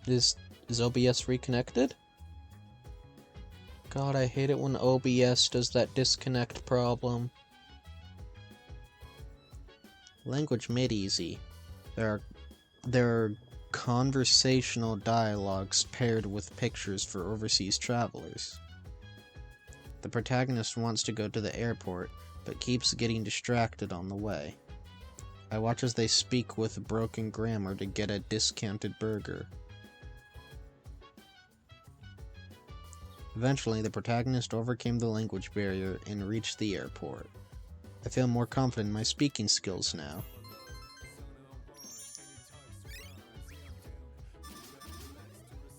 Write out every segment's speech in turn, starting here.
Is OBS reconnected? God, I hate it when OBS does that disconnect problem. Language made easy. There are conversational dialogues paired with pictures for overseas travelers. The protagonist wants to go to the airport, but keeps getting distracted on the way. I watch as they speak with broken grammar to get a discounted burger. Eventually, the protagonist overcame the language barrier and reached the airport. I feel more confident in my speaking skills now.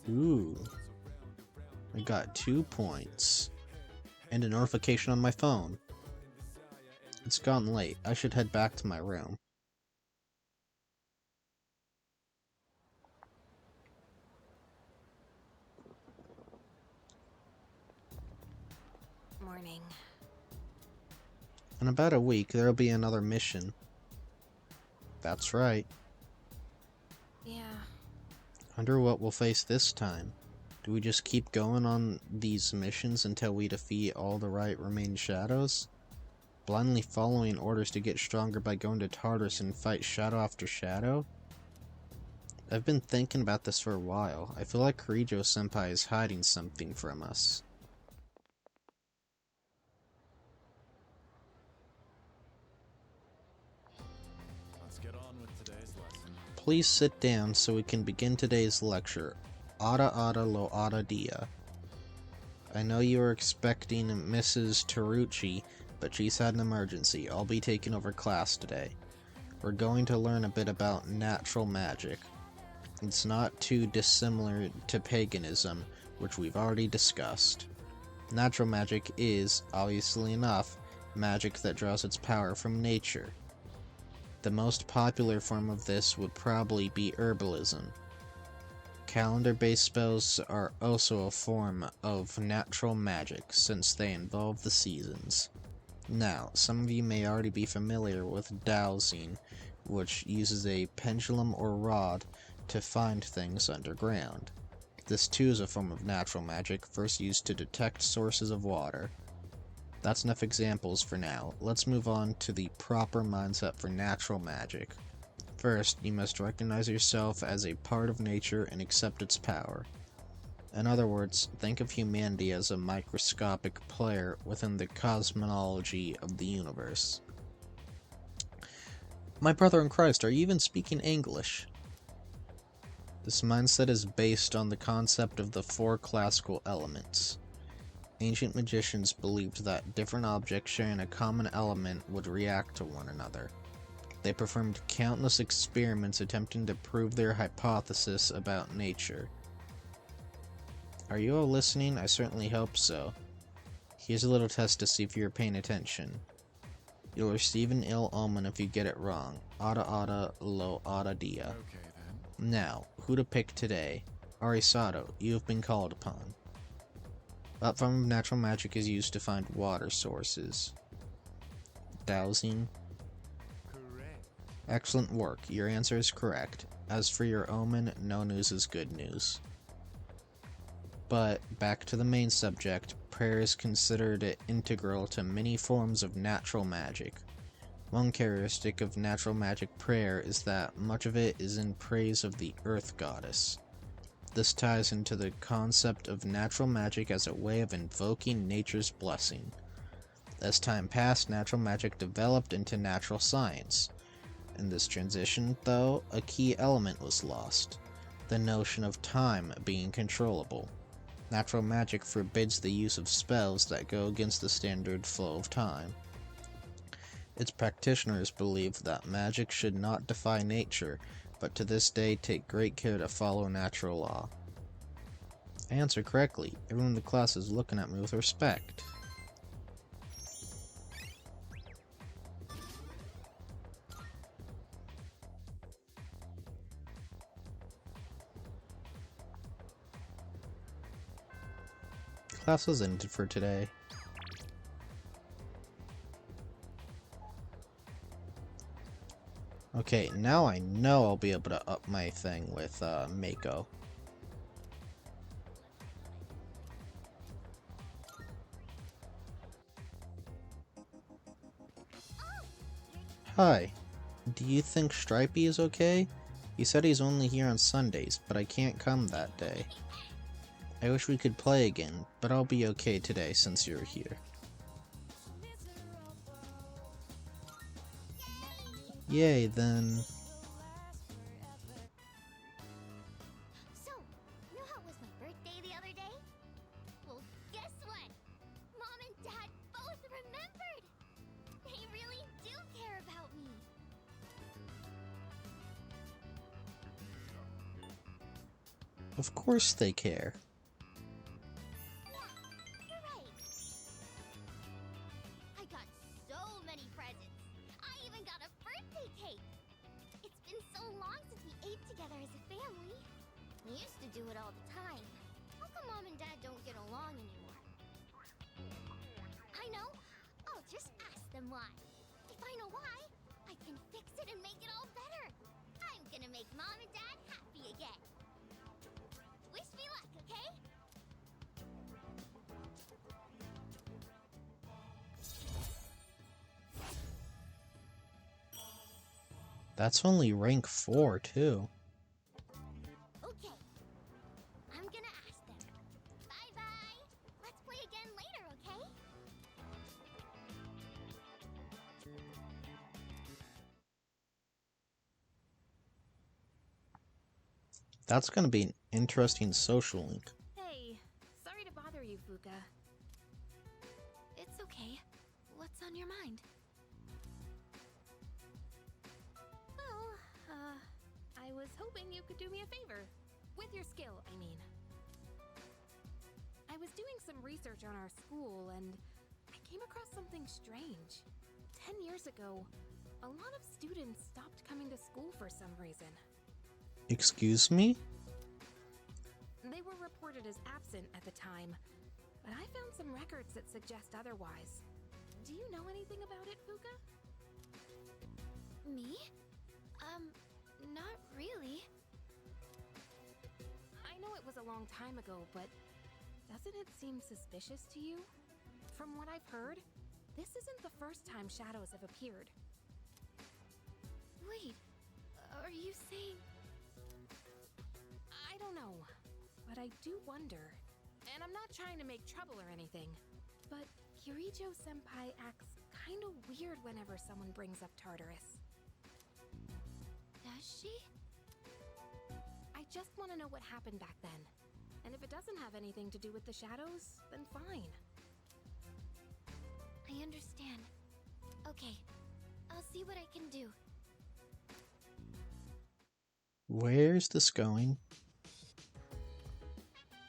Ooh. I got 2 points. And a notification on my phone. It's gotten late. I should head back to my room. Morning. In about a week, there'll be another mission. That's right. Yeah. Wonder what we'll face this time. Do we just keep going on these missions until we defeat all the right remaining shadows? Blindly following orders to get stronger by going to Tartarus and fight shadow after shadow? I've been thinking about this for a while. I feel like Kirijo-senpai is hiding something from us. Let's get on with today's lesson. Please sit down so we can begin today's lecture. Ada Ada Lo Ada Dia. I know you are expecting Mrs. Tarucci, but she's had an emergency. I'll be taking over class today. We're going to learn a bit about natural magic. It's not too dissimilar to paganism, which we've already discussed. Natural magic is, obviously enough, magic that draws its power from nature. The most popular form of this would probably be herbalism. Calendar-based spells are also a form of natural magic, since they involve the seasons. Now, some of you may already be familiar with dowsing, which uses a pendulum or rod to find things underground. This too is a form of natural magic, first used to detect sources of water. That's enough examples for now. Let's move on to the proper mindset for natural magic. First, you must recognize yourself as a part of nature and accept its power. In other words, think of humanity as a microscopic player within the cosmology of the universe. My brother in Christ, are you even speaking English? This mindset is based on the concept of the 4 classical elements. Ancient magicians believed that different objects sharing a common element would react to one another. They performed countless experiments attempting to prove their hypothesis about nature. Are you all listening? I certainly hope so. Here's a little test to see if you're paying attention. You'll receive an ill omen if you get it wrong. Ada Ada Lo Ada Dia. Okay then. Now, who to pick today? Arisato, you have been called upon. What form of natural magic is used to find water sources? Dowsing. Correct. Excellent work. Your answer is correct. As for your omen, no news is good news. But back to the main subject, prayer is considered integral to many forms of natural magic. One characteristic of natural magic prayer is that much of it is in praise of the Earth Goddess. This ties into the concept of natural magic as a way of invoking nature's blessing. As time passed, natural magic developed into natural science. In this transition, though, a key element was lost: the notion of time being controllable. Natural magic forbids the use of spells that go against the standard flow of time. Its practitioners believe that magic should not defy nature, but to this day take great care to follow natural law. I answered correctly. Everyone in the class is looking at me with respect. Class is ended for today. Okay, now I know I'll be able to up my thing with Mako. Hi. Do you think Stripey is okay? He said he's only here on Sundays, but I can't come that day. I wish we could play again, but I'll be okay today since you're here. Yay, then. So, you know how it was my birthday the other day? Well, guess what? Mom and Dad both remembered! They really do care about me. Of course they care. Yeah, you're right. I got so many presents. I even got a birthday cake. It's been so long since we ate together as a family. We used to do it all the time. How come Mom and Dad don't get along anymore? I know. I'll just ask them why. If I know why, I can fix it and make it all better. I'm gonna make Mom and Dad happy again. Wish me luck, okay? That's only rank 4, too. Okay. I'm gonna ask them. Bye-bye. Let's play again later, okay? That's gonna be an interesting social link. Hey, sorry to bother you, Fuka. It's okay. What's on your mind? Well, I was hoping you could do me a favor. With your skill, I mean. I was doing some research on our school, and I came across something strange. 10 years ago, a lot of students stopped coming to school for some reason. Excuse me? They were reported as absent at the time, but I found some records that suggest otherwise. Do you know anything about it, Fuka? Me? Not really. I know it was a long time ago, but doesn't it seem suspicious to you? From what I've heard, this isn't the first time shadows have appeared. Wait, are you saying... I don't know, but I do wonder. And I'm not trying to make trouble or anything, but Kirijo-senpai acts kind of weird whenever someone brings up Tartarus. Does she? I just want to know what happened back then. And if it doesn't have anything to do with the shadows, then fine. I understand. Okay, I'll see what I can do. Where's this going?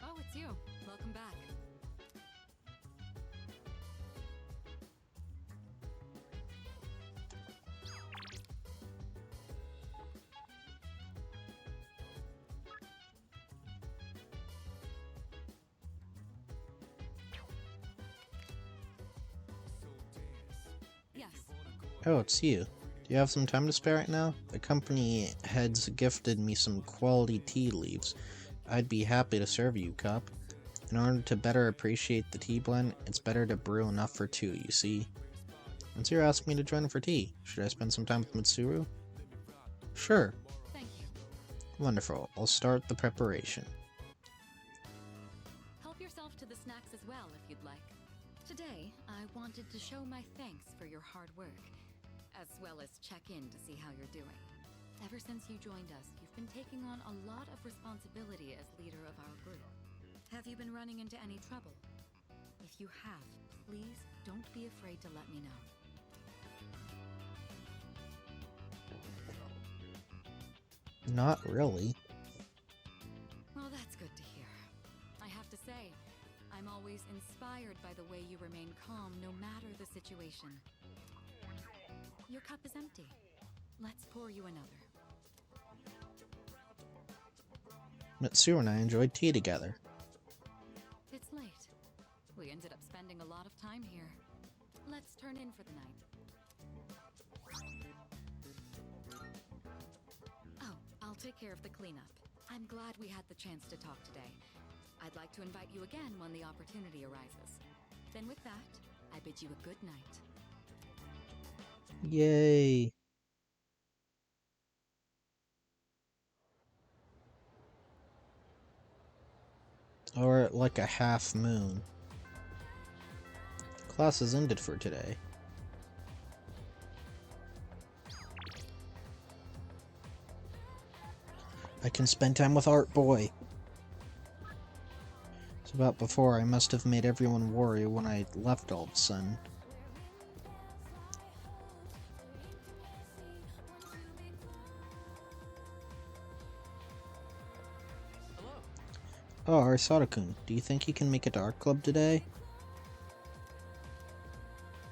Oh, it's you. Welcome back. Yes. Oh, it's you. Do you have some time to spare right now? The company heads gifted me some quality tea leaves. I'd be happy to serve you, Cup. In order to better appreciate the tea blend, it's better to brew enough for two, you see. Mitsuru asked me to join for tea. Should I spend some time with Mitsuru? Sure. Thank you. Wonderful. I'll start the preparation. Help yourself to the snacks as well if you'd like. Today, I wanted to show my thanks for your hard work, as well as check in to see how you're doing. Ever since you joined us, you've been taking on a lot of responsibility as leader of our group. Have you been running into any trouble? If you have, please don't be afraid to let me know. Not really. Well, that's good to hear. I have to say, I'm always inspired by the way you remain calm no matter the situation. Your cup is empty. Let's pour you another. Mitsuru and I enjoyed tea together. It's late. We ended up spending a lot of time here. Let's turn in for the night. Oh, I'll take care of the cleanup. I'm glad we had the chance to talk today. I'd like to invite you again when the opportunity arises. Then with that, I bid you a good night. Yay! Or like a half moon. Class is ended for today. I can spend time with Art Boy. It's about before I must have made everyone worry when I left all of a sudden. Oh, Arasada-kun, do you think you can make it to Art Club today?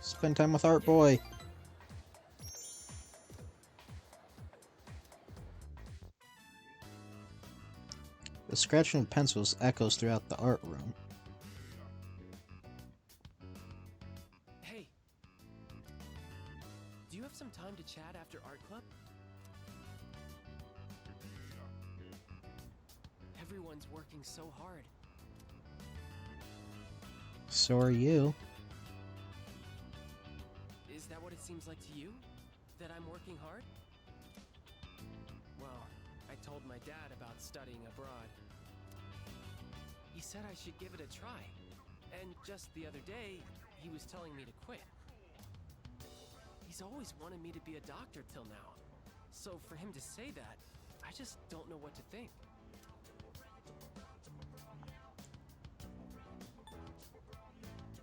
Spend time with Art Boy. The scratching of pencils echoes throughout the art room. Hey, do you have some time to chat after art club? Everyone's working so hard. So are you. Is that what it seems like to you? That I'm working hard? Well, I told my dad about studying abroad. He said I should give it a try. And just the other day, he was telling me to quit. He's always wanted me to be a doctor till now. So for him to say that, I just don't know what to think.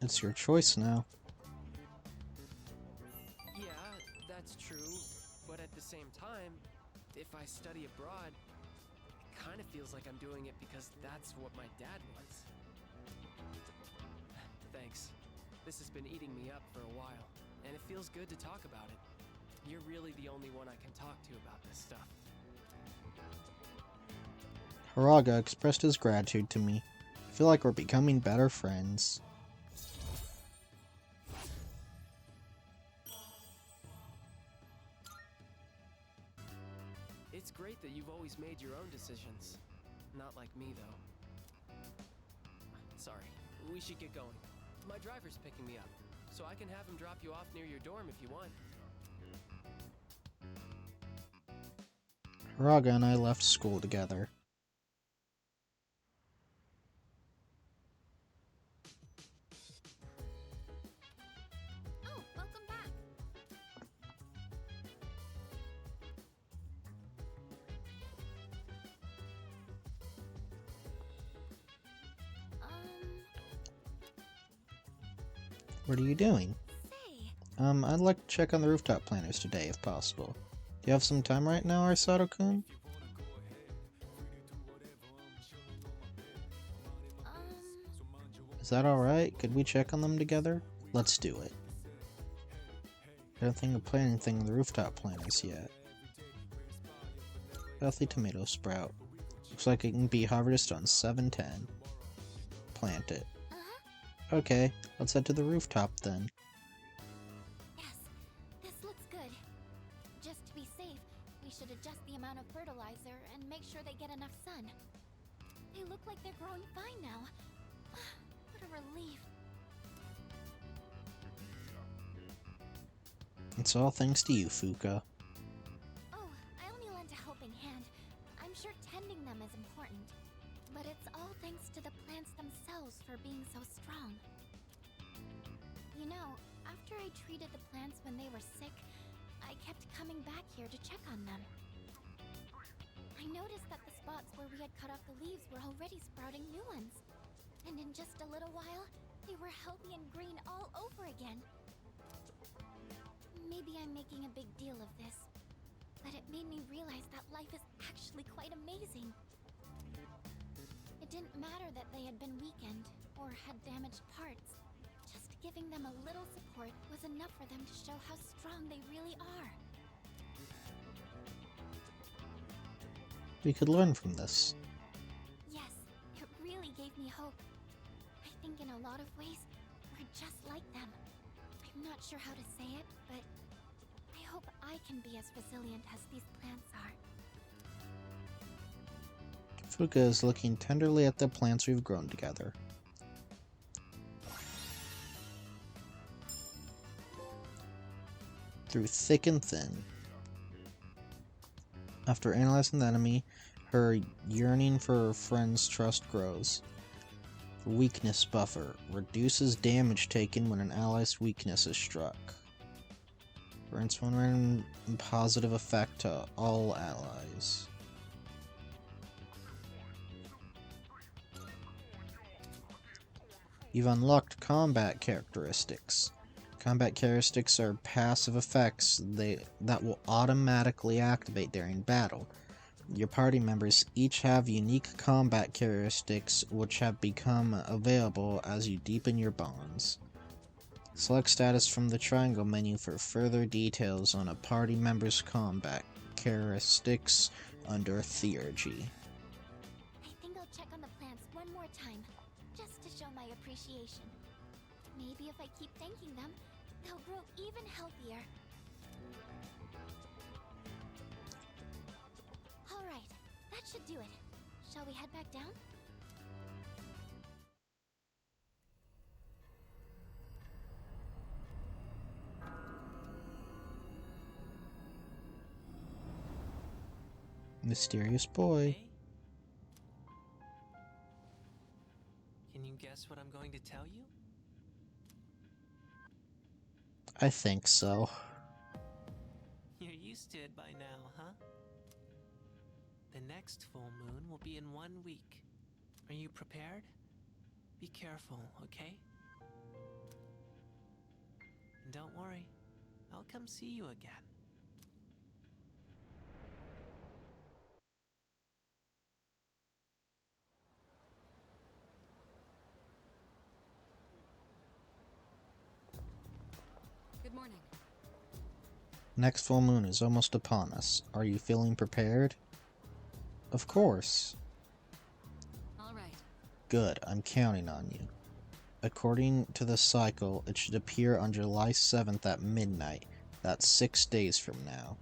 It's your choice now. Yeah, that's true. But at the same time, if I study abroad, it kind of feels like I'm doing it because that's what my dad wants. Thanks. This has been eating me up for a while, and it feels good to talk about it. You're really the only one I can talk to about this stuff. Haraga expressed his gratitude to me. I feel like we're becoming better friends. It's great that you've always made your own decisions. Not like me, though. Sorry, we should get going. My driver's picking me up, so I can have him drop you off near your dorm if you want. Haraga and I left school together. Oh, welcome back. What are you doing? Say, I'd like to check on the rooftop planters today, if possible. Do you have some time right now, Arasada-kun? Is that alright? Could we check on them together? Let's do it. I don't think of planting anything on the rooftop planters yet. Healthy tomato sprout. Looks like it can be harvested on 7/10. Plant it. Okay, let's head to the rooftop then. Yes, this looks good. Just to be safe, we should adjust the amount of fertilizer and make sure they get enough sun. They look like they're growing fine now. What a relief. It's all thanks to you, Fuka. Oh, I only lent a helping hand. I'm sure tending them is important. But it's all thanks to the plants themselves for being so strong. You know, after I treated the plants when they were sick, I kept coming back here to check on them. I noticed that the spots where we had cut off the leaves were already sprouting new ones. And in just a little while, they were healthy and green all over again. Maybe I'm making a big deal of this, but it made me realize that life is actually quite amazing. It didn't matter that they had been weakened or had damaged parts. Just giving them a little support was enough for them to show how strong they really are. We could learn from this. Yes, it really gave me hope. I think in a lot of ways, we're just like them. I'm not sure how to say it, but I hope I can be as resilient as these plants are. Fuka is looking tenderly at the plants we've grown together. Through thick and thin. After analyzing the enemy, her yearning for her friend's trust grows. Weakness buffer. Reduces damage taken when an ally's weakness is struck. Grants one random positive effect to all allies. You've unlocked combat characteristics. Combat characteristics are passive effects that will automatically activate during battle. Your party members each have unique combat characteristics which have become available as you deepen your bonds. Select status from the triangle menu for further details on a party member's combat characteristics under Theurgy. I think I'll check on the plants one more time, just to show my appreciation. Maybe if I keep thanking them, they'll grow even healthier. Alright, that should do it. Shall we head back down? Mysterious boy. Hey? Can you guess what I'm going to tell you? I think so. You're used to it by now, huh? The next full moon will be in 1 week. Are you prepared? Be careful, okay? And don't worry, I'll come see you again. Good morning. Next full moon is almost upon us. Are you feeling prepared? Of course. All right. Good, I'm counting on you. According to the cycle, it should appear on July 7th at midnight. That's 6 days from now.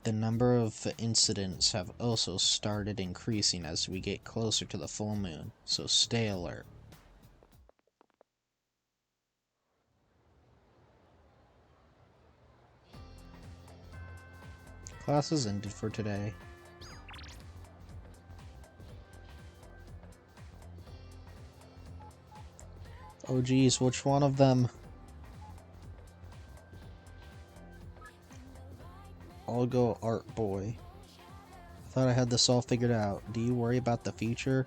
The number of incidents have also started increasing as we get closer to the full moon, so stay alert. Class is ended for today. Oh geez, which one of them? I'll go Art Boy. I thought I had this all figured out. Do you worry about the future?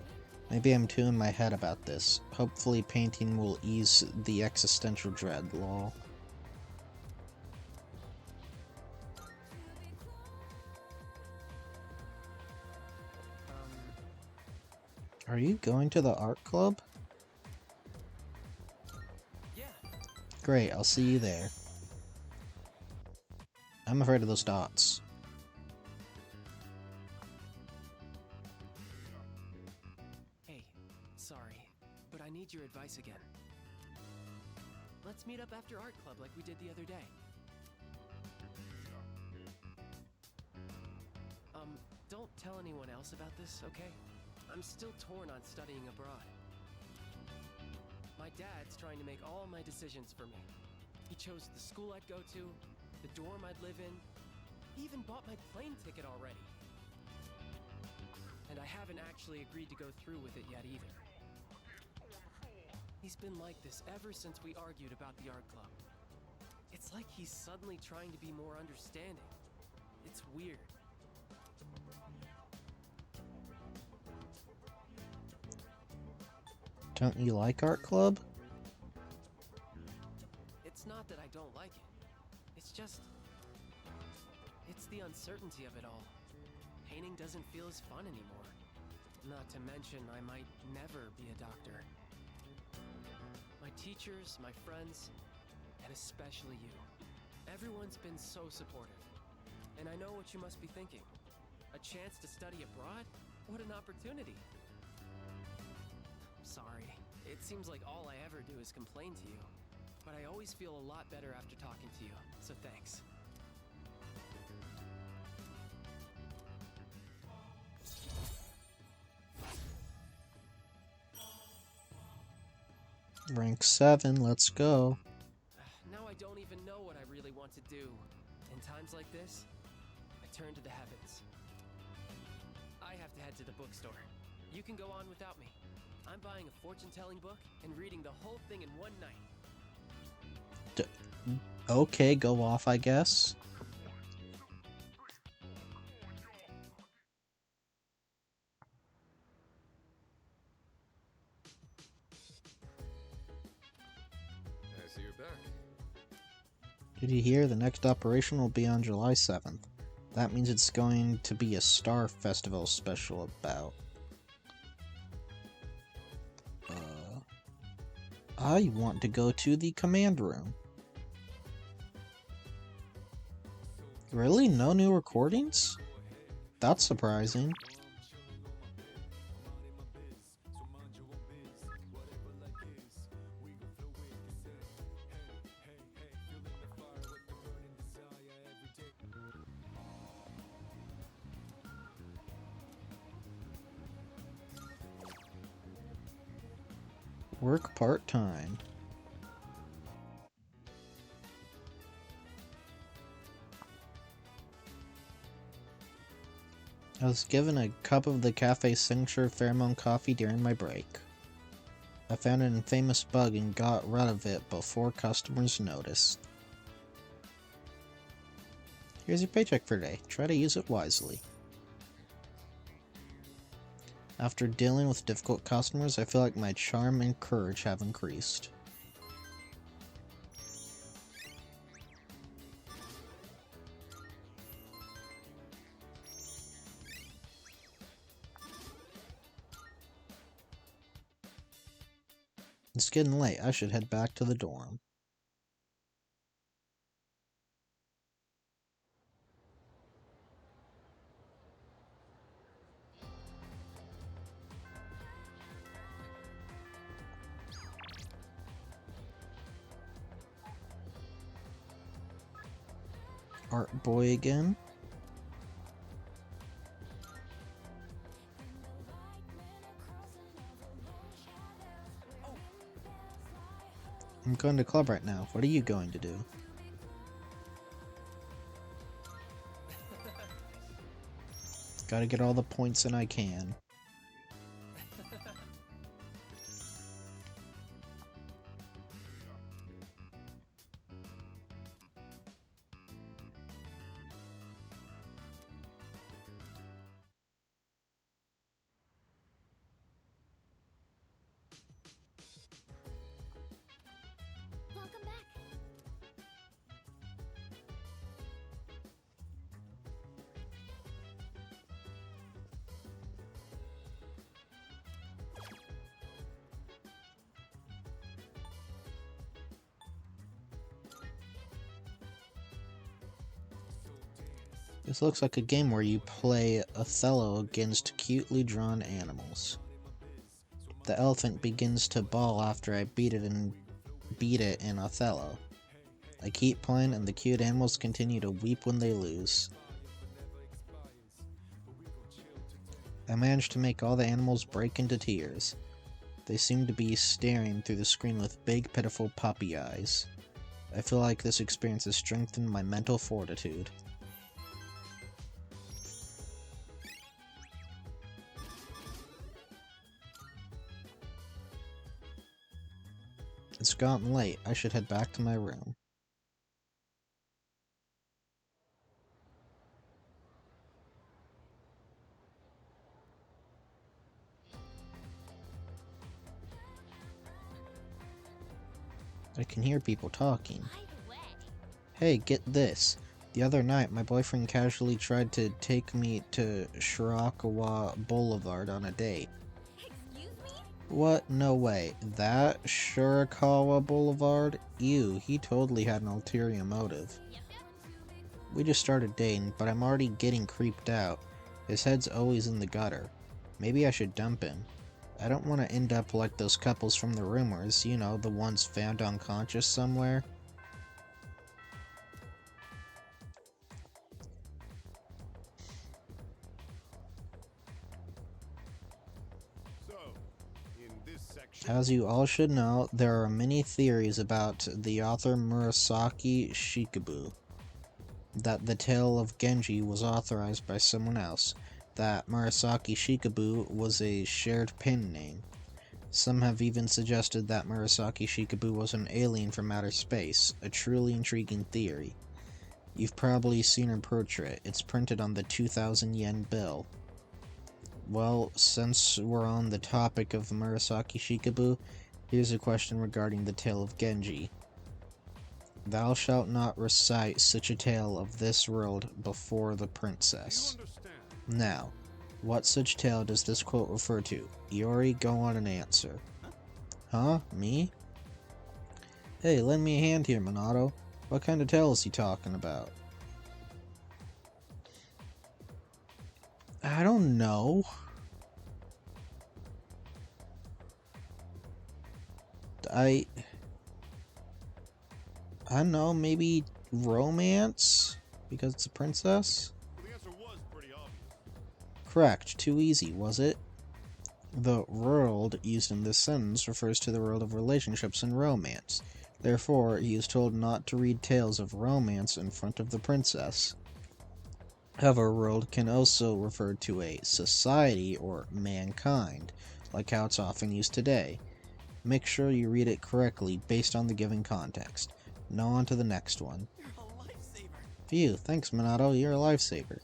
Maybe I'm too in my head about this. Hopefully painting will ease the existential dread, lol. Are you going to the art club? Yeah. Great, I'll see you there. I'm afraid of those dots. Hey, sorry, but I need your advice again. Let's meet up after art club like we did the other day. Don't tell anyone else about this, okay? I'm still torn on studying abroad. My dad's trying to make all my decisions for me. He chose the school I'd go to, the dorm I'd live in. He even bought my plane ticket already. And I haven't actually agreed to go through with it yet either. He's been like this ever since we argued about the art club. It's like he's suddenly trying to be more understanding. It's weird. Don't you like art club? It's not that I don't like it. It's just... it's the uncertainty of it all. Painting doesn't feel as fun anymore. Not to mention, I might never be a doctor. My teachers, my friends, and especially you. Everyone's been so supportive. And I know what you must be thinking. A chance to study abroad? What an opportunity. Sorry. It seems like all I ever do is complain to you. But I always feel a lot better after talking to you, so thanks. Rank 7, let's go. Now I don't even know what I really want to do. In times like this, I turn to the heavens. I have to head to the bookstore. You can go on without me. I'm buying a fortune-telling book and reading the whole thing in one night. Okay, go off, I guess. I see you're back. Did you hear? The next operation will be on July 7th. That means it's going to be a Star Festival special about. I want to go to the command room. Really? No new recordings? That's surprising. Work part-time. I was given a cup of the cafe's signature pheromone coffee during my break. I found an infamous bug and got rid of it before customers noticed. Here's your paycheck for today. Try to use it wisely. After dealing with difficult customers, I feel like my charm and courage have increased. It's getting late. I should head back to the dorm. Art boy again. I'm going to club right now. What are you going to do? Gotta get all the points in I can. Welcome back. This looks like a game where you play Othello against cutely drawn animals. The elephant begins to bawl after I beat it in Othello. I keep playing and the cute animals continue to weep when they lose. I managed to make all the animals break into tears. They seem to be staring through the screen with big, pitiful puppy eyes. I feel like this experience has strengthened my mental fortitude. It's gotten late. I should head back to my room. I can hear people talking. By the way, Hey, get this. The other night, my boyfriend casually tried to take me to Shirakawa Boulevard on a date. excuse me? What? No way. That Shirakawa Boulevard? Ew, he totally had an ulterior motive. Yep. We just started dating, but I'm already getting creeped out. His head's always in the gutter. Maybe I should dump him. I don't want to end up like those couples from the rumors, you know, the ones found unconscious somewhere. So, in this section, As you all should know, there are many theories about the author Murasaki Shikabo. That the tale of Genji was authorized by someone else. That Murasaki Shikabo was a shared pen name. Some have even suggested that Murasaki Shikabue was an alien from outer space, a truly intriguing theory. You've probably seen her portrait. It's printed on the 2,000 yen bill. Well, since we're on the topic of Murasaki Shikabue, here's a question regarding the tale of Genji. Thou shalt not recite such a tale of this world before the princess. Now, what such tale does this quote refer to? Iori, go on and answer. Huh? Me? Hey, lend me a hand here, Minato. What kind of tale is he talking about? I don't know. I don't know, maybe romance? Because it's a princess? Well, the answer was pretty obvious. Correct. Too easy, was it? The world used in this sentence refers to the world of relationships and romance. Therefore, he is told not to read tales of romance in front of the princess. However, world can also refer to a society or mankind, like how it's often used today. Make sure you read it correctly based on the given context. Now on to the next one. You're a lifesaver. Phew, thanks Minato, you're a lifesaver.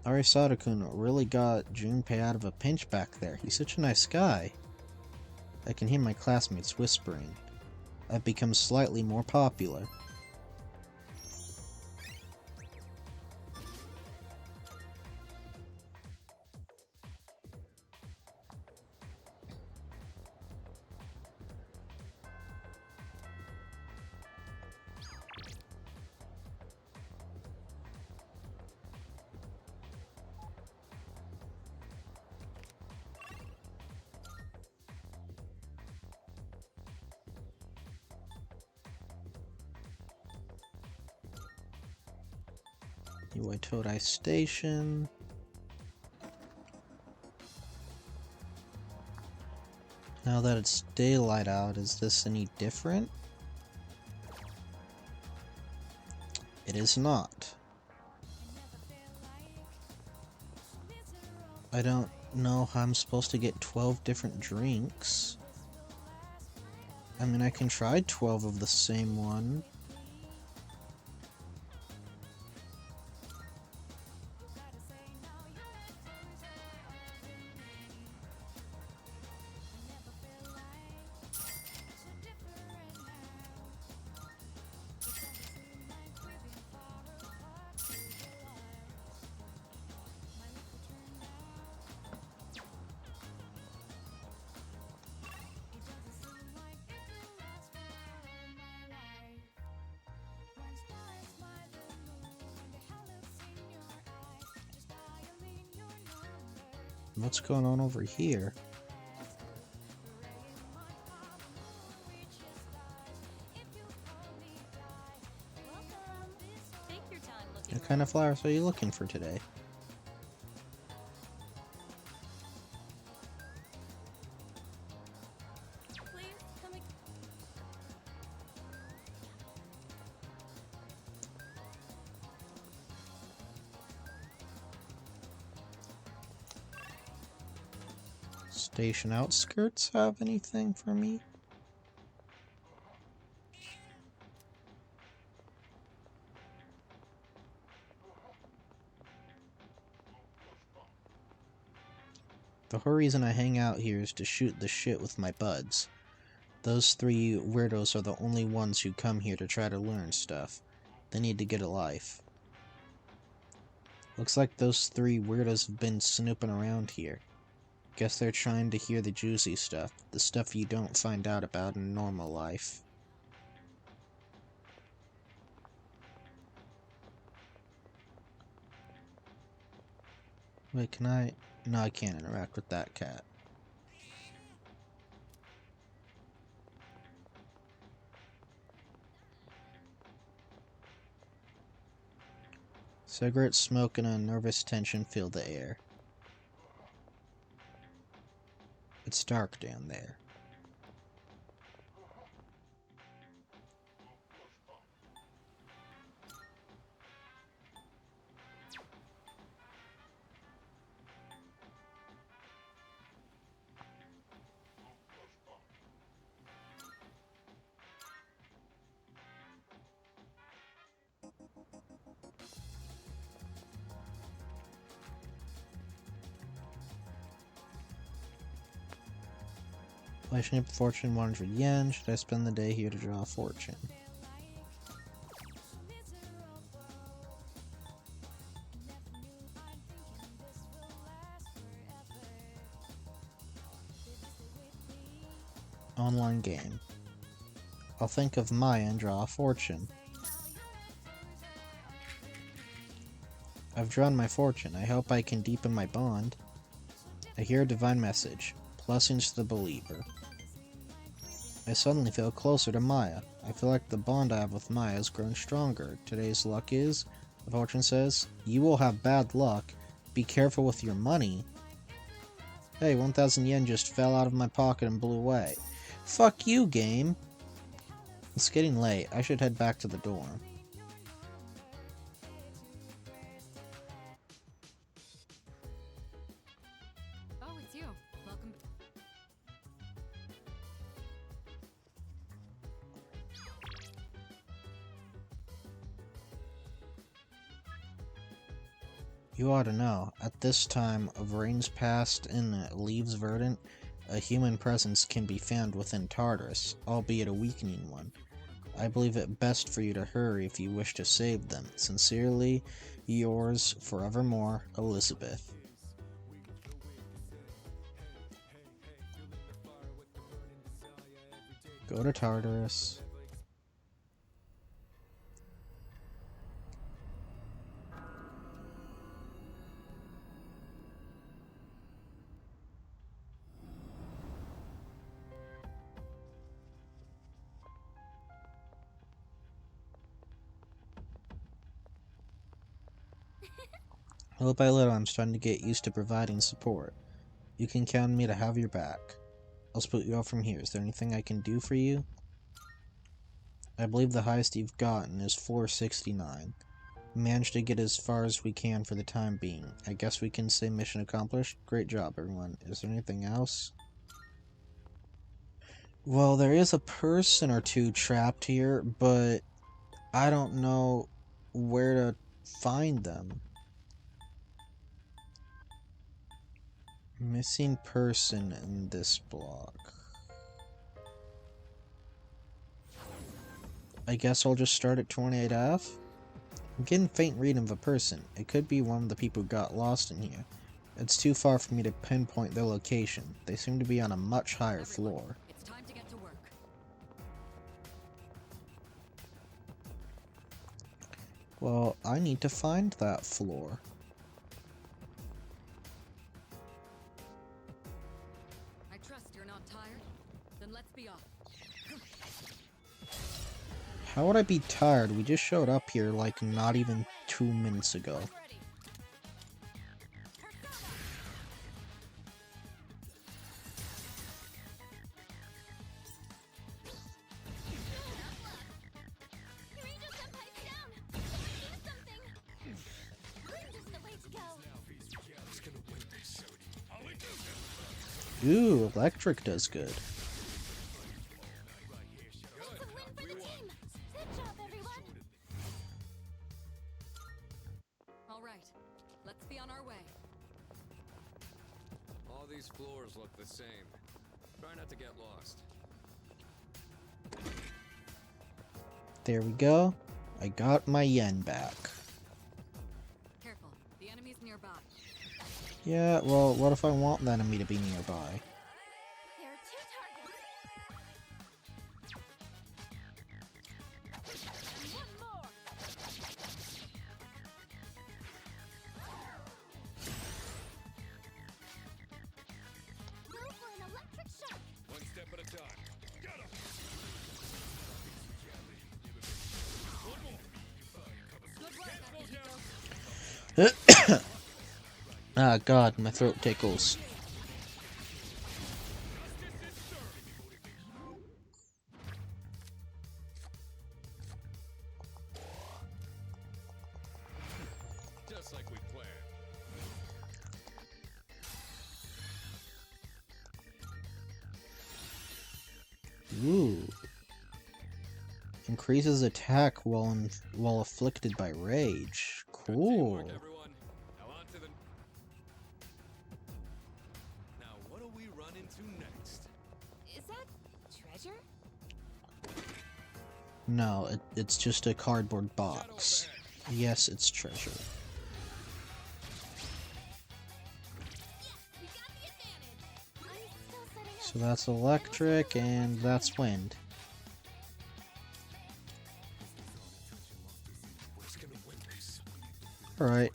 Arisata-kun really got Junpei out of a pinch back there. He's such a nice guy. I can hear my classmates whispering. I've become slightly more popular. Iwai Station. Now that it's daylight out, is this any different? It is not. I don't know how I'm supposed to get 12 different drinks. I mean, I can try 12 of the same one. What's going on over here? Take your time looking What kind of flowers are you looking for today? Please, come ag- Station outskirts have anything for me? The whole reason I hang out here is to shoot the shit with my buds. Those three weirdos are the only ones who come here to try to learn stuff. They need to get a life. Looks like those three weirdos have been snooping around here. Guess they're trying to hear the juicy stuff, the stuff you don't find out about in normal life. Wait, can I? No, I can't interact with that cat. Cigarette smoke and a nervous tension fill the air. It's dark down there. I should fortune 100 yen. Should I spend the day here to draw a fortune? Online game. I'll think of Maya and draw a fortune. I've drawn my fortune. I hope I can deepen my bond. I hear a divine message. Blessings to the believer. I suddenly feel closer to Maya. I feel like the bond I have with Maya is growing stronger. Today's luck is, the fortune says, you will have bad luck. Be careful with your money. Hey, 1,000 yen just fell out of my pocket and blew away. Fuck you, game. It's getting late. I should head back to the dorm. Oh, it's you. Welcome. You ought to know, at this time of rains past and leaves verdant, a human presence can be found within Tartarus, albeit a weakening one. I believe it best for you to hurry if you wish to save them. Sincerely, yours forevermore, Elizabeth. Go to Tartarus. Little by little, I'm starting to get used to providing support. You can count on me to have your back. I'll split you off from here. Is there anything I can do for you? I believe the highest you've gotten is 469. We managed to get as far as we can for the time being. I guess we can say mission accomplished. Great job, everyone. Is there anything else? Well, there is a person or two trapped here, but I don't know where to find them. Missing person in this block. I guess I'll just start at 28F? I'm getting faint reading of a person. It could be one of the people who got lost in here. It's too far for me to pinpoint their location. They seem to be on a much higher floor. It's time to get to work. Well, I need to find that floor. I trust you're not tired? Then let's be off. How would I be tired? We just showed up here like not even 2 minutes ago. Ready. Kirito-senpai's down! Do something! Ninja's the way to go! Ooh, electric does good. It's a win for the team! Good job, everyone! All right. Let's be on our way. All these floors look the same. Try not to get lost. There we go. I got my yen back. Careful. The enemy's nearby. Yeah, well, what if I want the enemy to be nearby? There are 2 targets! And 1 more! Go for an electric shock! One step at a time. Got him! Good work. Ah, God, my throat tickles. Just like we planned. Ooh. Increases attack while afflicted by rage. Cool. Teamwork, everyone. Now on to the... Now what do we run into next? Is that treasure? No, it's just a cardboard box. Yes, it's treasure. We got the advantage. I'm still setting up. So that's electric, and that's wind. Who's gonna win this? Alright.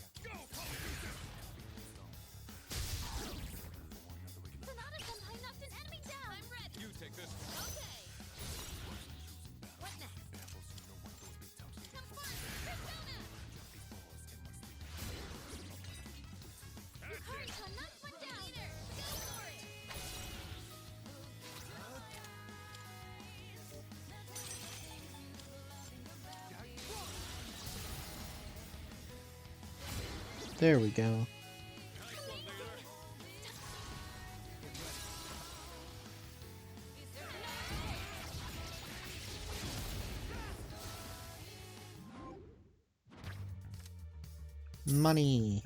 Sonata Senpai knocked an enemy down. I'm ready. You take this. Okay. What next? Come first, Persona. Hurricane knocked one down. Go for it. There we go. Money.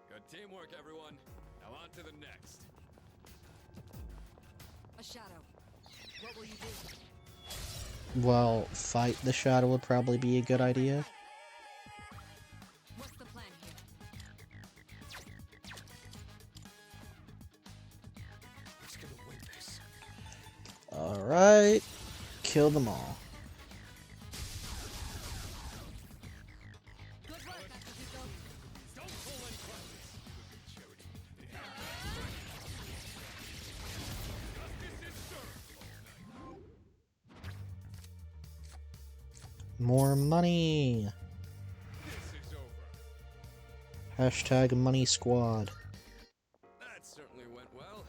Good teamwork, everyone. Now on to the next. A shadow. What will you do? Well, fight the shadow would probably be a good idea. What's the plan here? Who's gonna win this? Alright. Kill them all. Good work, Akihiko. Don't pull any punches. Charity. Justice is served. More money. This is over. Hashtag money squad. That certainly went well.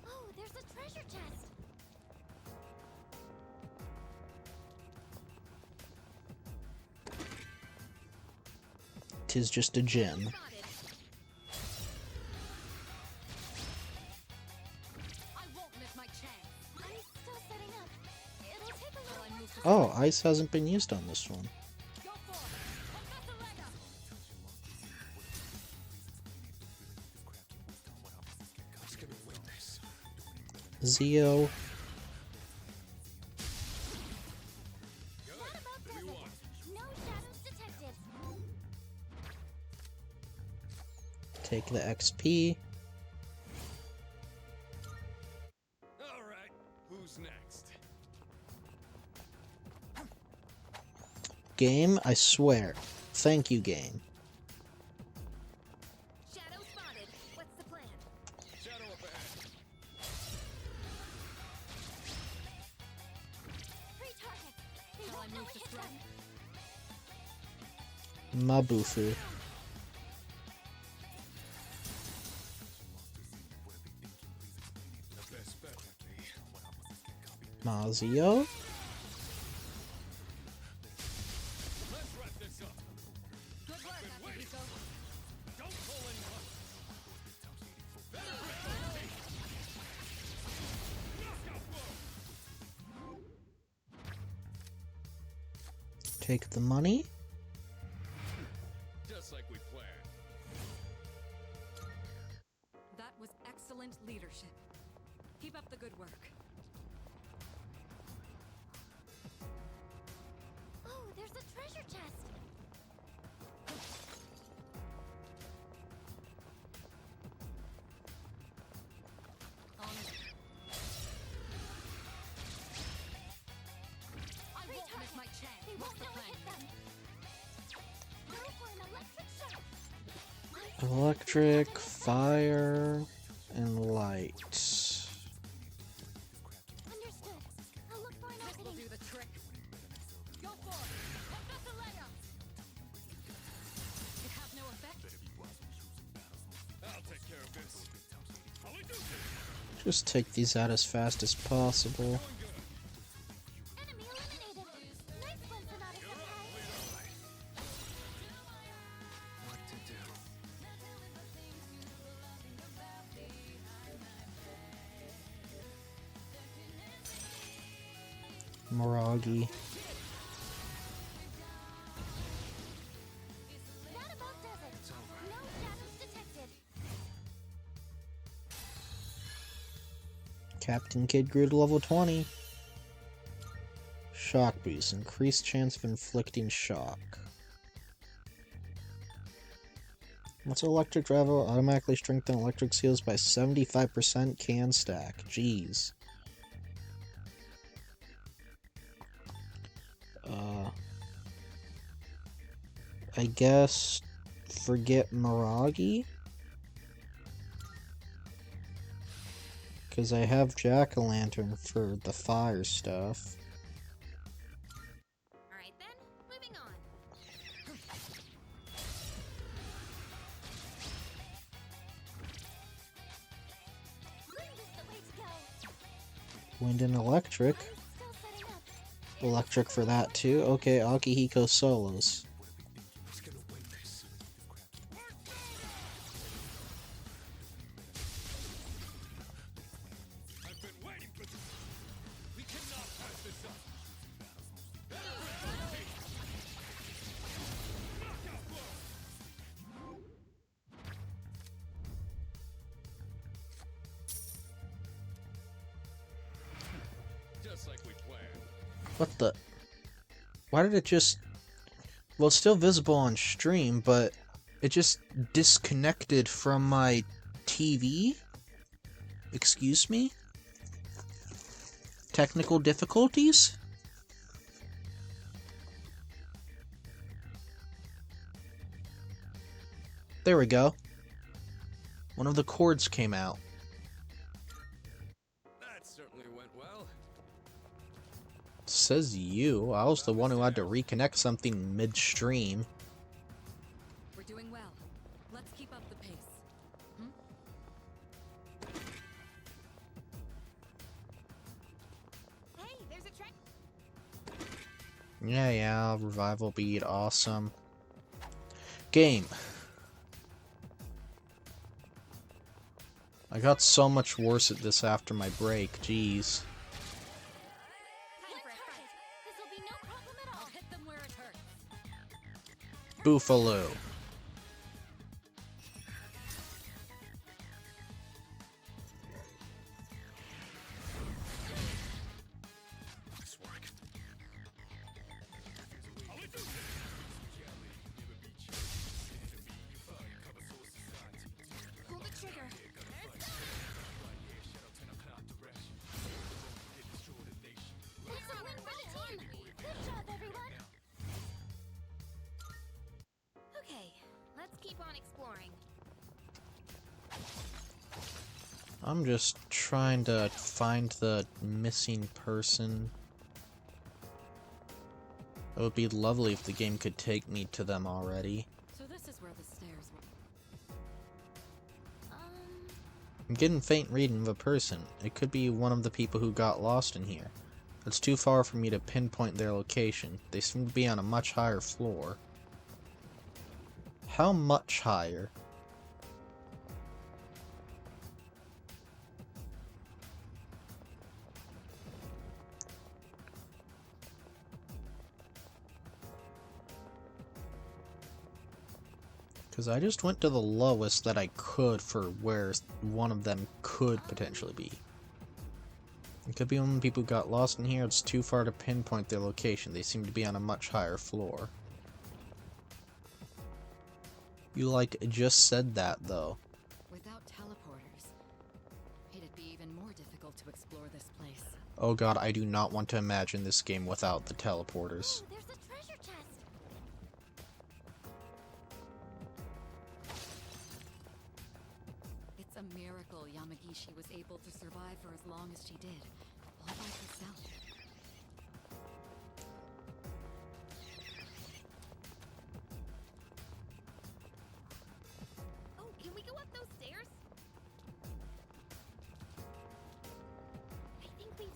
Oh, there's a treasure chest. Tis just a gem. Spotted. I won't miss my chance. I'm still setting up. It'll take a little more time. Oh, ice hasn't been used on this one. Go for it. I've got the leg up. Who's gonna win this? Zio. Good. What about We desert? won. No shadows detected. Take the XP. All right. Who's next? Game, I swear. Thank you, game. Shadow spotted. What's the plan? Shadow up ahead. Three targets. They Shall I won't know move it to hit strike? them. Mabufu. The best bet would be. Mazio. Let's wrap this up. Good work, Akihiko. Don't pull any punches. Knockout blow. Take the money. Just like we planned. That was excellent leadership. Keep up the good work. Oh, there's a treasure chest. On it. I Three won't miss targets. my chance. They What's won't the know it plan hit here? them. Go for an electric shock. Electric, fire, and light. Understood. I'll look for an This will opening. do the trick. Go for it. I've got the leg up. It has no effect. I'll take care of this. I'll do this. Just take these out as fast as possible. Going good. Enemy eliminated. Nice one, Sonata Senpai. What to do? Miragi. That about does it. No shadows detected. Captain Kid grew to level 20. Shock boost. Increased chance of inflicting shock. Once electric drive will automatically strengthen electric seals by 75% can stack. Jeez. I guess forget Miragi? Because I have Jack-o'-lantern for the fire stuff. Alright then, moving on. Wind is the way to go. Wind and electric. I'm still setting up. Electric for that too. Okay, Akihiko solos. I've been waiting for this. We cannot pass this up. Knockout blow. Just like we planned. What the? Why did it just... Well, it's still visible on stream, but it just disconnected from my TV? Excuse me? Technical difficulties? There we go. One of the cords came out. That certainly went well. Says you. I was the one who had to reconnect something midstream. We're doing well. Let's keep up the pace. Hey, there's a track. Yeah, revival bead, awesome. Game. I got so much worse at this after my break, jeez. Time for a fight. This'll be no problem at all. I'll hit them where it hurts. Buffalo. Pull the trigger. It's a win for the team. Good job, everyone. Okay, let's keep on exploring. I'm just trying to find the missing person. It would be lovely if the game could take me to them already. So this is where the stairs were. I'm getting faint reading of a person. It could be one of the people who got lost in here. It's too far for me to pinpoint their location. They seem to be on a much higher floor. How much higher? Because I just went to the lowest that I could for where one of them could potentially be. It could be one of the people who got lost in here. It's too far to pinpoint their location. They seem to be on a much higher floor. You, like, just said that, though. Without teleporters, it'd be even more difficult to explore this place. Oh god, I do not want to imagine this game without the teleporters. Ooh, there's a treasure chest. It's a miracle Yamagishi was able to survive for as long as she did, all by herself. Oh, can we go up those stairs? I think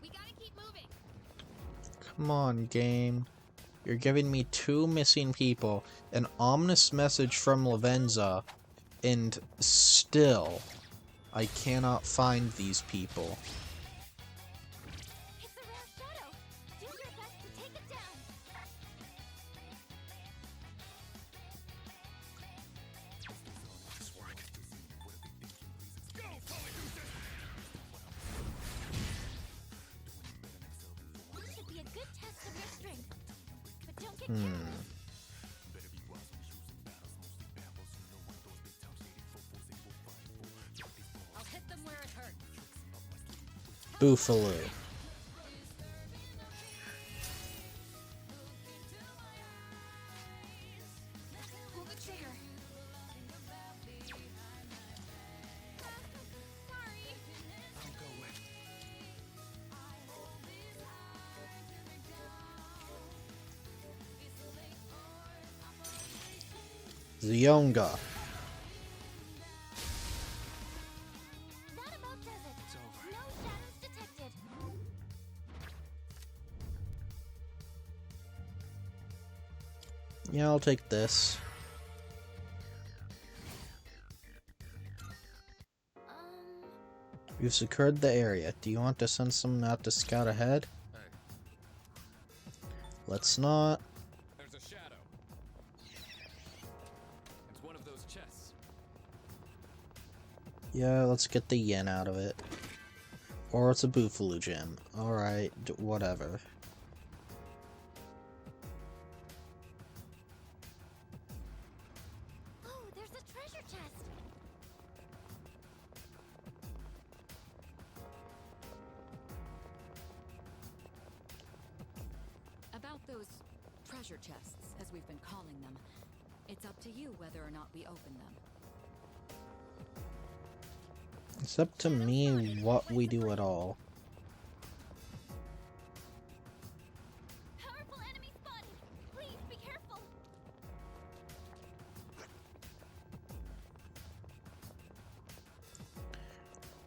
We gotta keep moving. Come on, game. You're giving me two missing people, an ominous message from Lavenza, and still, I cannot find these people. I'll hit them where it hurts. Buffalo. Pull the trigger. Sorry. I'll go with. Zionga. That about does it. It's over. No shadows detected. Yeah, I'll take this. You've secured the area. Do you want to send someone out to scout ahead? Hey, Let's not. there's a shadow. It's one of those chests. Yeah, let's get the yen out of it. Or it's a Buffalo gem. Alright, whatever. Oh, there's a treasure chest. About those treasure chests, as we've been calling them, it's up to you whether or not we open them. It's up to me what we do at all. Powerful enemy spotted. Please be careful.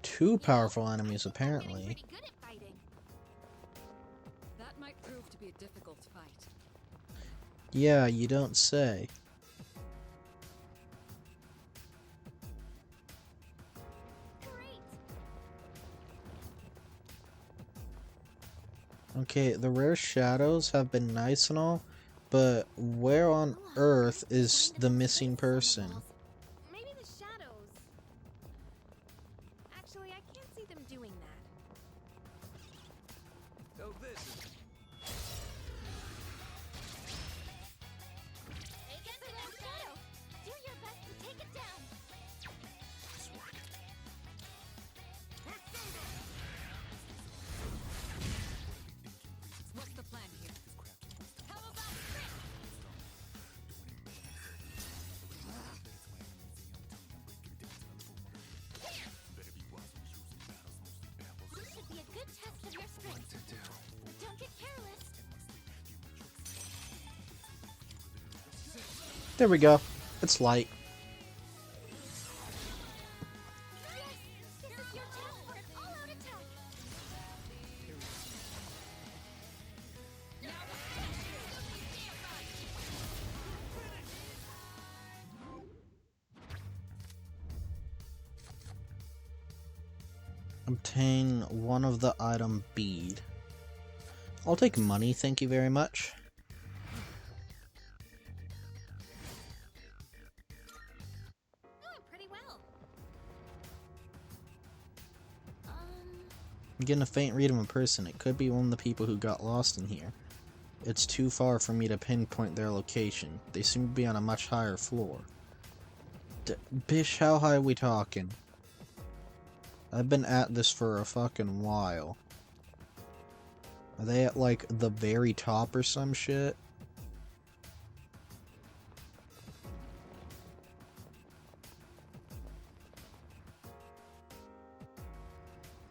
Two powerful enemies, Getting apparently. pretty good at fighting. That might prove to be a difficult fight. Yeah, you don't say. Great. Okay, the rare shadows have been nice and all, but where on earth is the missing person? Maybe the shadows. Actually, I can't see them doing that. Oh, this is. It's a low shadow. Do your best to take it down. This work. What's the plan here? How about Frick? This should be a good test of your strength. But don't get careless. There we go. It's light. Yes! This is your chance for an all-out attack. Obtain one of the item bead. I'll take money, thank you very much. Doing pretty well. I'm getting a faint read of a person. It could be one of the people who got lost in here. It's too far for me to pinpoint their location. They seem to be on a much higher floor. Bish, how high are we talking? I've been at this for a fucking while. Are they at, like, the very top or some shit?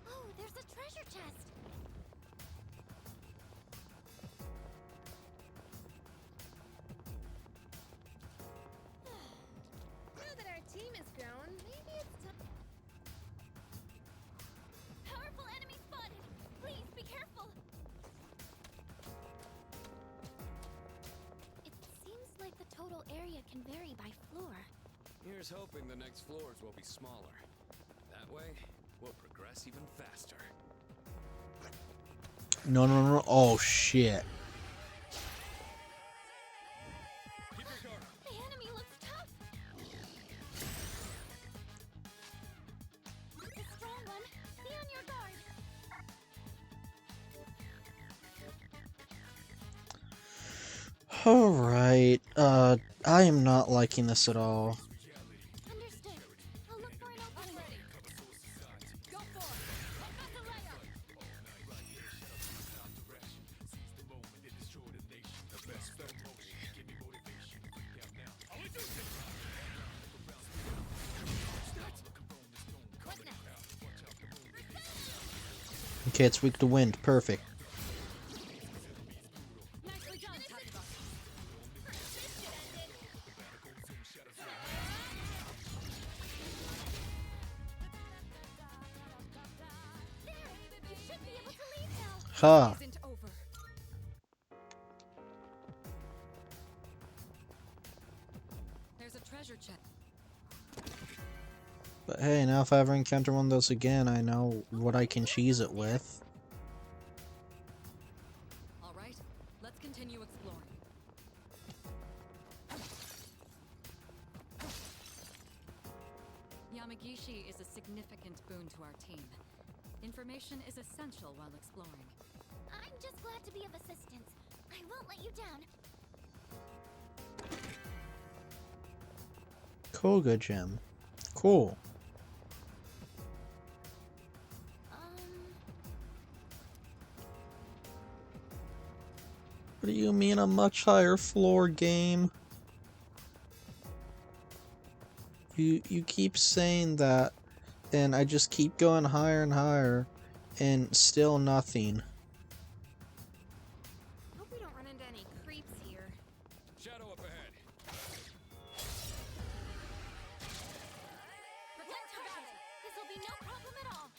Oh, there's a treasure chest. Now that our team has grown, maybe it's time. Powerful enemy spotted. Please be careful. It seems like the total area can vary by floor. Here's hoping the next floors will be smaller. That way, we'll progress even faster. No, no, no. Oh, shit. Keep your guard up. The enemy looks tough. It's a strong one. Be on your guard. Alright, I am not liking this at all. Understood. I'll look for an opening. Go for it! What's next? Okay, it's weak to wind. Perfect. Nicely done, Takuba. There! You should be able to leave now. Ha! Isn't over. There's a treasure chest. But hey, now if I ever encounter one of those again, I know what I can cheese it with. All right, let's continue exploring. Yamagishi is a significant boon to our team. Information is essential while exploring. I'm just glad to be of assistance. I won't let you down. Koga gem. Cool. What do you mean a much higher floor game? You keep saying that, and I just keep going higher and higher, and still nothing. Hope we don't run into any creeps here. Shadow up ahead. Protect her back. This'll be no problem at all.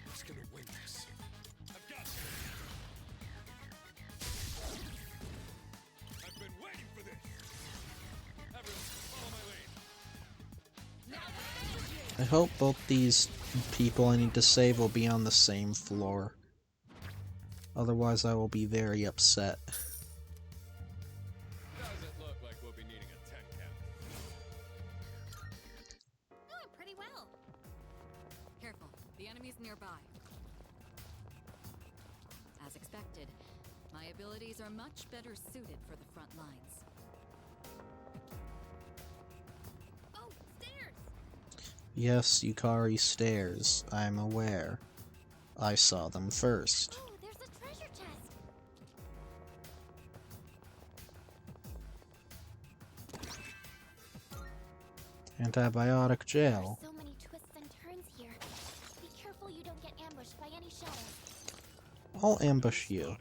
Who's gonna win this? I've got you. I've been waiting for this. Everyone, follow my lead. I hope both these people I need to save will be on the same floor. Otherwise I will be very upset. Does it look like we'll be needing a 10 count? Doing pretty well. Careful, the enemy's nearby. As expected, my abilities are much better suited for the front lines. Oh, stairs! Yes, Yukari stairs. I'm aware. I saw them first. Oh, there's a treasure chest. Antibiotic gel. So many twists and turns here. Be careful you don't get ambushed by any shadows. I'll ambush you.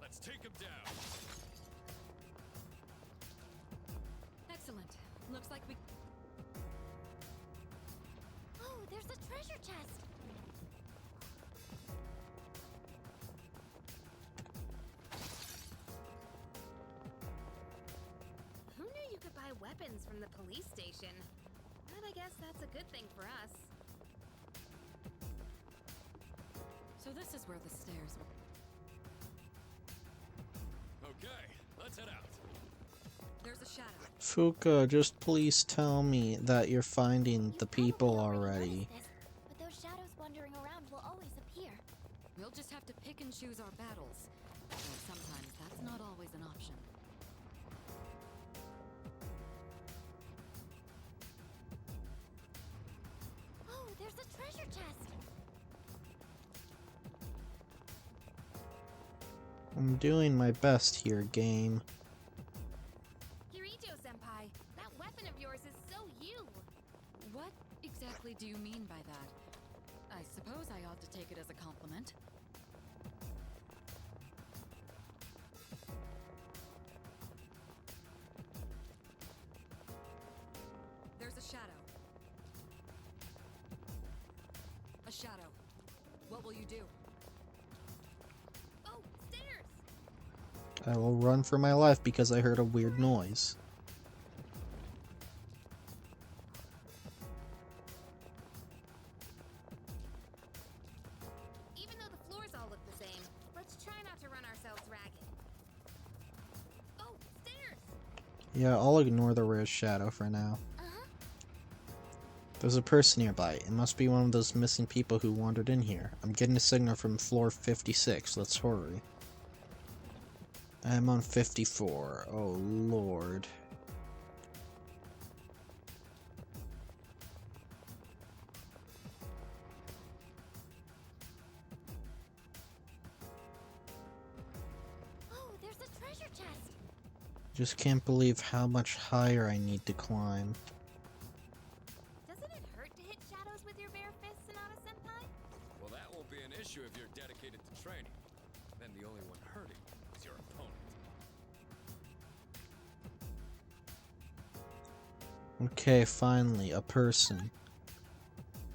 Let's take him down. Excellent. Looks like we... Oh, there's a treasure chest. Who knew you could buy weapons from the police station? But I guess that's a good thing for us. So this is where the stairs were. Okay, let's head out. There's a shadow. Fuka, just please tell me that you're finding You the probably people already. noticed this, but those shadows wandering around will always appear. We'll just have to pick and choose our battles. Though sometimes that's not always an option. Oh, there's a treasure chest. I'm doing my best here, game. Kirijo-senpai, that weapon of yours is so you! What exactly do you mean by that? I suppose I ought to take it as a compliment. There's a shadow. A shadow. What will you do? Oh, stairs! I will run for my life because I heard a weird noise. Even though the floors all look the same, let's try not to run ourselves ragged. Oh, stairs! Yeah, I'll ignore the rare shadow for now. Uh-huh. There's a person nearby. It must be one of those missing people who wandered in here. I'm getting a signal from floor 56. Let's hurry. I'm on 54. Oh lord. Oh, there's a treasure chest. Just can't believe how much higher I need to climb. Doesn't it hurt to hit shadows with your bare fists, Sonata-senpai? Well, that won't be an issue if you're dedicated to training. Then the only one hurting is your opponent. Okay, finally, a person.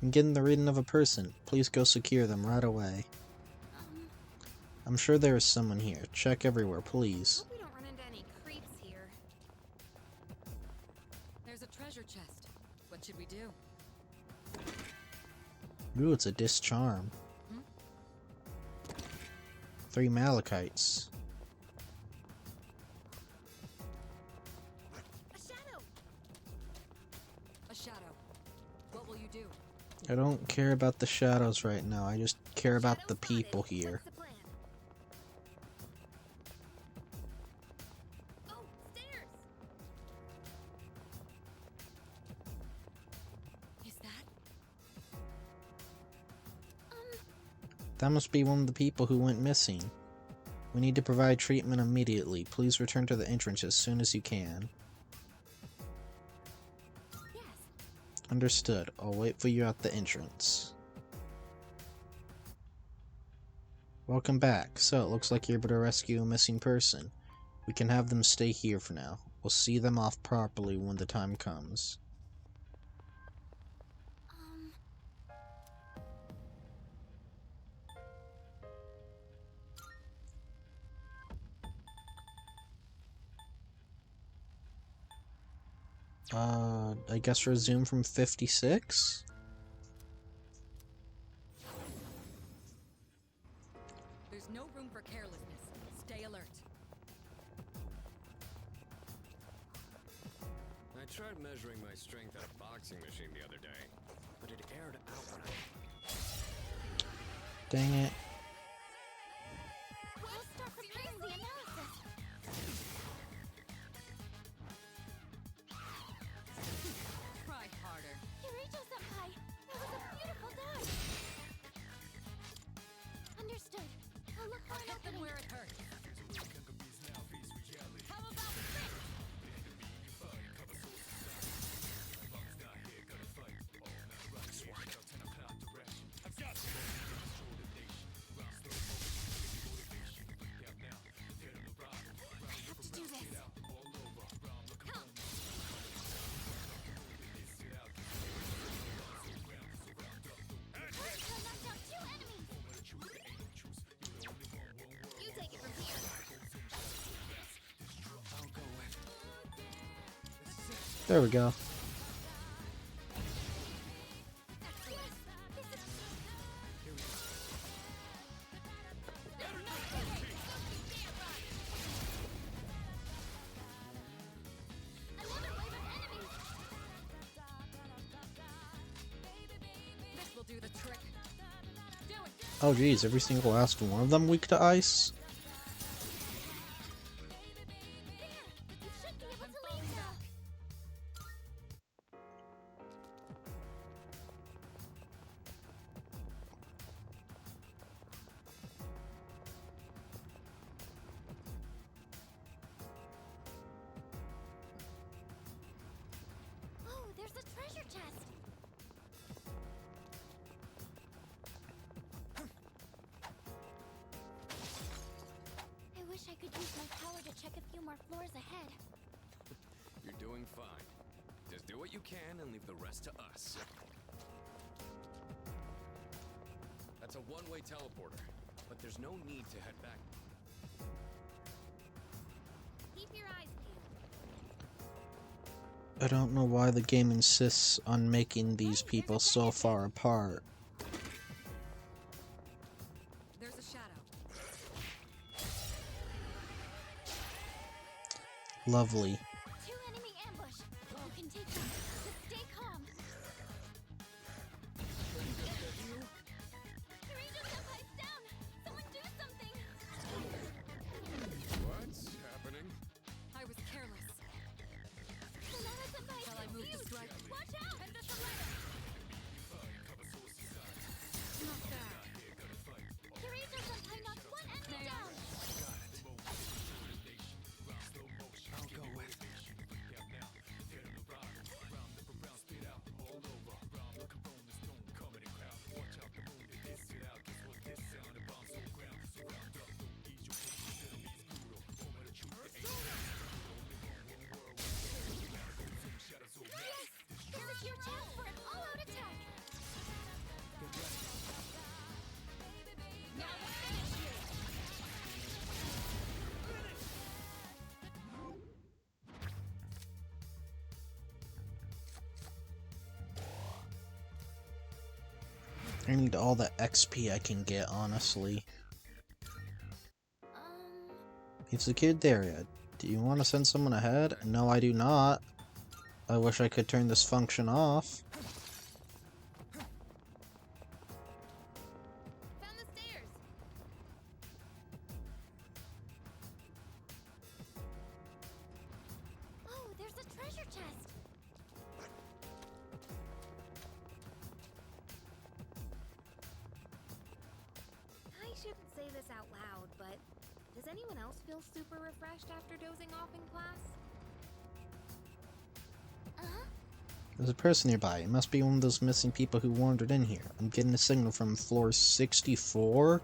I'm getting the reading of a person. Please go secure them right away. I'm sure there is someone here. Check everywhere, please. Hope we don't run into any creeps here. There's a treasure chest. What should we do? Ooh, it's a discharm. 3 malachites. A shadow! A shadow. What will you do? I don't care about the shadows right now. I just care about the people here. What's the plan? Oh, stairs! Is that? That must be one of the people who went missing. We need to provide treatment immediately. Please return to the entrance as soon as you can. Yes. Understood. I'll wait for you at the entrance. Welcome back. So, it looks like you're able to rescue a missing person. We can have them stay here for now. We'll see them off properly when the time comes. I guess resume from 56? There's no room for carelessness. Stay alert. I tried measuring my strength at a boxing machine the other day, but it aired out when I... Dang it. We'll start preparing the analysis. Try harder. Kirito-senpai, that was a beautiful dive. Understood. I'll look for I'll an hit them opening. where it hurts. How about this? I have to do this. Come. First, I knocked out 2 enemies. You take it from here. There we go. Another wave of enemies. This will do the trick. Do it. Oh geez, every single last one of them weak to ice? You should be able to leave now. Oh, there's a treasure chest. I wish I could use my power to check a few more floors ahead. You're doing fine. Just do what you can and leave the rest to us. That's a one-way teleporter, but there's no need to head back. Keep your eyes peeled. I don't know why the game insists on making these people so far apart. There's a shadow. Lovely. 2 enemy ambush. You can take them. Just stay calm. Kirito-senpai's down. Someone do something. What? I need all the XP I can get, honestly. Is the kid there yet? Do you want to send someone ahead? No, I do not. I wish I could turn this function off. Found the stairs. Oh, there's a treasure chest. I shouldn't say this out loud, but does anyone else feel super refreshed after dozing off in class? There's a person nearby. It must be one of those missing people who wandered in here. I'm getting a signal from floor 64.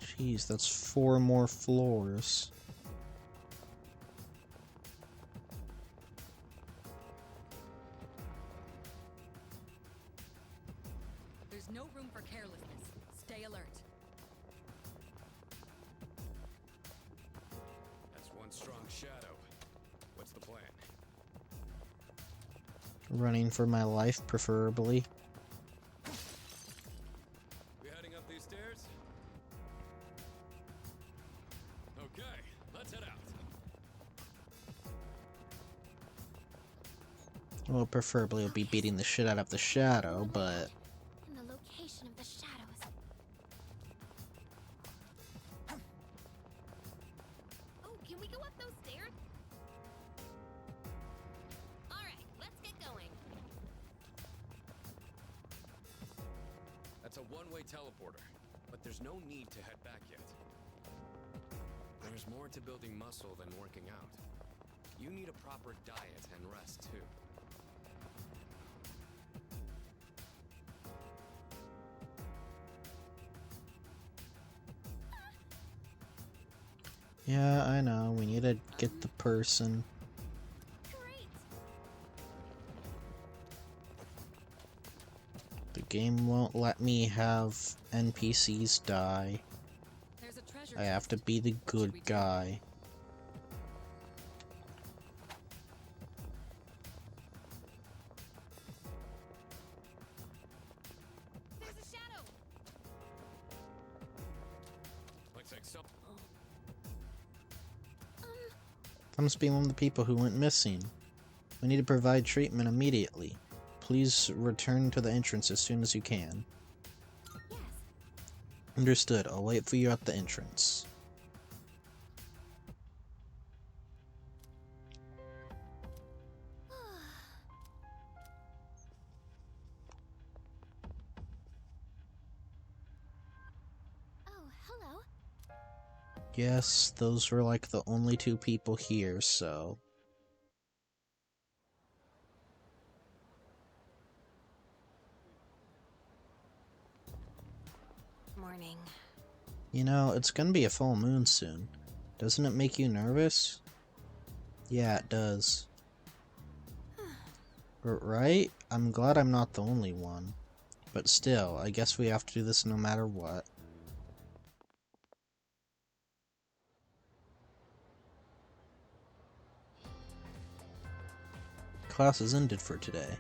Jeez, that's 4 more floors. There's no room for carelessness. Stay alert. That's one strong shadow. What's the plan? Running for my life, preferably. We heading up these stairs? Okay, let's head out. Well, preferably I'll be beating the shit out of the shadow, but... And the location of the shadows. Oh, can we go up those stairs? Alright, let's get going. That's a one-way teleporter, but there's no need to head back yet. There's more to building muscle than working out. You need a proper diet and rest, too. Yeah, I know. We need to get the person. Great. The game won't let me have NPCs die. There's a treasure I have to chest. be the What should we good do? guy. There's a shadow. Looks like some. That must be one of the people who went missing. We need to provide treatment immediately. Please return to the entrance as soon as you can. Yes. Understood. I'll wait for you at the entrance. Oh, hello. Yes, those were like the only 2 people here, so... Morning. You know, it's gonna be a full moon soon. Doesn't it make you nervous? Yeah, it does. Right? I'm glad I'm not the only one. But still, I guess we have to do this no matter what. Class is ended for today.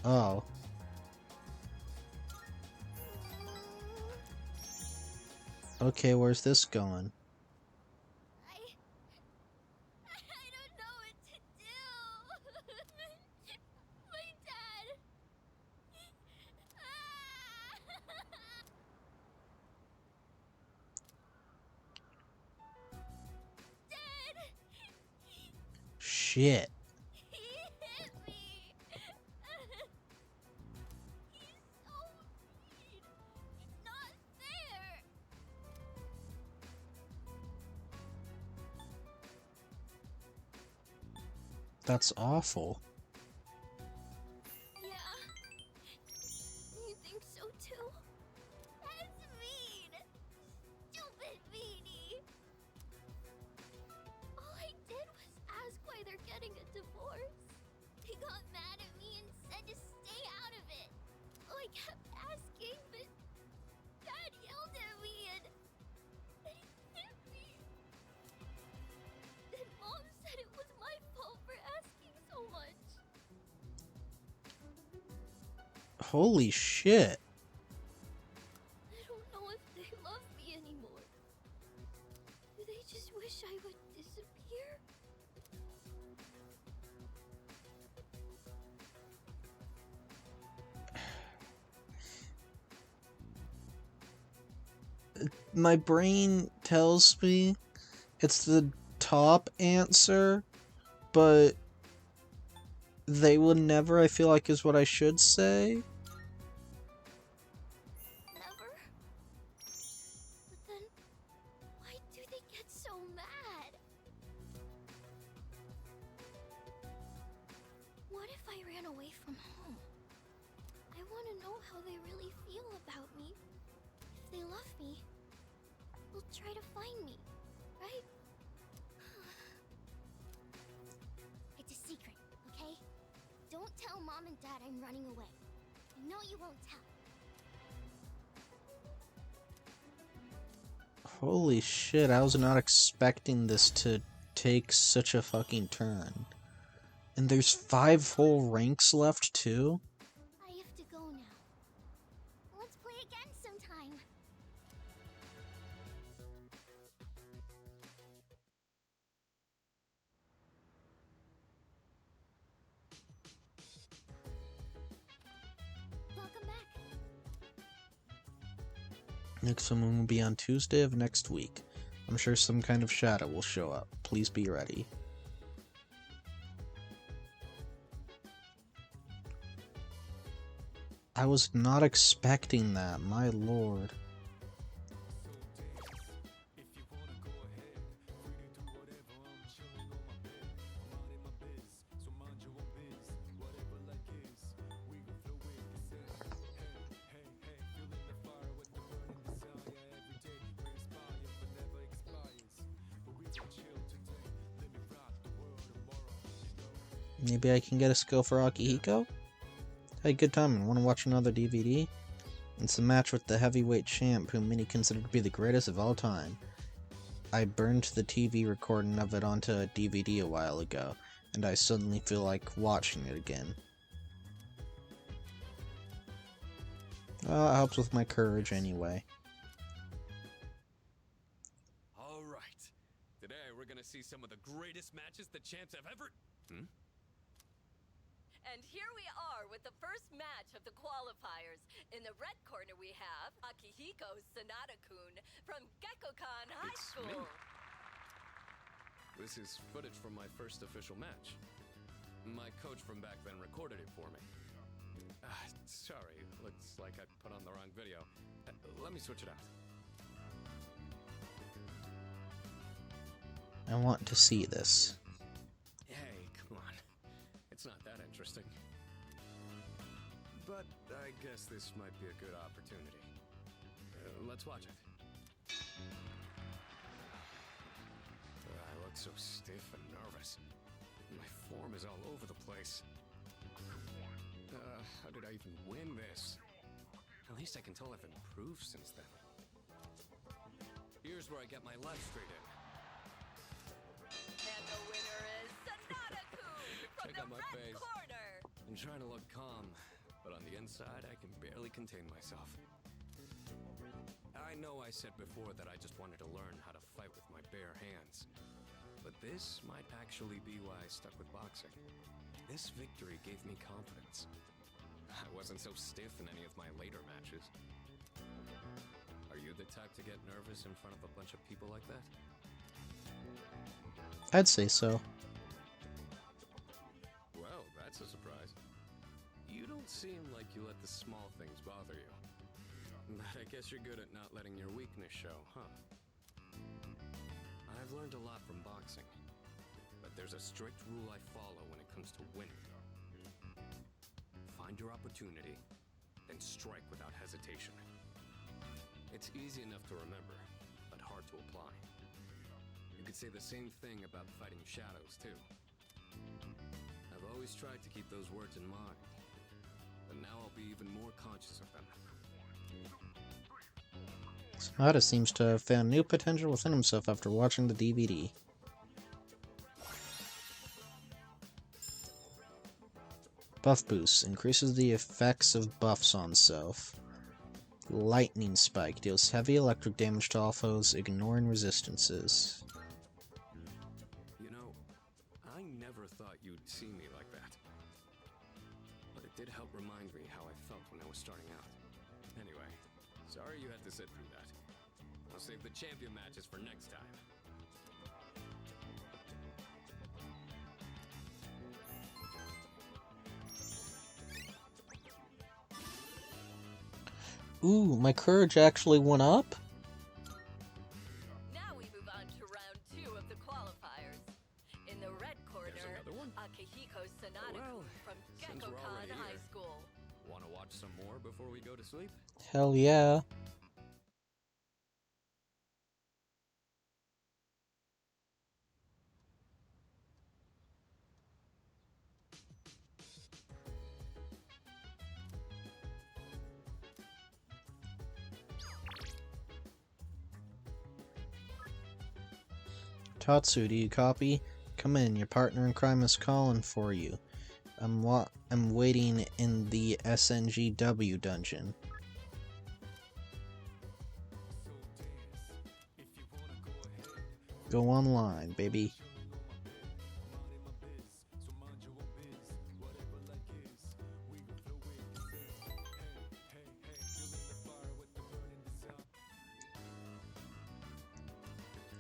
Oh. Okay, where's this going? I don't know what to do. My dad. Dad. Shit. He hit me. He's so mean. It's not fair. That's awful. Yeah. You think so too? That's mean. Stupid meanie. All I did was ask why they're getting a divorce. I kept asking, but Dad yelled at me and he hit me. Then Mom said it was my fault for asking so much. Holy shit. I don't know if they love me anymore. Do they just wish I would disappear? My brain tells me it's the top answer, but they will never, I feel like, is what I should say. Never? But then, why do they get so mad? What if I ran away from home? I want to know how they really feel about me. If they love me, they'll try to find me, right? It's a secret, okay? Don't tell Mom and Dad I'm running away. I know you won't tell. Holy shit, I was not expecting this to take such a fucking turn. And there's 5 whole ranks left, too? I have to go now. Let's play again sometime. Welcome back. Next one will be on Tuesday of next week. I'm sure some kind of shadow will show up. Please be ready. I was not expecting that, my lord. Maybe I can get a skill for Akihiko? Hey, good timing. Want to watch another DVD? It's a match with the heavyweight champ, whom many consider to be the greatest of all time. I burned the TV recording of it onto a DVD a while ago, and I suddenly feel like watching it again. Well, it helps with my courage anyway. Alright. Today we're gonna see some of the greatest matches the champs have ever... And here we are with the first match of the qualifiers. In the red corner we have Akihiko Sanada-kun from Gekkokan High It's me. School. This is footage from my first official match. My coach from back then recorded it for me. Sorry, looks like I put on the wrong video. Let me switch it out. I want to see this. Hey, come on. It's not that interesting. But I guess this might be a good opportunity. Let's watch it. I look so stiff and nervous. My form is all over the place. How did I even win this? At least I can tell I've improved since then. Here's where I get my left straight in. And the winner is Sanada-kun from Check the out my red face. corner. I'm trying to look calm, but on the inside, I can barely contain myself. I know I said before that I just wanted to learn how to fight with my bare hands. But this might actually be why I stuck with boxing. This victory gave me confidence. I wasn't so stiff in any of my later matches. Are you the type to get nervous in front of a bunch of people like that? I'd say so. Well, that's a surprise. You don't seem like you let the small things bother you. But I guess you're good at not letting your weakness show, huh? I've learned a lot from boxing, but there's a strict rule I follow when it comes to winning. Find your opportunity, then strike without hesitation. It's easy enough to remember, but hard to apply. You could say the same thing about fighting shadows, too. I've always tried to keep those words in mind, but now I'll be even more conscious of them. Sonata seems to have found new potential within himself after watching the DVD. Buff Boost increases the effects of buffs on self. Lightning Spike deals heavy electric damage to all foes, ignoring resistances. You know, I never thought you'd see me like that. But it did help remind me how I felt when I was starting out. Anyway, sorry you had to sit through that. I'll save the champion matches for next time. Ooh, my courage actually went up? Now we move on to round 2 of the qualifiers. In the red corner, There's another one? Akihiko Sanada Well, from since we're Gekkokan already High here. School. Want to watch some more before we go to sleep? Hell yeah. Tatsu, do you copy? Come in, your partner in crime is calling for you. I'm waiting in the SNGW dungeon. Go online, baby.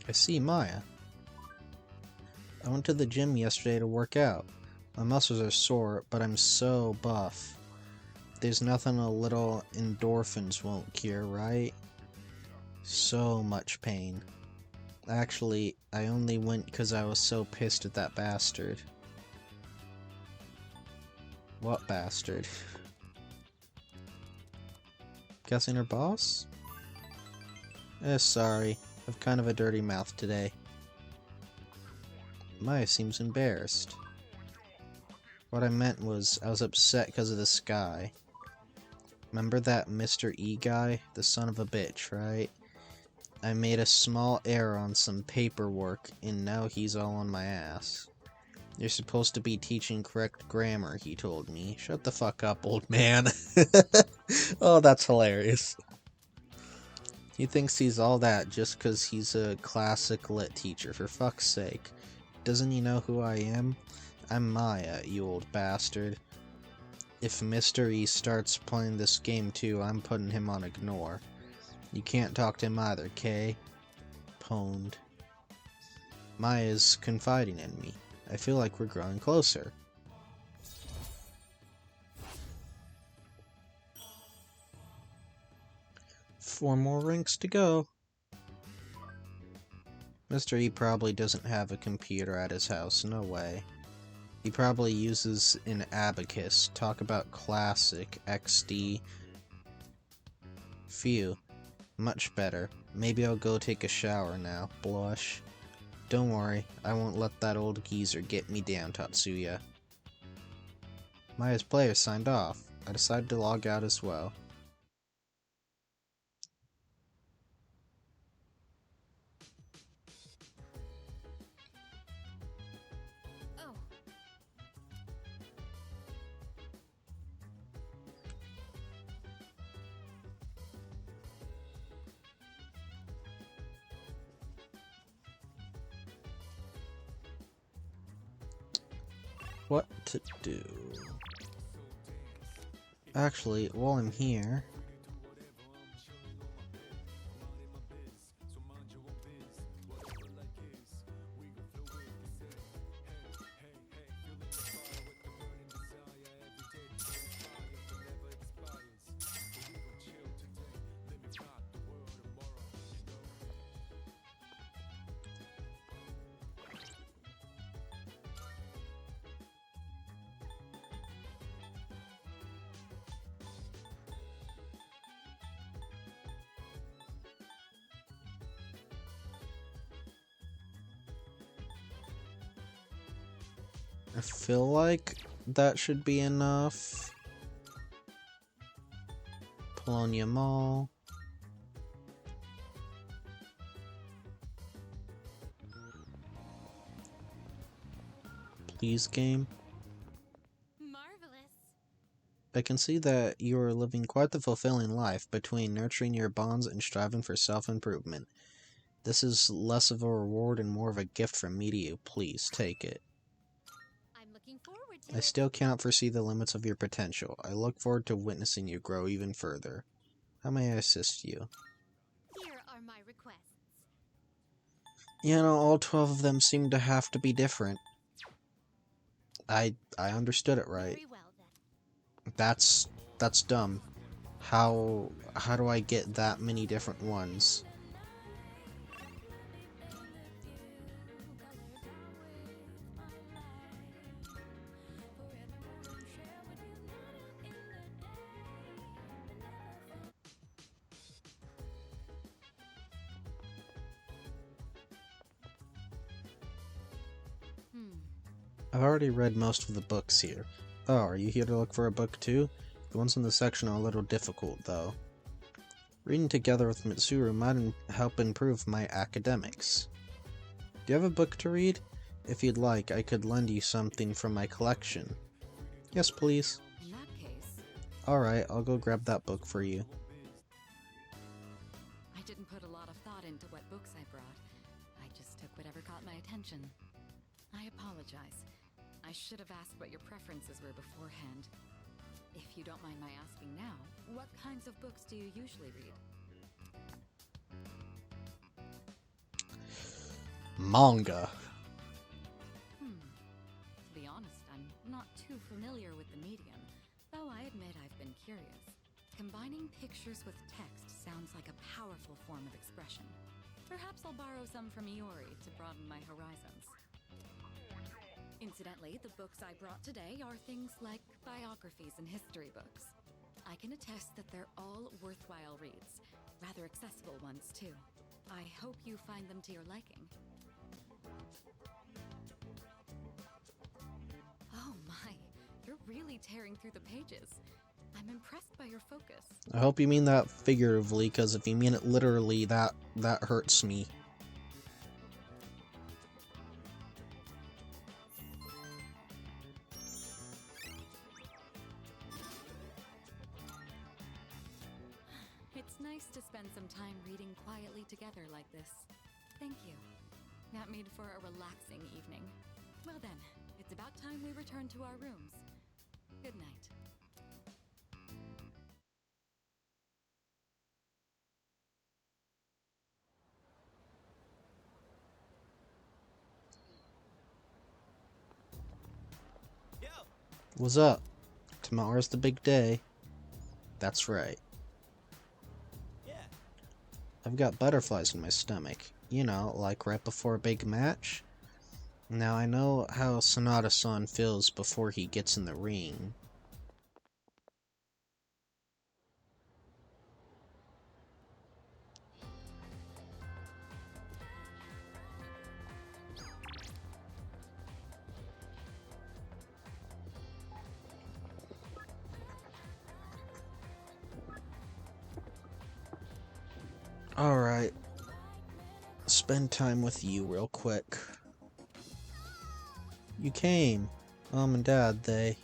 I see Maya. I went to the gym yesterday to work out. My muscles are sore, but I'm so buff. There's nothing a little endorphins won't cure, right? So much pain. Actually, I only went because I was so pissed at that bastard. What bastard? Guessing her boss? Sorry. I've kind of a dirty mouth today. Maya seems embarrassed. What I meant was, I was upset because of the sky. Remember that Mr. E guy? The son of a bitch, right? I made a small error on some paperwork, and now he's all on my ass. You're supposed to be teaching correct grammar, he told me. Shut the fuck up, old man. Oh, that's hilarious. He thinks he's all that just because he's a classic lit teacher, for fuck's sake. Doesn't he know who I am? I'm Maya, you old bastard. If Mr. E starts playing this game too, I'm putting him on ignore. You can't talk to him either, Kay? Pwned. Maya's confiding in me. I feel like we're growing closer. Four more ranks to go. Mr. E probably doesn't have a computer at his house, no way. He probably uses an abacus. Talk about classic XD. Phew. Much better. Maybe I'll go take a shower now. Blush. Don't worry, I won't let that old geezer get me down, Tatsuya. Maya's player signed off. I decided to log out as well. Oh, What to do? Actually, while I'm here... I feel like that should be enough. Colonia Mall. Please, game. Marvelous. I can see that you are living quite the fulfilling life between nurturing your bonds and striving for self-improvement. This is less of a reward and more of a gift from me to you. Please, take it. I'm looking forward to I still cannot foresee the limits of your potential. I look forward to witnessing you grow even further. How may I assist you? Here are my requests. You know, all 12 of them seem to have to be different. I understood it right. Very well then. That's dumb. How do I get that many different ones? I've already read most of the books here. Oh, are you here to look for a book too? The ones in the section are a little difficult, though. Reading together with Mitsuru might help improve my academics. Do you have a book to read? If you'd like, I could lend you something from my collection. Yes, please. In that case, Alright, I'll go grab that book for you. I didn't put a lot of thought into what books I brought. I just took whatever caught my attention. I apologize. I should have asked what your preferences were beforehand. If you don't mind my asking now, what kinds of books do you usually read? Manga. To be honest, I'm not too familiar with the medium, though I admit I've been curious. Combining pictures with text sounds like a powerful form of expression. Perhaps I'll borrow some from Iori to broaden my horizons. Incidentally, the books I brought today are things like biographies and history books. I can attest that they're all worthwhile reads, rather accessible ones too. I hope you find them to your liking. Oh my, you're really tearing through the pages. I'm impressed by your focus. I hope you mean that figuratively, because if you mean it literally, that hurts me. It's nice to spend some time reading quietly together like this. Thank you. That made for a relaxing evening. Well then, it's about time we return to our rooms. Good night. What's up? Tomorrow's the big day. That's right. I've got butterflies in my stomach. You know, like right before a big match. Now I know how Sanada-san feels before he gets in the ring. Alright. Spend time with you real quick. You came. Mom and Dad, they...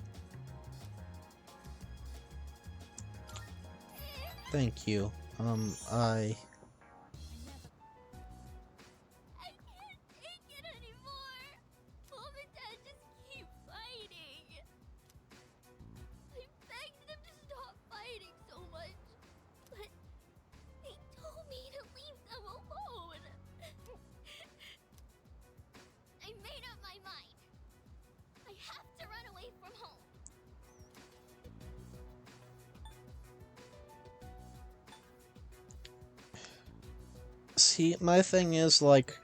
Thank you. I can't take it anymore. Mom and Dad just keep fighting. I begged them to stop fighting so much, but they told me to leave them alone. I made up my mind. I have to run away from home. See, my thing is, like,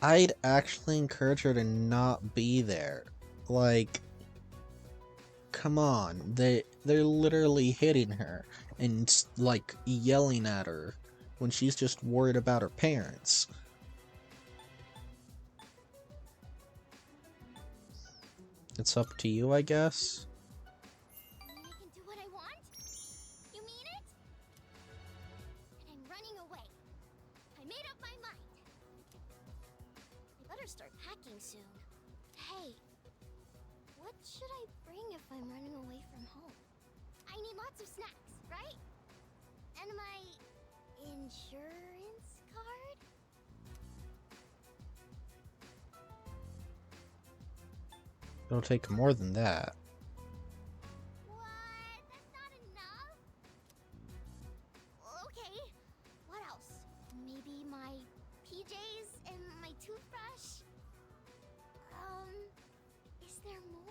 I'd actually encourage her to not be there. Like, come on, they're literally hitting her and, like, yelling at her when she's just worried about her parents. It's up to you, I guess. I can do what I want? You mean it? should I bring if I'm running away from home? I need lots of snacks, right? And my insurance card? It'll take more than that. What? That's not enough? Okay. What else? Maybe my PJs and my toothbrush? Is there more?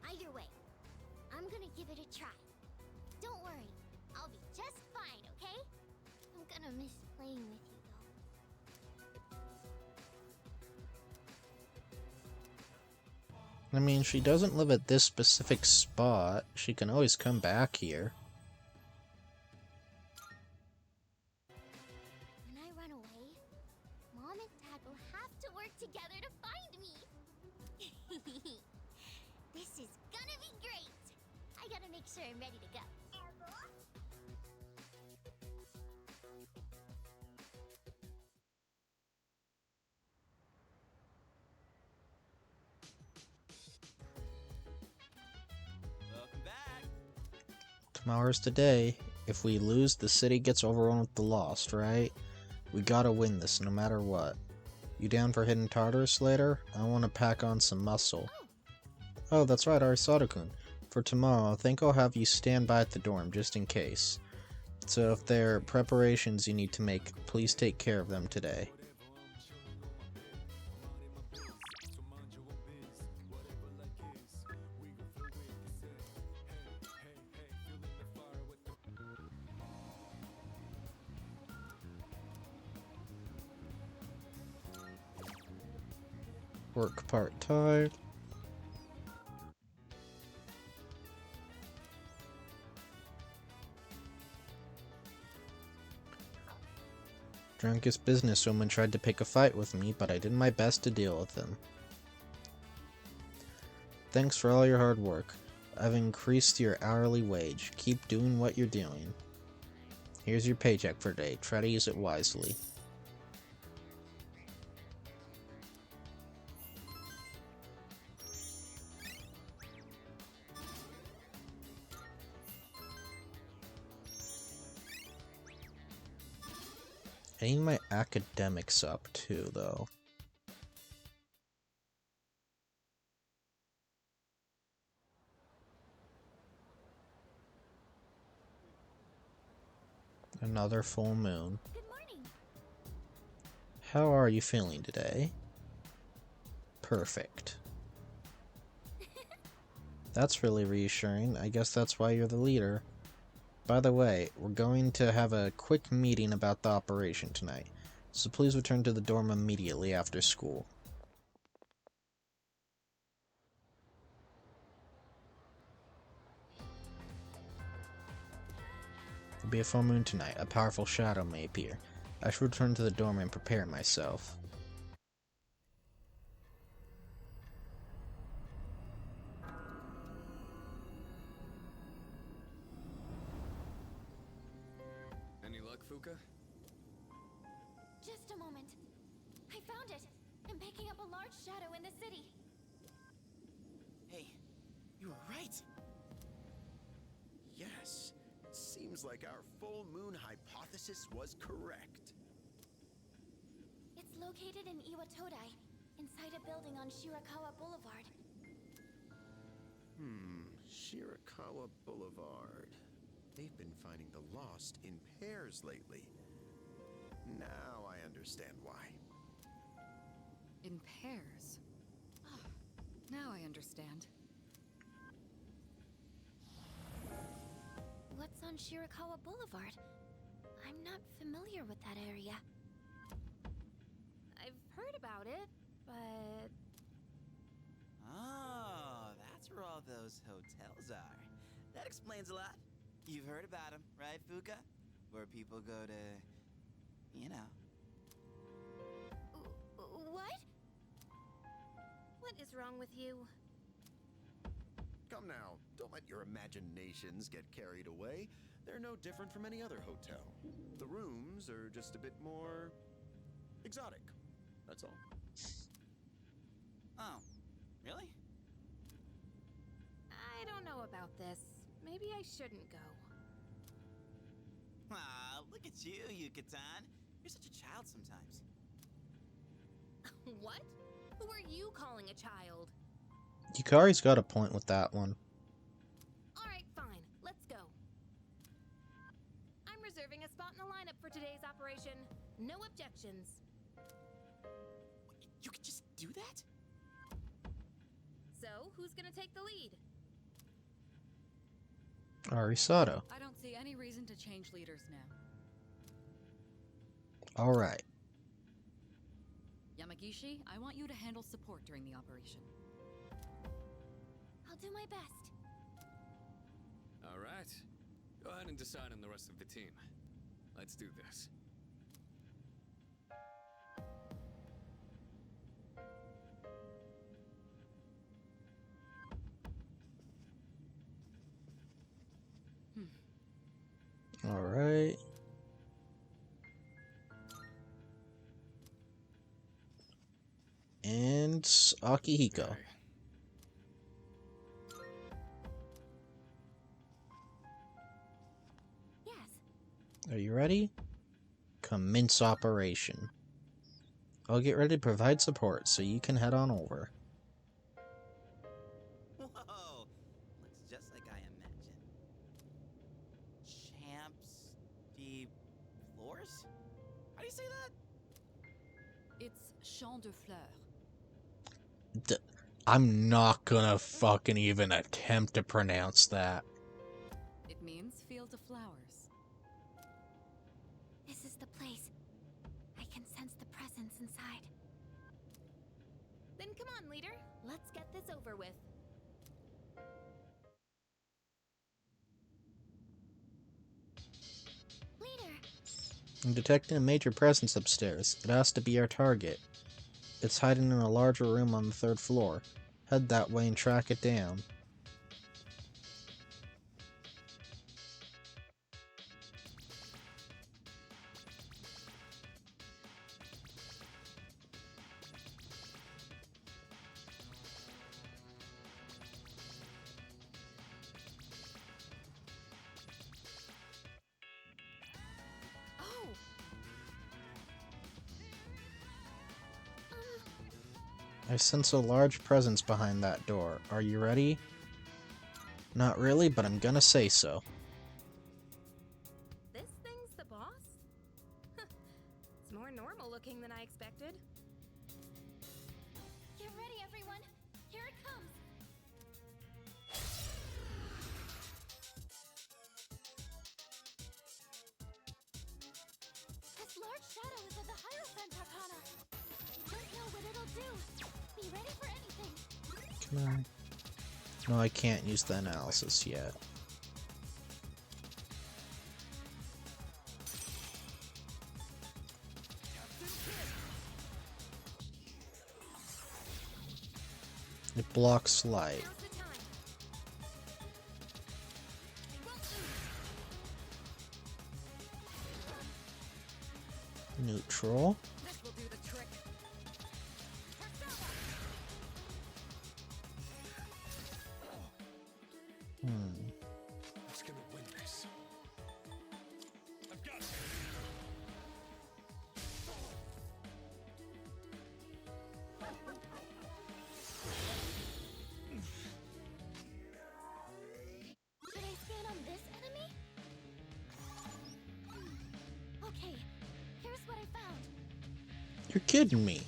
Either way, I'm gonna give it a try. Don't worry, I'll be just fine, okay? I'm gonna miss playing with you, though. I mean, she doesn't live at this specific spot. She can always come back here. When I run away, Mom and Dad will have to work together to find me. This is gonna be great. I gotta make sure I'm ready to go. Welcome back. Tomorrow's the day. If we lose, the city gets overrun with the Lost, right? We gotta win this no matter what. You down for hitting Tartarus later? I want to pack on some muscle. Oh, that's right, Arisata-kun. For tomorrow, I think I'll have you stand by at the dorm, just in case. So if there are preparations you need to make, please take care of them today. Work part-time. Drunkest businesswoman tried to pick a fight with me, but I did my best to deal with them. Thanks for all your hard work. I've increased your hourly wage. Keep doing what you're doing. Here's your paycheck for today. Try to use it wisely. I need my academics up too, though. Another full moon. Good morning. How are you feeling today? Perfect. That's really reassuring. I guess that's why you're the leader. By the way, we're going to have a quick meeting about the operation tonight, so please return to the dorm immediately after school. There'll be a full moon tonight. A powerful shadow may appear. I should return to the dorm and prepare myself. Any luck, Fuka? Just a moment. I found it. I'm picking up a large shadow in the city. Hey, you were right. Yes, seems like our full moon hypothesis was correct. It's located in Iwatodai, inside a building on Shirakawa Boulevard. Shirakawa Boulevard. They've been finding the lost in pairs lately. Now I understand why. In pairs. Ah, now I understand. What's on Shirakawa Boulevard? I'm not familiar with that area. I've heard about it, but Oh, that's where all those hotels are. That explains a lot. You've heard about them, right, Fuka? Where people go to, you know. What? what is wrong with you? Come now, don't let your imaginations get carried away. They're no different from any other hotel. The rooms are just a bit more exotic. That's all. about this. Maybe I shouldn't go. Aw, look at you, Yucatan. You're such a child sometimes. What? Who are you calling a child? Yukari's got a point with that one. Alright, fine. Let's go. I'm reserving a spot in the lineup for today's operation. No objections. You could just do that? So, who's gonna take the lead? Arisato. I don't see any reason to change leaders now. Alright. Yamagishi, I want you to handle support during the operation. I'll do my best. All right. Go ahead and decide on the rest of the team. Let's do this. Alright. And Akihiko. Okay. Yes. Are you ready? Commence operation. I'll get ready to provide support so you can head on over. Whoa! Looks just like I imagined. Champs de Floors? How do you say that? It's Champ de Fleurs. I'm not gonna fucking even attempt to pronounce that. It means field of flowers. This is the place. I can sense the presence inside. Then come on, leader. Let's get this over with. Leader! I'm detecting a major presence upstairs. It has to be our target. It's hiding in a larger room on the 3rd floor. Head that way and track it down. Oh! I sense a large presence behind that door. Are you ready? Not really, but I'm gonna say so. This thing's the boss? It's more normal looking than I expected. Get ready, everyone! Here it comes! This large shadow is of the Hierophant Arcana. Don't know what it'll do. Be ready for anything. Can I? No, I can't use the analysis yet. It blocks light. Now's the time. They won't lose. Neutral. This will do the trick. Who's gonna win this? I've got it. Should I scan on this enemy? Okay, here's what I found. You're kidding me.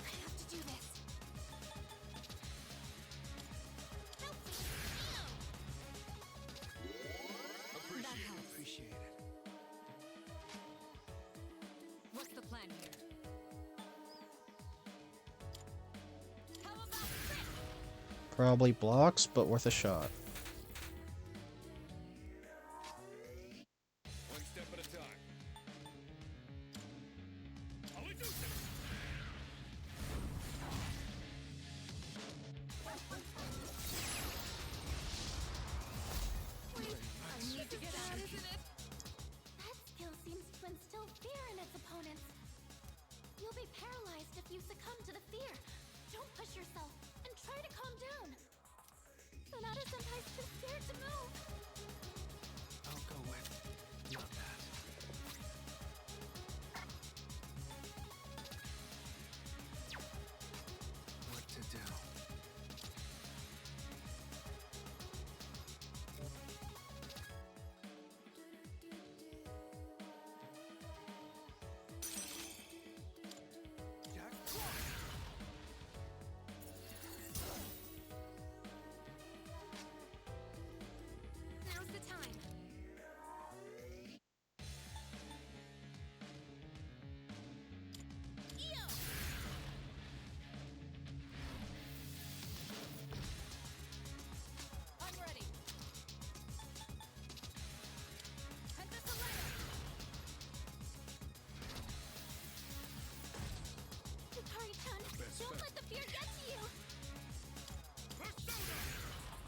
I have to do this. Appreciate it. What's the plan here? How about Crit? Probably blocks, but worth a shot.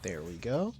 There we go.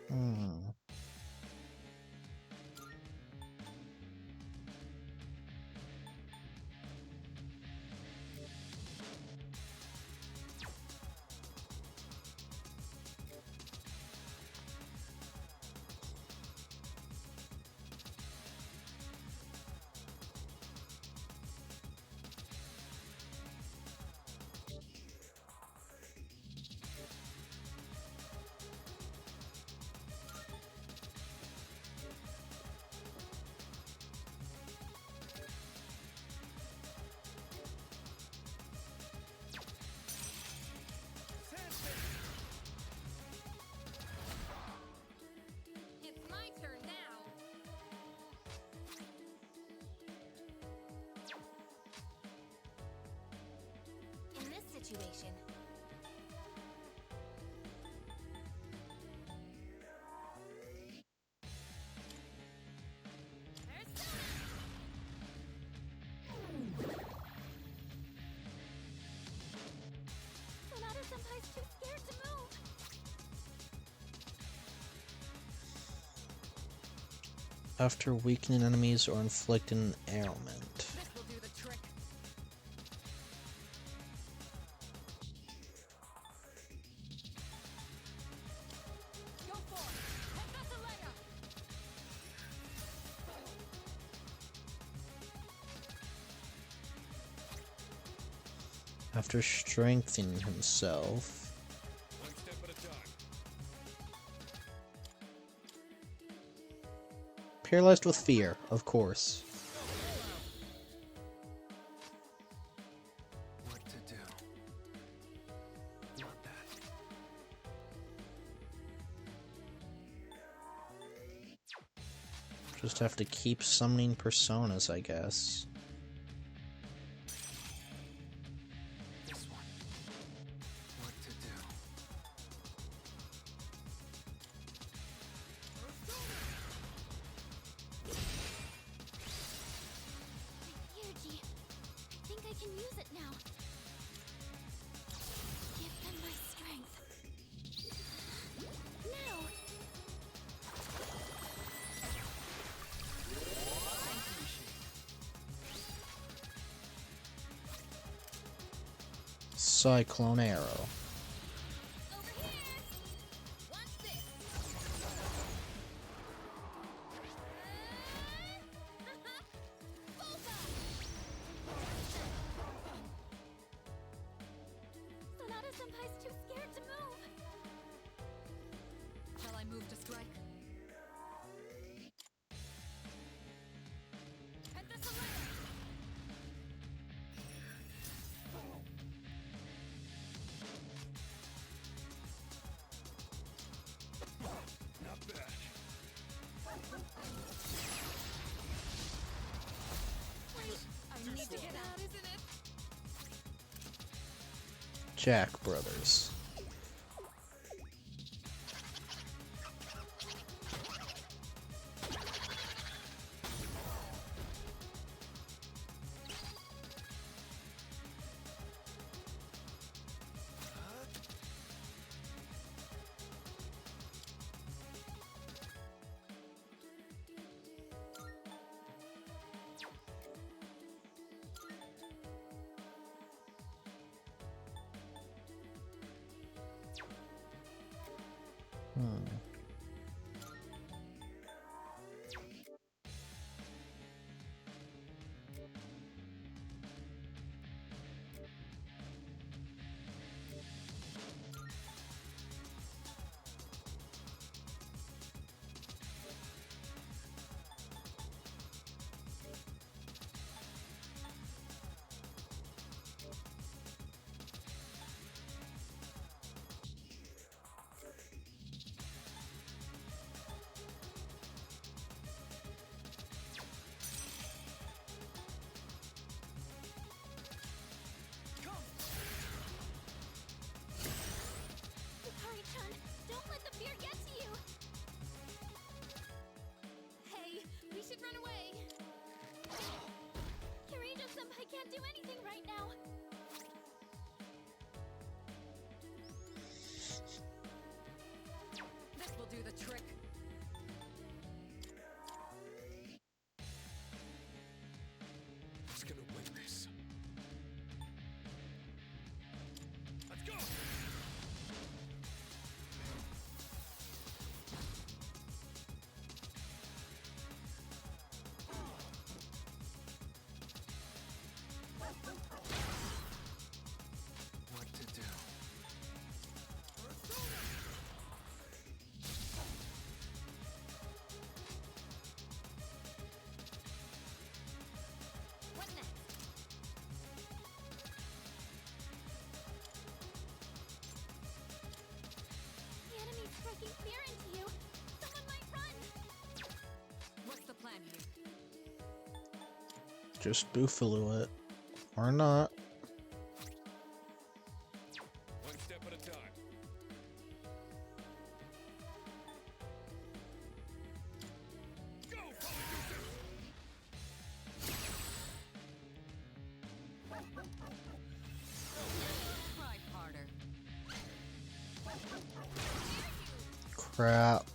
Hmm. It's my turn now. In this situation, Sonata-senpai's too scared to move. After weakening enemies or inflicting an ailment. This will do the trick. Go for it. Head Thessalaia. After strengthening himself. One step at a time. Paralyzed with fear, of course. What to do? Not that. Just have to keep summoning personas, I guess. This one. What to do? My energy. I think I can use it now. Give them my strength. Now! Cyclone Arrow. over here. Watch this. Sonata-senpai's too scared to move. Shall I move to strike? Head Thessalaia. Not bad. Wait, I need to get out, isn't it? Jack Brothers. trick? Who's gonna win this? Let's go! What to do? What next? The enemy's striking fear into you. Someone might run. What's the plan here? Just Boofaloo it. Or not. One step at a time. Go, Polyjuice! Try harder. Crap.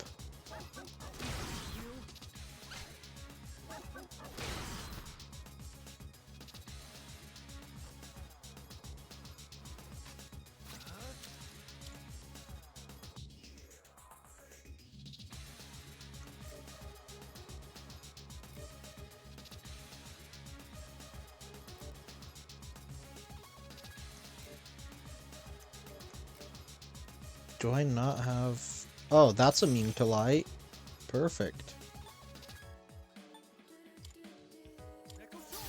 Do I not have... Oh, that's immune to light. Perfect. Echo Shoulder!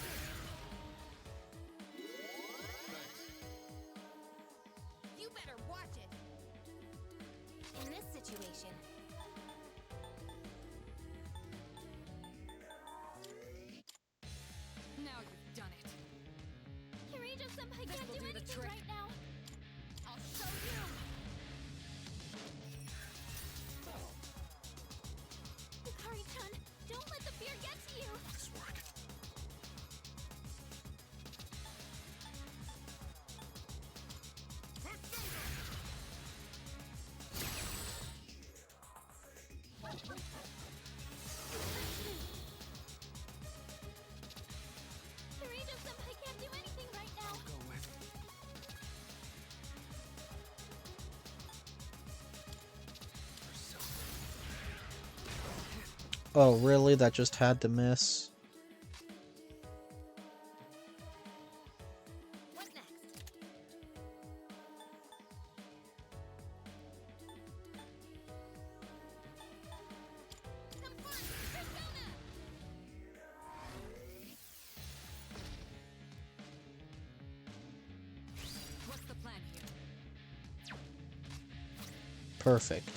You better watch it. In this situation, Now you've done it. Kirijo-senpai This can't will do do the anything trick. right now. I'll show you. Hikari-chan, don't let the fear get to you. This work. Kirijo-senpai can't do anything right now. Go with. Oh, really? That just had to miss? What next? Come on, Persona! What's the plan here? Perfect.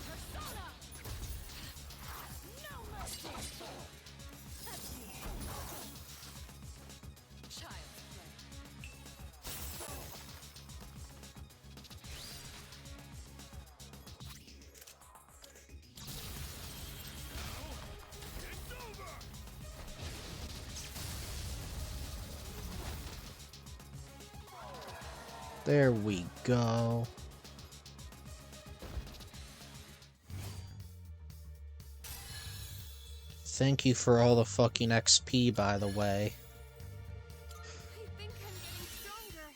Persona! No mercy! Child's play. It's over! There we go. Thank you for all the fucking XP, by the way. I think I'm getting stronger.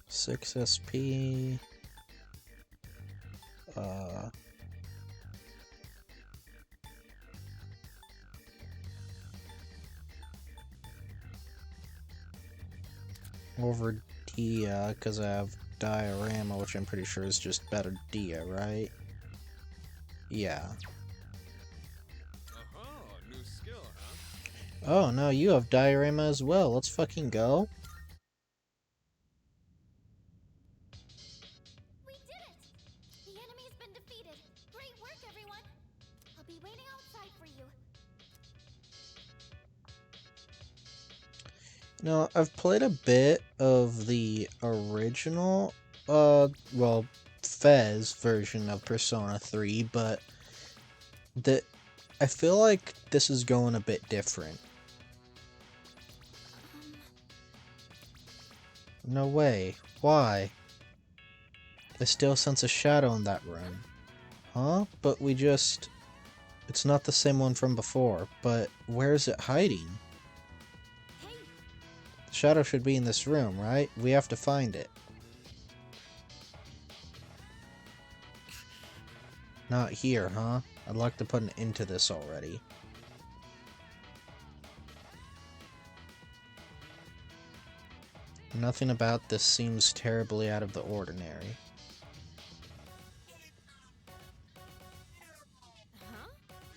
6 SP. Over Dia, because I have Diorama, which I'm pretty sure is just better Dia, right? Yeah. New skill, huh? Oh, no, you have Diorama as well. Let's fucking go. We did it! The enemy's been defeated. Great work, everyone. I'll be waiting outside for you. No, I've played a bit of the original, well, Fez version of Persona 3, but I feel like this is going a bit different. No way. Why? I still sense a shadow in that room. Huh? But we just... It's not the same one from before, but where is it hiding? The shadow should be in this room, right? We have to find it. Not here, huh? I'd like to put an end to this already. Nothing about this seems terribly out of the ordinary.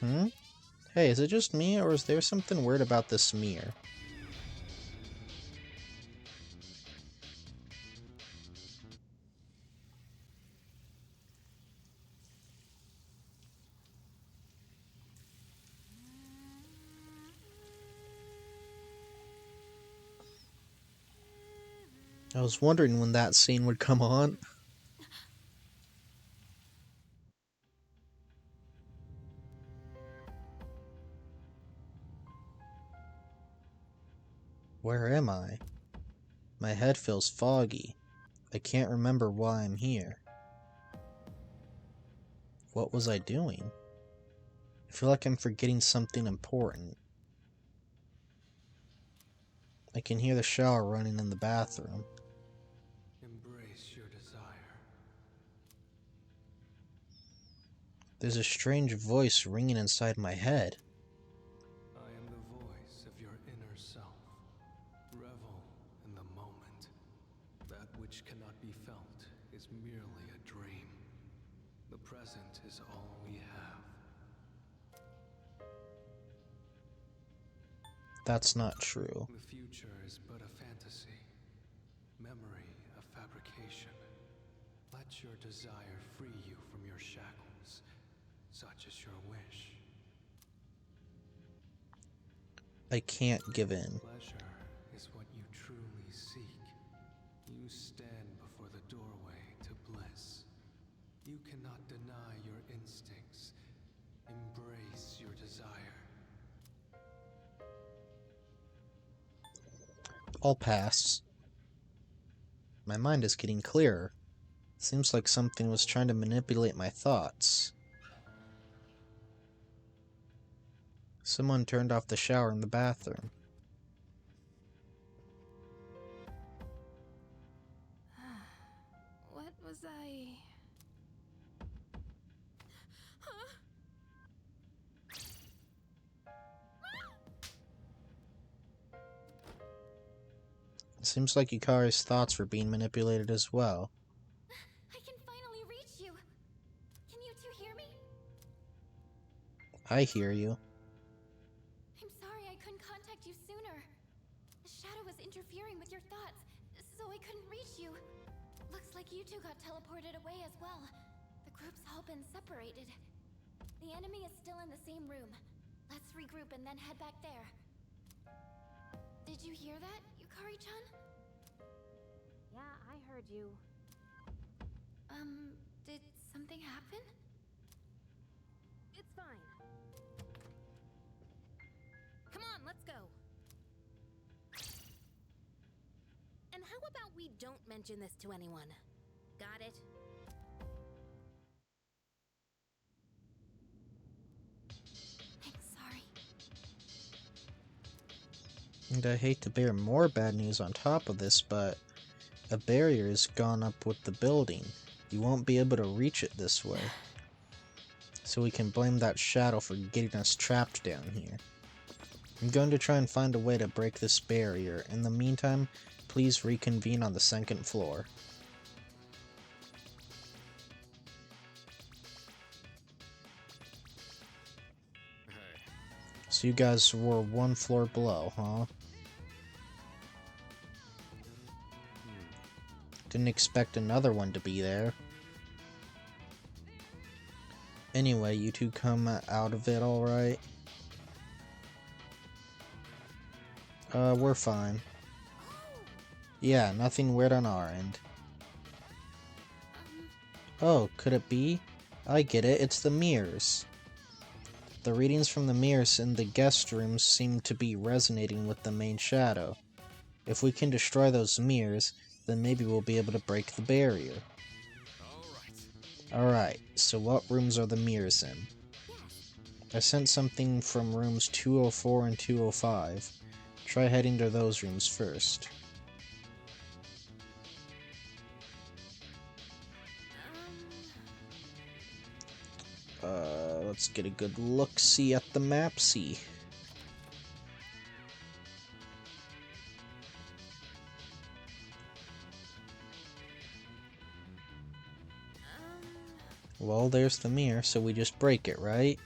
Hmm? Hey, is it just me, or is there something weird about this mirror? I was wondering when that scene would come on. Where am I? My head feels foggy. I can't remember why I'm here. What was I doing? I feel like I'm forgetting something important. I can hear the shower running in the bathroom. Embrace your desire. There's a strange voice ringing inside my head. I am the voice of your inner self. Revel in the moment. That which cannot be felt is merely a dream. The present is all we have. That's not true. The future is but a fantasy. Memory a fabrication. Let your desire free you from your shackles, such as your wish. I can't give in. Pleasure is what you truly seek. You stand before the doorway to bliss. You cannot deny your instincts. Embrace your desire. I'll pass. My mind is getting clearer. Seems like something was trying to manipulate my thoughts. Someone turned off the shower in the bathroom. What was I... It seems like Yukari's thoughts were being manipulated as well. I can finally reach you. Can you two hear me? I hear you. I'm sorry I couldn't contact you sooner. The shadow was interfering with your thoughts, so I couldn't reach you. Looks like you two got teleported away as well. The group's all been separated. The enemy is still in the same room. Let's regroup and then head back there. Did you hear that, Yukari-chan? Yeah, I heard you. Did something happen? It's fine. Come on, let's go. And how about we don't mention this to anyone? Got it? I'm sorry. And I hate to bear more bad news on top of this, but a barrier has gone up with the building. You won't be able to reach it this way. So we can blame that shadow for getting us trapped down here. I'm going to try and find a way to break this barrier. In the meantime, please reconvene on the second floor. Hey, So you guys were one floor below, huh? Didn't expect another one to be there. Anyway, you two come out of it alright? We're fine. Yeah, nothing weird on our end. Oh, could it be? I get it, it's the mirrors. The readings from the mirrors in the guest rooms seem to be resonating with the main shadow. If we can destroy those mirrors, Then maybe we'll be able to break the barrier. Alright, so what rooms are the mirrors in? I sent something from rooms 204 and 205. Try heading to those rooms first. Let's get a good look-see at the map-see. Well, there's the mirror, so we just break it, right?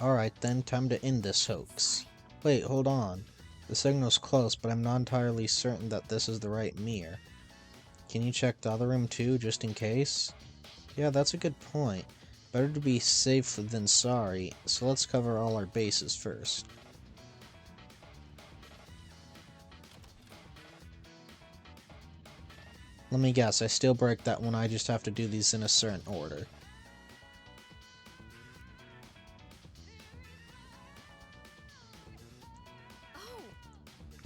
Alright then, time to end this hoax. Wait, hold on. The signal's close, but I'm not entirely certain that this is the right mirror. Can you check the other room too, just in case? Yeah, that's a good point. Better to be safe than sorry, so let's cover all our bases first. Let me guess, I still break that one, I just have to do these in a certain order.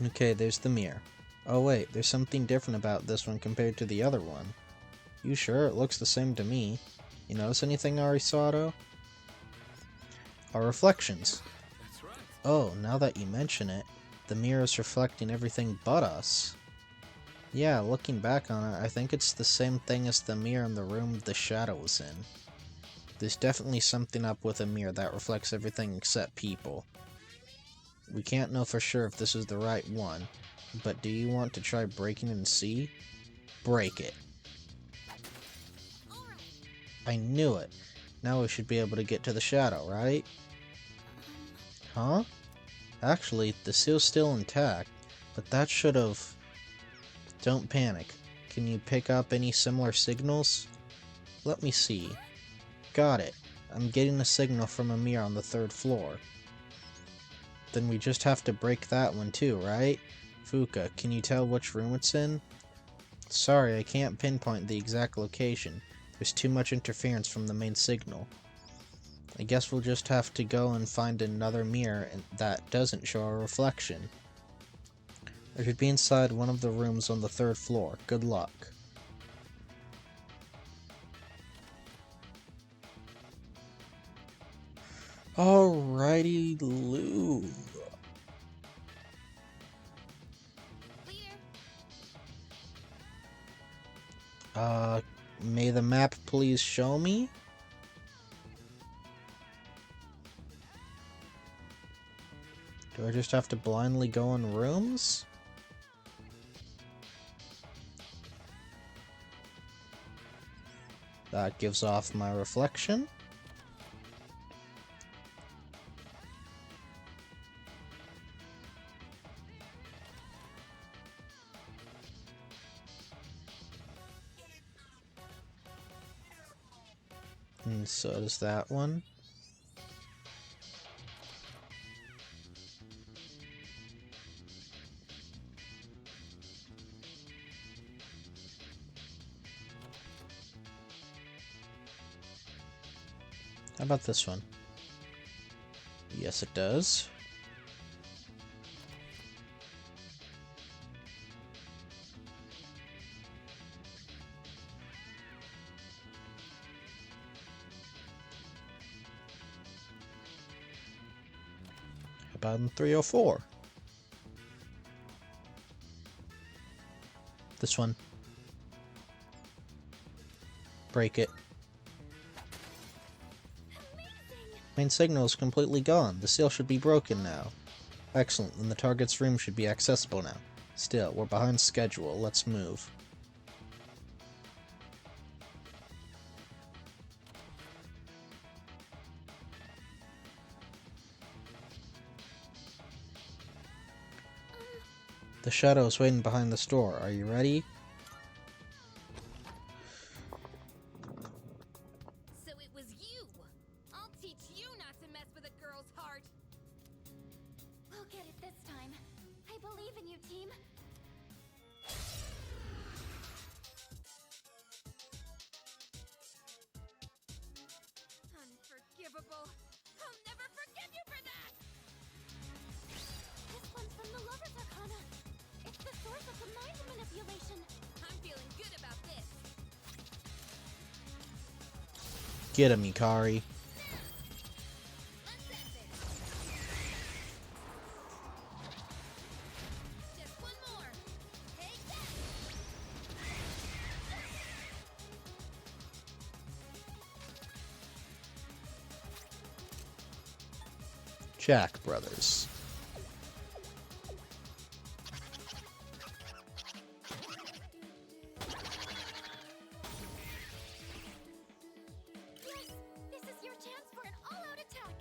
Okay, there's the mirror. Oh wait, there's something different about this one compared to the other one. You sure? It looks the same to me. You notice anything, Arisato? Our reflections. That's right. Oh, now that you mention it, the mirror is reflecting everything but us. Yeah, looking back on it, I think it's the same thing as the mirror in the room the shadow was in. There's definitely something up with a mirror that reflects everything except people. We can't know for sure if this is the right one, but do you want to try breaking and see? Break it. I knew it. Now we should be able to get to the shadow, right? Huh? Actually, the seal's still intact, but that should've... Don't panic. Can you pick up any similar signals? Let me see. Got it. I'm getting a signal from a mirror on the 3rd floor. Then we just have to break that one too, right? Fuka, can you tell which room it's in? Sorry, I can't pinpoint the exact location. There's too much interference from the main signal. I guess we'll just have to go and find another mirror that doesn't show a reflection. I should be inside one of the rooms on the 3rd floor. Good luck. Alrighty, Lou. May the map please show me? Do I just have to blindly go in rooms? That gives off my reflection. And so does that one. How about this one? Yes, it does. How about in 304? This one. Break it. Main signal is completely gone. The seal should be broken now. Excellent, then the target's room should be accessible now. Still, we're behind schedule. Let's move. The shadow is waiting behind the store. Are you ready? So it was you! I'll teach you not to mess with a girl's heart! We'll get it this time. I believe in you, team. Unforgivable! I'll never forgive you for that! This one's from the Lover's Arcana. It's the source of the mind manipulation. I'm Get him, Ikari. Just one more. Take that. Jack Brothers. Yes, this is your chance for an all-out attack.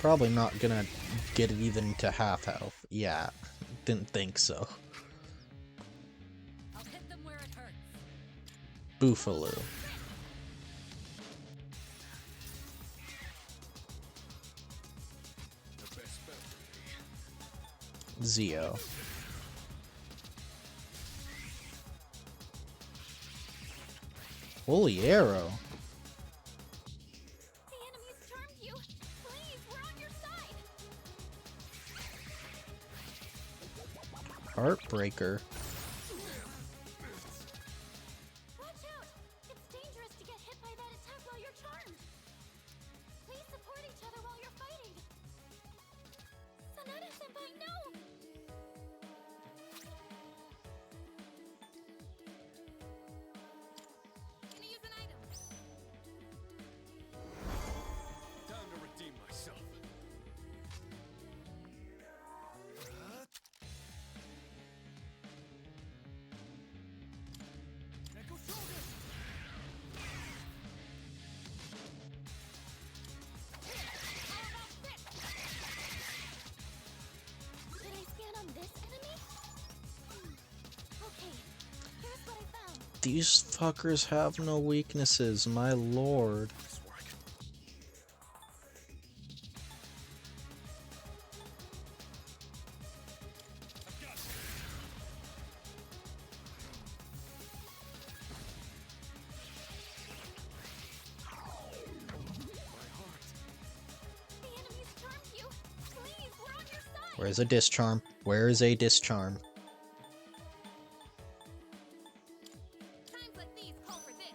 Probably not gonna get it even to half health. Yeah, didn't think so. I'll hit them where it hurts. Boofaloo. The best bet. Zio. Holy arrow. The enemy's charmed you. Please, we're on your side. Heartbreaker. Watch out! It's dangerous to get hit by that attack while you're charmed. Please support each other while you're fighting. Sanada-senpai, no! Gonna use an item. Time to redeem myself. Echo Shoulder! Should I scan on this enemy? Okay, here's what I found. These fuckers have no weaknesses, my lord. Nice work. I've got it. My heart. The enemy's charmed you. Please, we're on your side. Where's a discharm? Where is a discharm? Times like these call for this.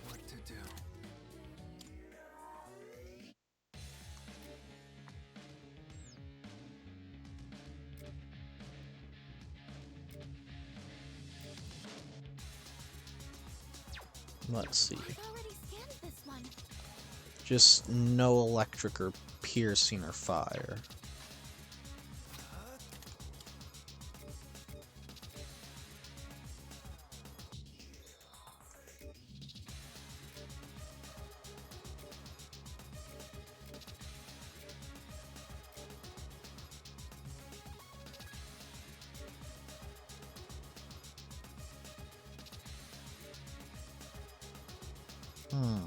What to do? Let's see. I've already scanned this one. Just no electric or piercing or fire. Hmm.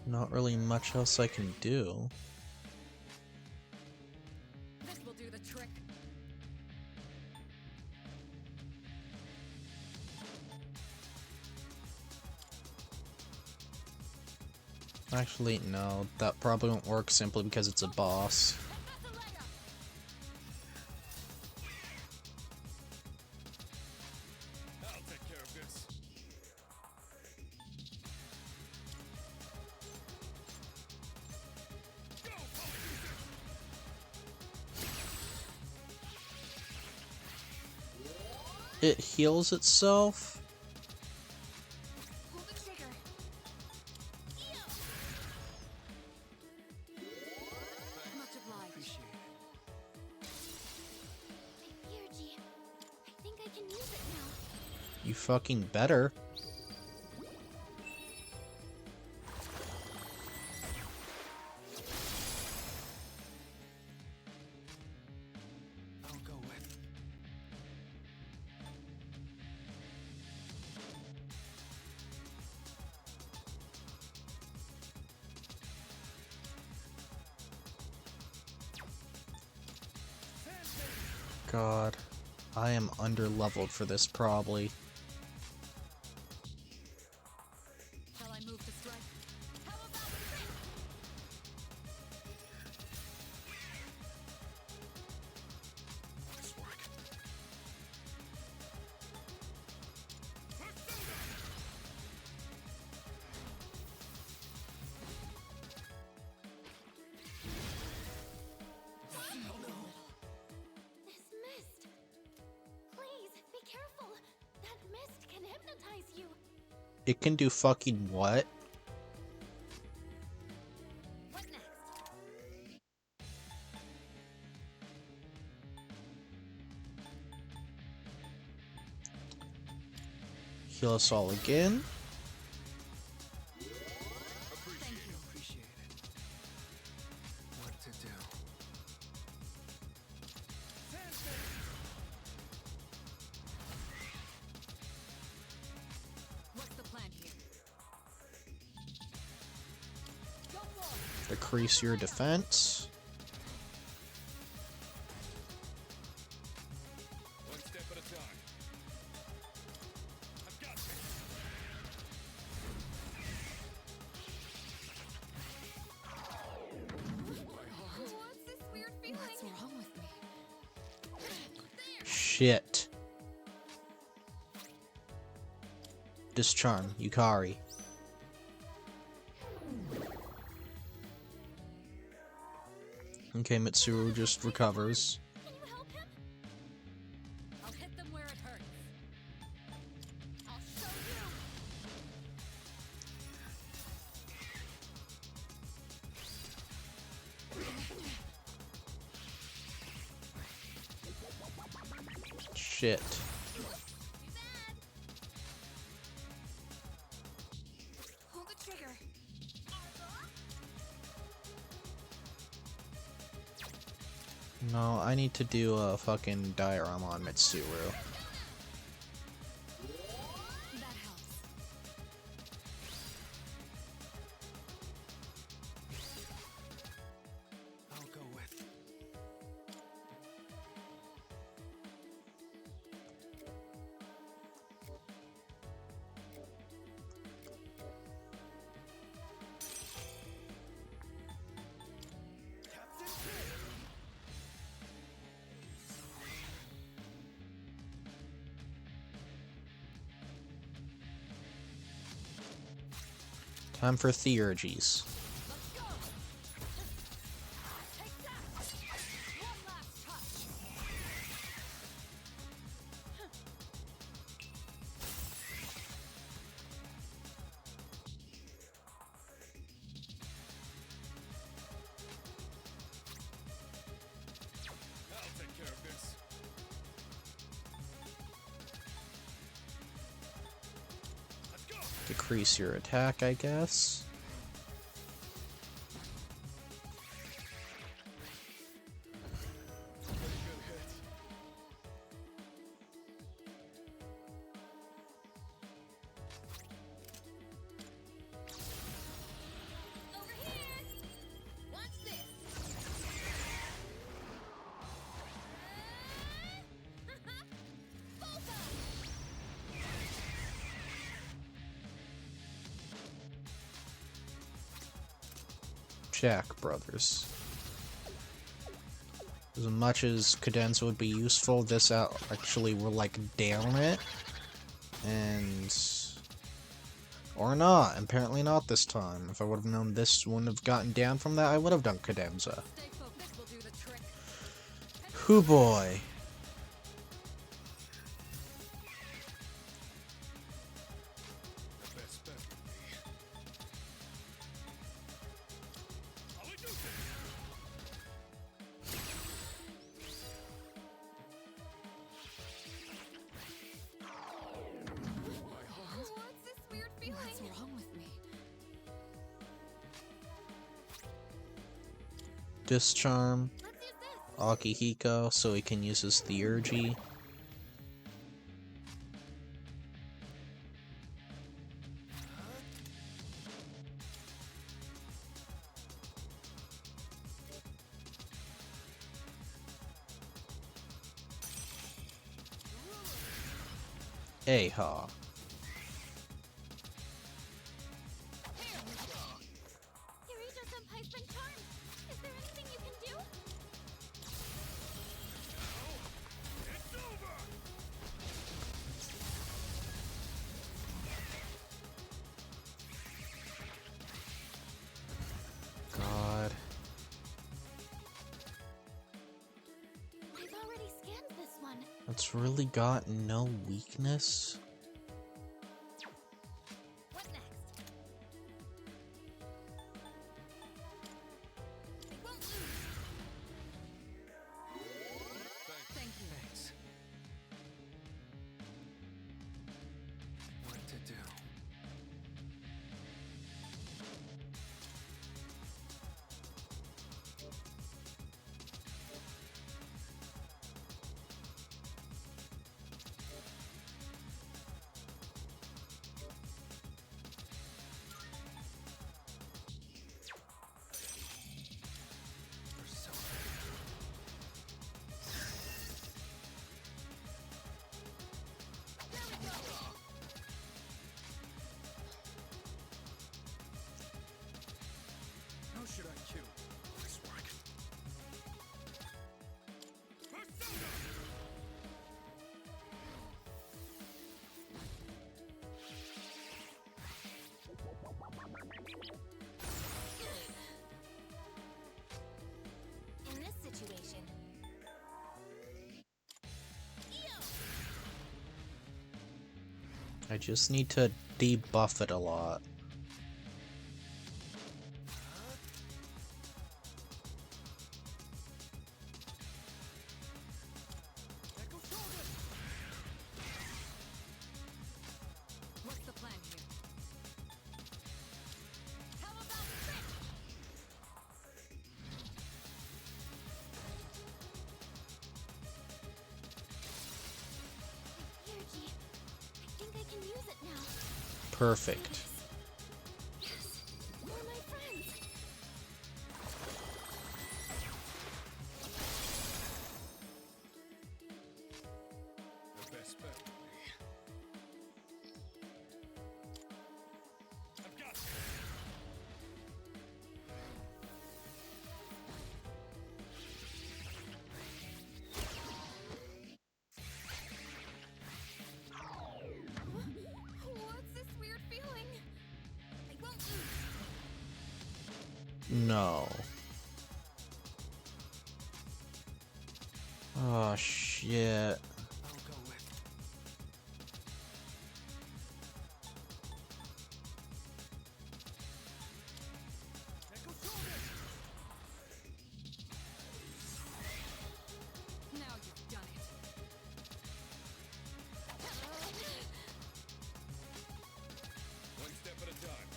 Not really much else I can do. This will do the trick. Actually, no, that probably won't work simply because it's a boss. I'll take care of this. Go, Polyjuicer! It heals itself? Pull the trigger. Much obliged. Ryuji, I think I can use it now. You fucking better. I'll go with. God, I am under-leveled for this probably. Shall I move to strike? How about this? Nice work. This mist. Please, be careful. That mist can hypnotize you. It can do fucking what? What next? Heal us all again. Appreciate it. What to do? What's the plan here? Decrease your defense. One step at a time. I've got this. What's this weird feeling? What's wrong with me? Shit. Discharm, Yukari. Okay, Mitsuru just recovers. Can you help him? I'll hit them where it hurts. I'll show you. Shit. Pull the trigger. No, I need to do a fucking diorama on Mitsuru. That helps. I'll go with. Time for theurgies. Let's go. Take that. One last touch. I'll take care of this. Let's go. Decrease your attack, I guess. Pretty good hit. Over here. Watch this. Jack Brothers. As much as cadenza would be useful, this actually will like down it. And... or not. Apparently not this time. If I would have known this wouldn't have gotten down from that, I would have done cadenza. Stay focused will do the trick. Hoo boy. The best bet would be. How we do this? What's this weird feeling? What's wrong with me? Discharm. Let's use this. Akihiko, so he can use his theurgy. Aha. Kirito-senpai's been charmed. Is there anything you can do? It's over! God. I've already scanned this one. It's really got no weakness. What next? I won't lose. Thank you. Thanks. What to do? Persona. How should I kill this work? Persona! In this situation. I just need to debuff it a lot. Echo Shoulder! What's the plan here? How about Crit? Energy. I think I can use it now. Perfect. Yes. More my friends. The best bet would be... I've got this! What's this weird feeling? I won't lose. No. Oh shit. I'll go with. Echo Shoulder! Now you've done it. One step at a time.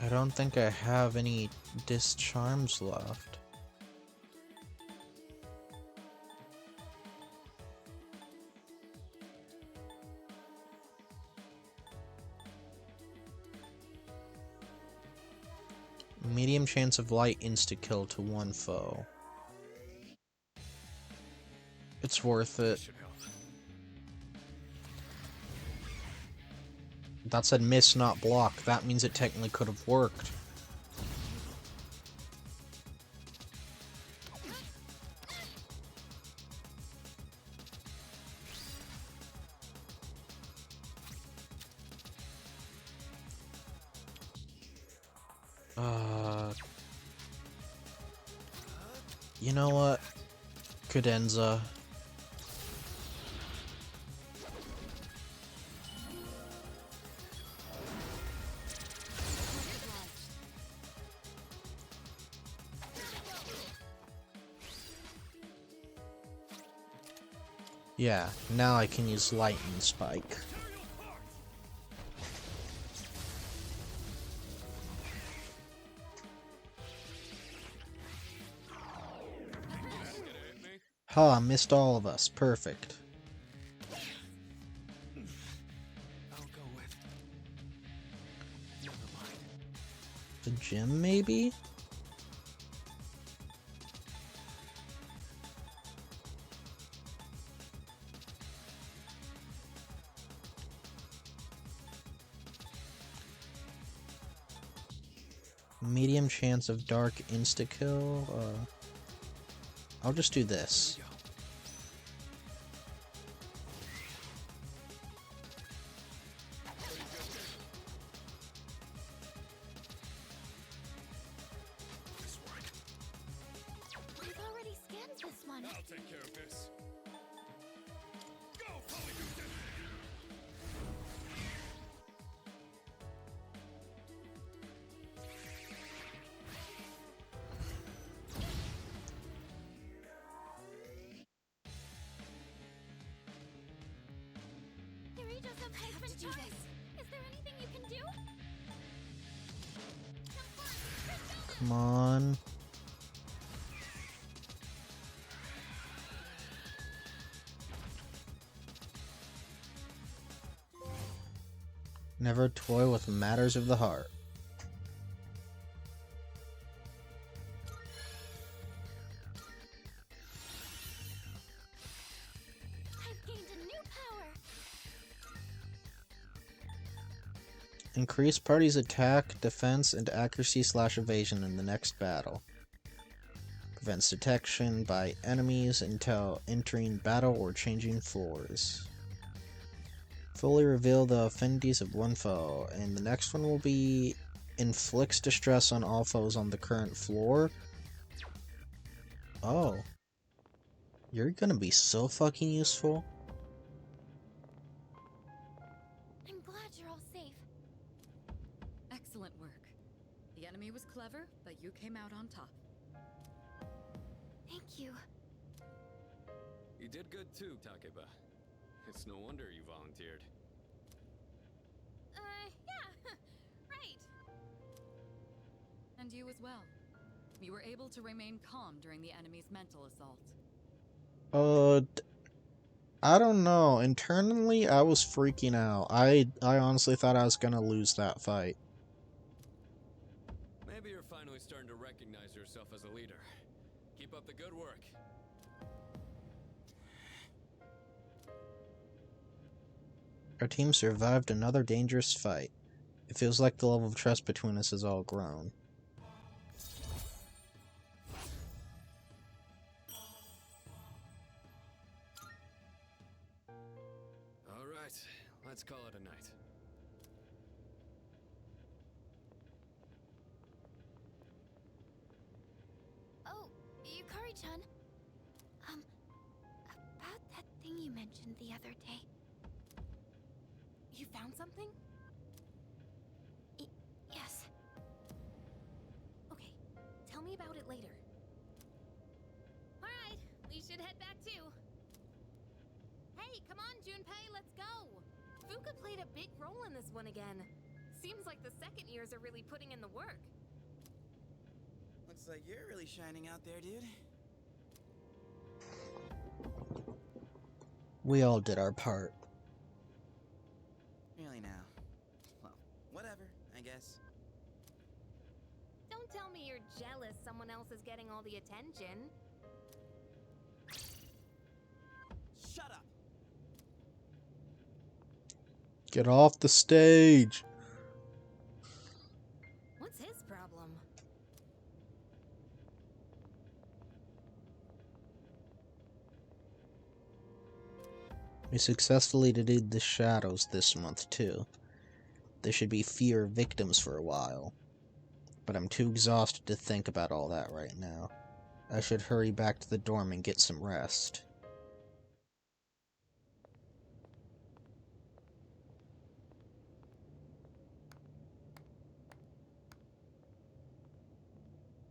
I don't think I have any discharms left. Medium chance of light insta-kill to one foe. It's worth it. Should help. That said miss, not block. That means it technically could have worked. You know what? Cadenza. Yeah, now I can use Lightning Spike. Ha, missed all of us. Perfect. I'll go with. Never mind. The gym, maybe? Medium chance of dark insta-kill. I'll just do this. We've already scanned this one. I'll take care of this. Go, Polyjuice! Kirito Senpai's been charged. Is there anything you can do? Come on. Never toy with matters of the heart. I've gained a new power. Increase party's attack, defense, and accuracy/evasion in the next battle. Prevents detection by enemies until entering battle or changing floors. Fully reveal the affinities of one foe, and the next one will be inflicts distress on all foes on the current floor. Oh. You're gonna be so fucking useful. I'm glad you're all safe. Excellent work. The enemy was clever, but you came out on top. Thank you. You did good too, Takeba. It's no wonder you volunteered. Yeah, right. And you as well. You were able to remain calm during the enemy's mental assault. I don't know. Internally, I was freaking out. I honestly thought I was gonna lose that fight. Maybe you're finally starting to recognize yourself as a leader. Keep up the good work. Our team survived another dangerous fight. It feels like the level of trust between us has all grown. All right, let's call it a night. Oh, Yukari-chan. About that thing you mentioned the other day. You found something? Yes. Okay, tell me about it later. Alright, we should head back too. Hey, come on, Junpei, let's go! Fuka played a big role in this one again. Seems like the second years are really putting in the work. Looks like you're really shining out there, dude. We all did our part. Really now. Well, whatever, I guess. Don't tell me you're jealous someone else is getting all the attention. Shut up! Get off the stage! What's his problem? We successfully did the shadows this month too. There should be fewer victims for a while. But I'm too exhausted to think about all that right now. I should hurry back to the dorm and get some rest.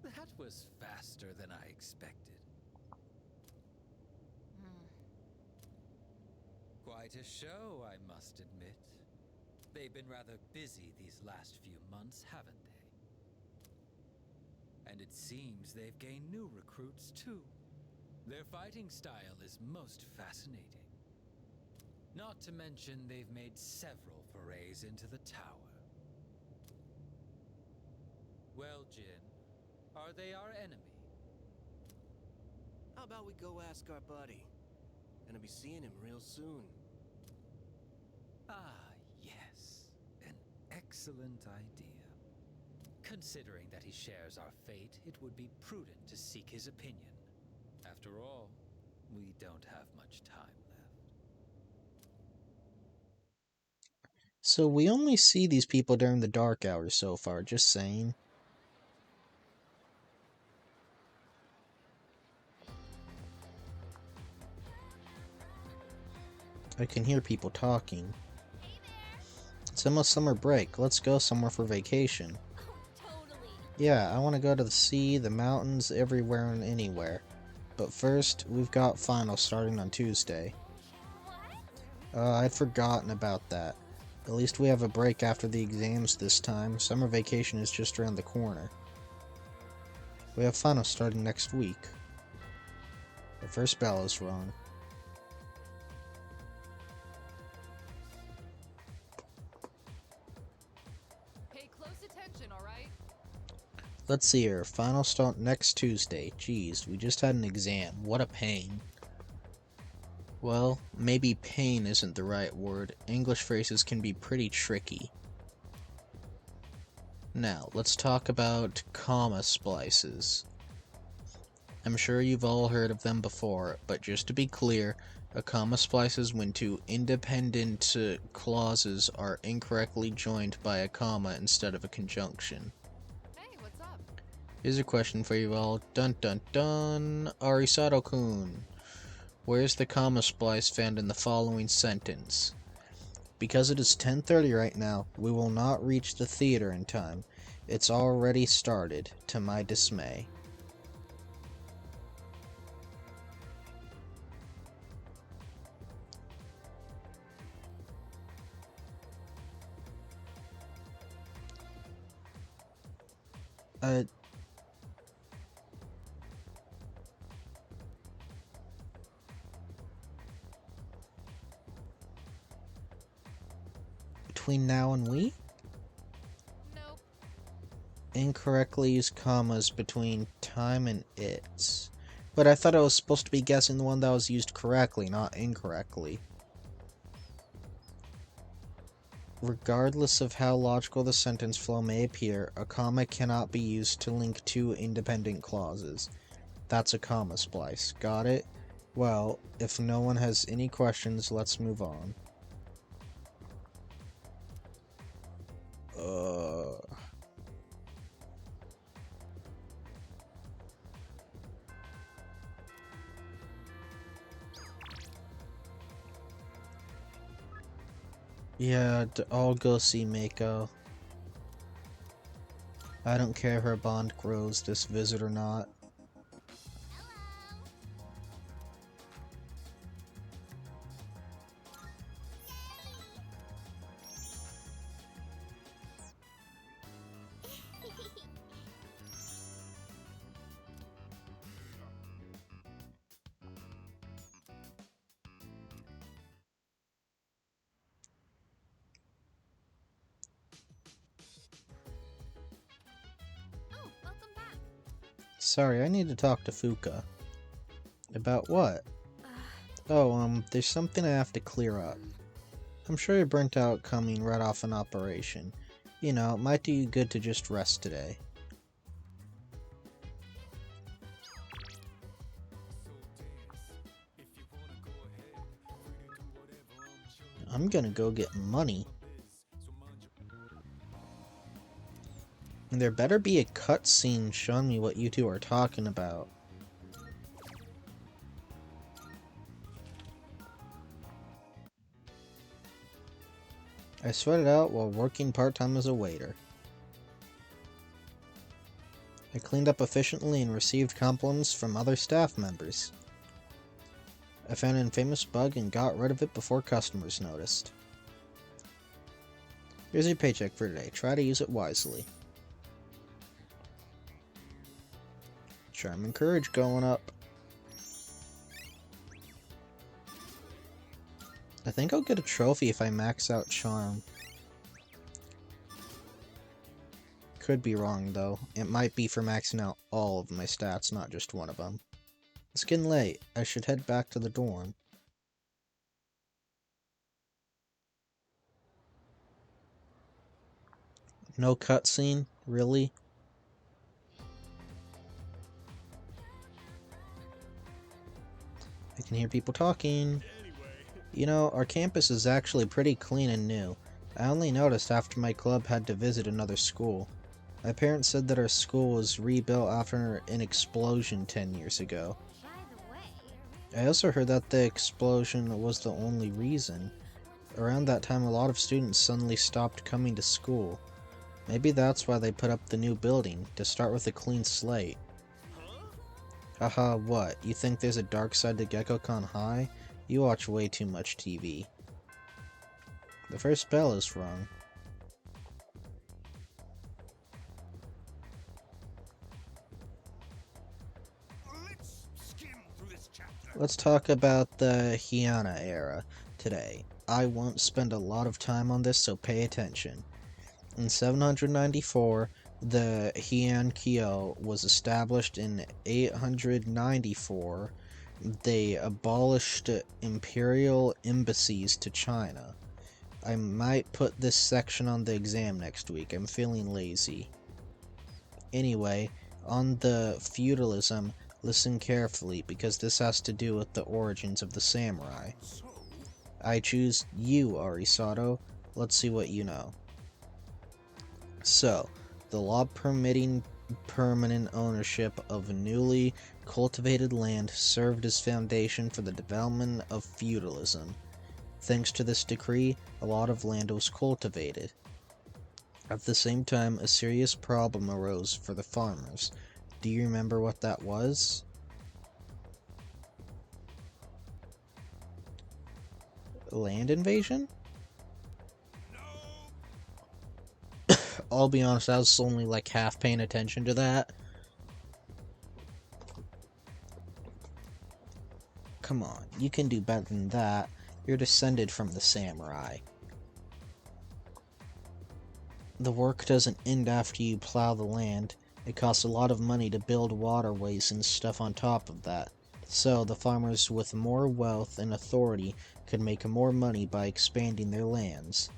That was faster than I expected. Quite a show, I must admit. They've been rather busy these last few months, haven't they? And it seems they've gained new recruits, too. Their fighting style is most fascinating. Not to mention they've made several forays into the tower. Well, Jin, are they our enemy? How about we go ask our buddy? Gonna be seeing him real soon. Ah, yes. An excellent idea. Considering that he shares our fate, it would be prudent to seek his opinion. After all, we don't have much time left. So we only see these people during the dark hours so far, just saying. I can hear people talking. It's almost summer break. Let's go somewhere for vacation. Totally. Yeah, I want to go to the sea, the mountains, everywhere and anywhere. But first, we've got finals starting on Tuesday. I'd forgotten about that. At least we have a break after the exams this time. Summer vacation is just around the corner. We have finals starting next week. The first bell is rung. Pay close attention, alright? Let's see here. Finals start next Tuesday. Jeez, we just had an exam. What a pain. Well, maybe pain isn't the right word. English phrases can be pretty tricky. Now, let's talk about comma splices. I'm sure you've all heard of them before, but just to be clear, a comma splice is when two independent clauses are incorrectly joined by a comma instead of a conjunction. Hey, what's up? Here's a question for you all. Dun dun dun. Arisato-kun. Where's the comma splice found in the following sentence? Because it is 10:30 right now, we will not reach the theater in time. It's already started, to my dismay. Between now and we? Nope. Incorrectly use commas between time and its. But I thought I was supposed to be guessing the one that was used correctly, not incorrectly. Regardless of how logical the sentence flow may appear, a comma cannot be used to link two independent clauses. That's a comma splice. Got it? Well, if no one has any questions, let's move on. Yeah, I'll go see Mako. I don't care if her bond grows this visit or not. Oh, welcome back. Sorry, I need to talk to Fuka. About what? There's something I have to clear up. I'm sure you're burnt out coming right off an operation. You know, it might do you good to just rest today. I'm gonna go get money. And there better be a cutscene showing me what you two are talking about. I sweated out while working part-time as a waiter. I cleaned up efficiently and received compliments from other staff members. I found an infamous bug and got rid of it before customers noticed. Here's your paycheck for today. Try to use it wisely. Charm and courage going up. I think I'll get a trophy if I max out charm. Could be wrong though. It might be for maxing out all of my stats, not just one of them. It's getting late. I should head back to the dorm. No cutscene? Really? I can hear people talking. You know, our campus is actually pretty clean and new. I only noticed after my club had to visit another school. My parents said that our school was rebuilt after an explosion 10 years ago. By the way, I also heard that the explosion was the only reason. Around that time, a lot of students suddenly stopped coming to school. Maybe that's why they put up the new building, to start with a clean slate. Haha, what? You think there's a dark side to GeckoCon High? You watch way too much TV. The first bell is rung. Let's skim through this chapter. Let's talk about the Heian era today. I won't spend a lot of time on this, so pay attention. In 794, the Heian Kyo was established. In 894, they abolished imperial embassies to China. I might put this section on the exam next week. I'm feeling lazy. Anyway, on the feudalism, listen carefully, because this has to do with the origins of the samurai. I choose you, Arisato. Let's see what you know. So, the law permitting permanent ownership of newly cultivated land served as foundation for the development of feudalism. Thanks to this decree, a lot of land was cultivated. At the same time, a serious problem arose for the farmers. Do you remember what that was? Land invasion? I'll be honest, I was only like half paying attention to that. Come on, you can do better than that. You're descended from the samurai. The work doesn't end after you plow the land. It costs a lot of money to build waterways and stuff on top of that. So, the farmers with more wealth and authority could make more money by expanding their lands.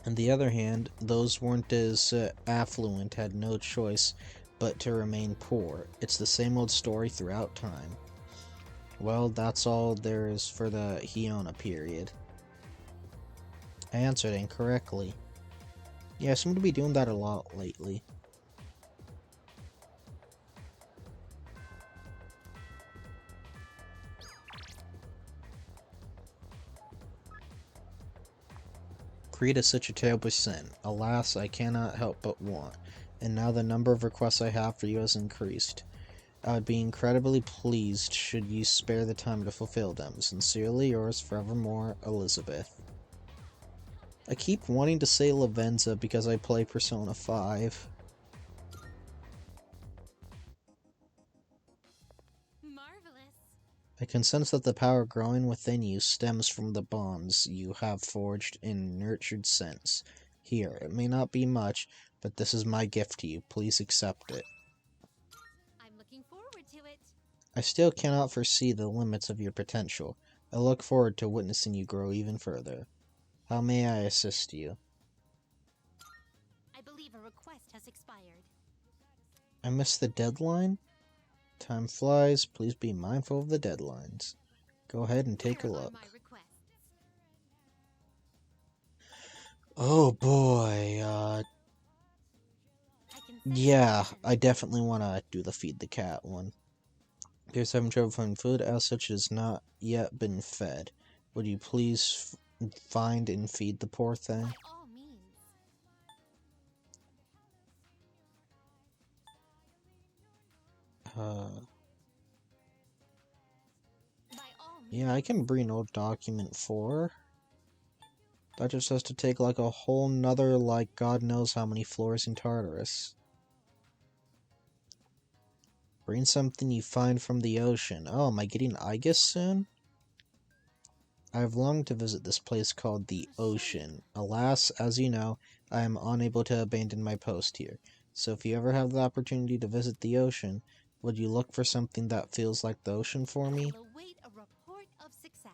On the other hand, those weren't as affluent had no choice but to remain poor. It's the same old story throughout time. Well, that's all there is for the Heian period. I answered incorrectly. Yeah, I seem to be doing that a lot lately. Greed is such a terrible sin. Alas, I cannot help but want. And now the number of requests I have for you has increased. I would be incredibly pleased should you spare the time to fulfill them. Sincerely yours forevermore, Elizabeth. I keep wanting to say Lavenza because I play Persona 5. marvelous. I can sense that the power growing within you stems from the bonds you have forged in nurtured sense. Here, it may not be much, but this is my gift to you. Please accept it. I'm looking forward to it. I still cannot foresee the limits of your potential. I look forward to witnessing you grow even further. How may I assist you? I believe a request has expired. I missed the deadline? Time flies. Please be mindful of the deadlines. Go ahead and take a Here are look. my requests. Oh boy, I can sense yeah, passion. I definitely want to do the feed the cat one. Appears having trouble finding food, as such it has not yet been fed. Would you please find and feed the poor thing? By all means. By all means. Yeah, I can bring old document 4. That just has to take like a whole nother, like, God knows how many floors in Tartarus. Bring something you find from the ocean. Oh, am I getting Aegis soon? I've longed to visit this place called the Ocean. Alas, as you know, I am unable to abandon my post here. So if you ever have the opportunity to visit the ocean, would you look for something that feels like the ocean for me? Will await a report of success.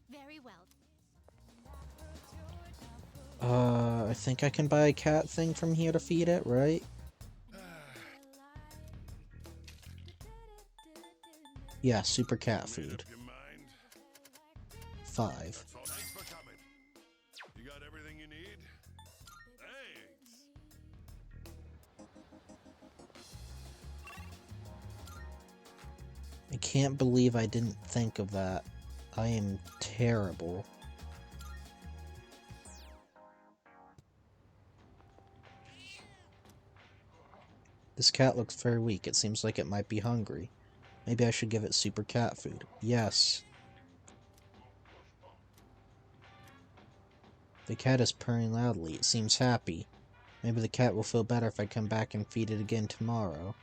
Very well. I think I can buy a cat thing from here to feed it, right? Yeah, super cat food. 5. Thanks for coming. You got everything you need? Thanks. I can't believe I didn't think of that. I am terrible. This cat looks very weak. It seems like it might be hungry. Maybe I should give it super cat food. Yes. The cat is purring loudly. It seems happy. Maybe the cat will feel better if I come back and feed it again tomorrow.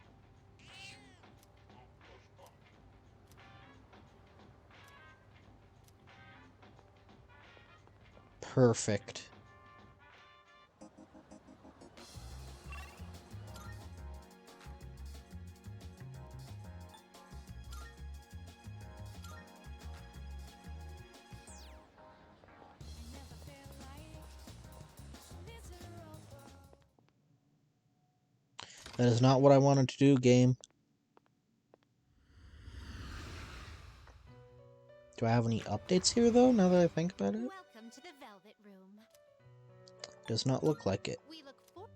Perfect. That is not what I wanted to do, game. Do I have any updates here, though, now that I think about it? Welcome to the Velvet Room. Does not look like it. We look for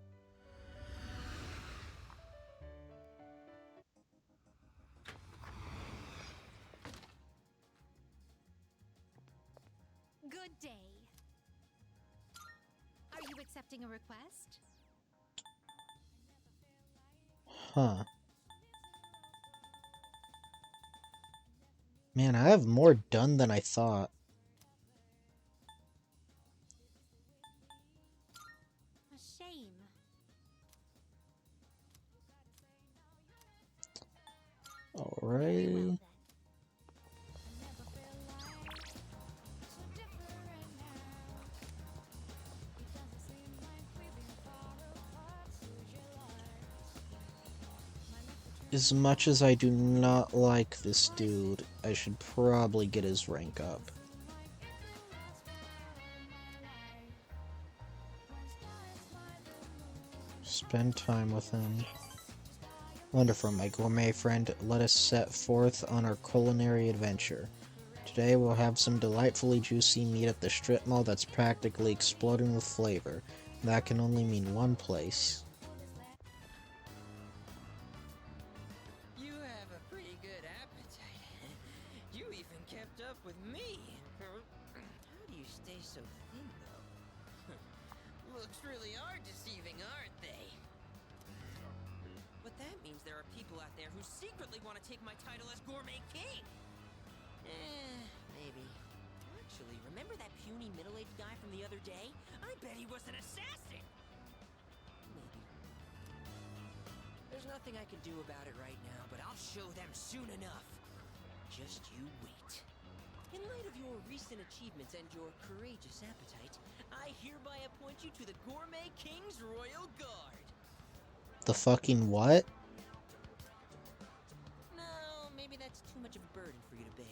Good day. Are you accepting a request? Huh. Man, I have more done than I thought. A shame. Alright. As much as I do not like this dude, I should probably get his rank up. Spend time with him. Wonderful, my gourmet friend. Let us set forth on our culinary adventure. Today we'll have some delightfully juicy meat at the strip mall that's practically exploding with flavor. That can only mean one place. You have a pretty good appetite. You even kept up with me. How do you stay so thin, though? Looks really are deceiving, aren't they? But that means there are people out there who secretly want to take my title as Gourmet King. Maybe. Actually, remember that puny middle-aged guy from the other day? I bet he was an assassin! Maybe. There's nothing I can do about it right now, but I'll show them soon enough. Just you wait. In light of your recent achievements and your courageous appetite, I hereby appoint you to the Gourmet King's Royal Guard. The fucking what? No, maybe that's too much of a burden for you to bear.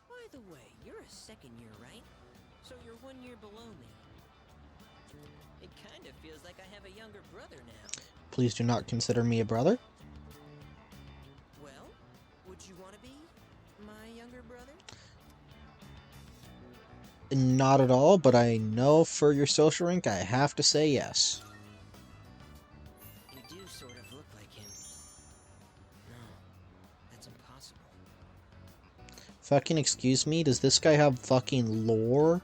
By the way, you're a second year, right? So you're 1 year below me. It kind of feels like I have a younger brother now. Please do not consider me a brother. Well, would you want to be my younger brother? Not at all, but I know for your social rank I have to say yes. You do sort of look like him. No, that's impossible. Fucking excuse me, does this guy have fucking lore?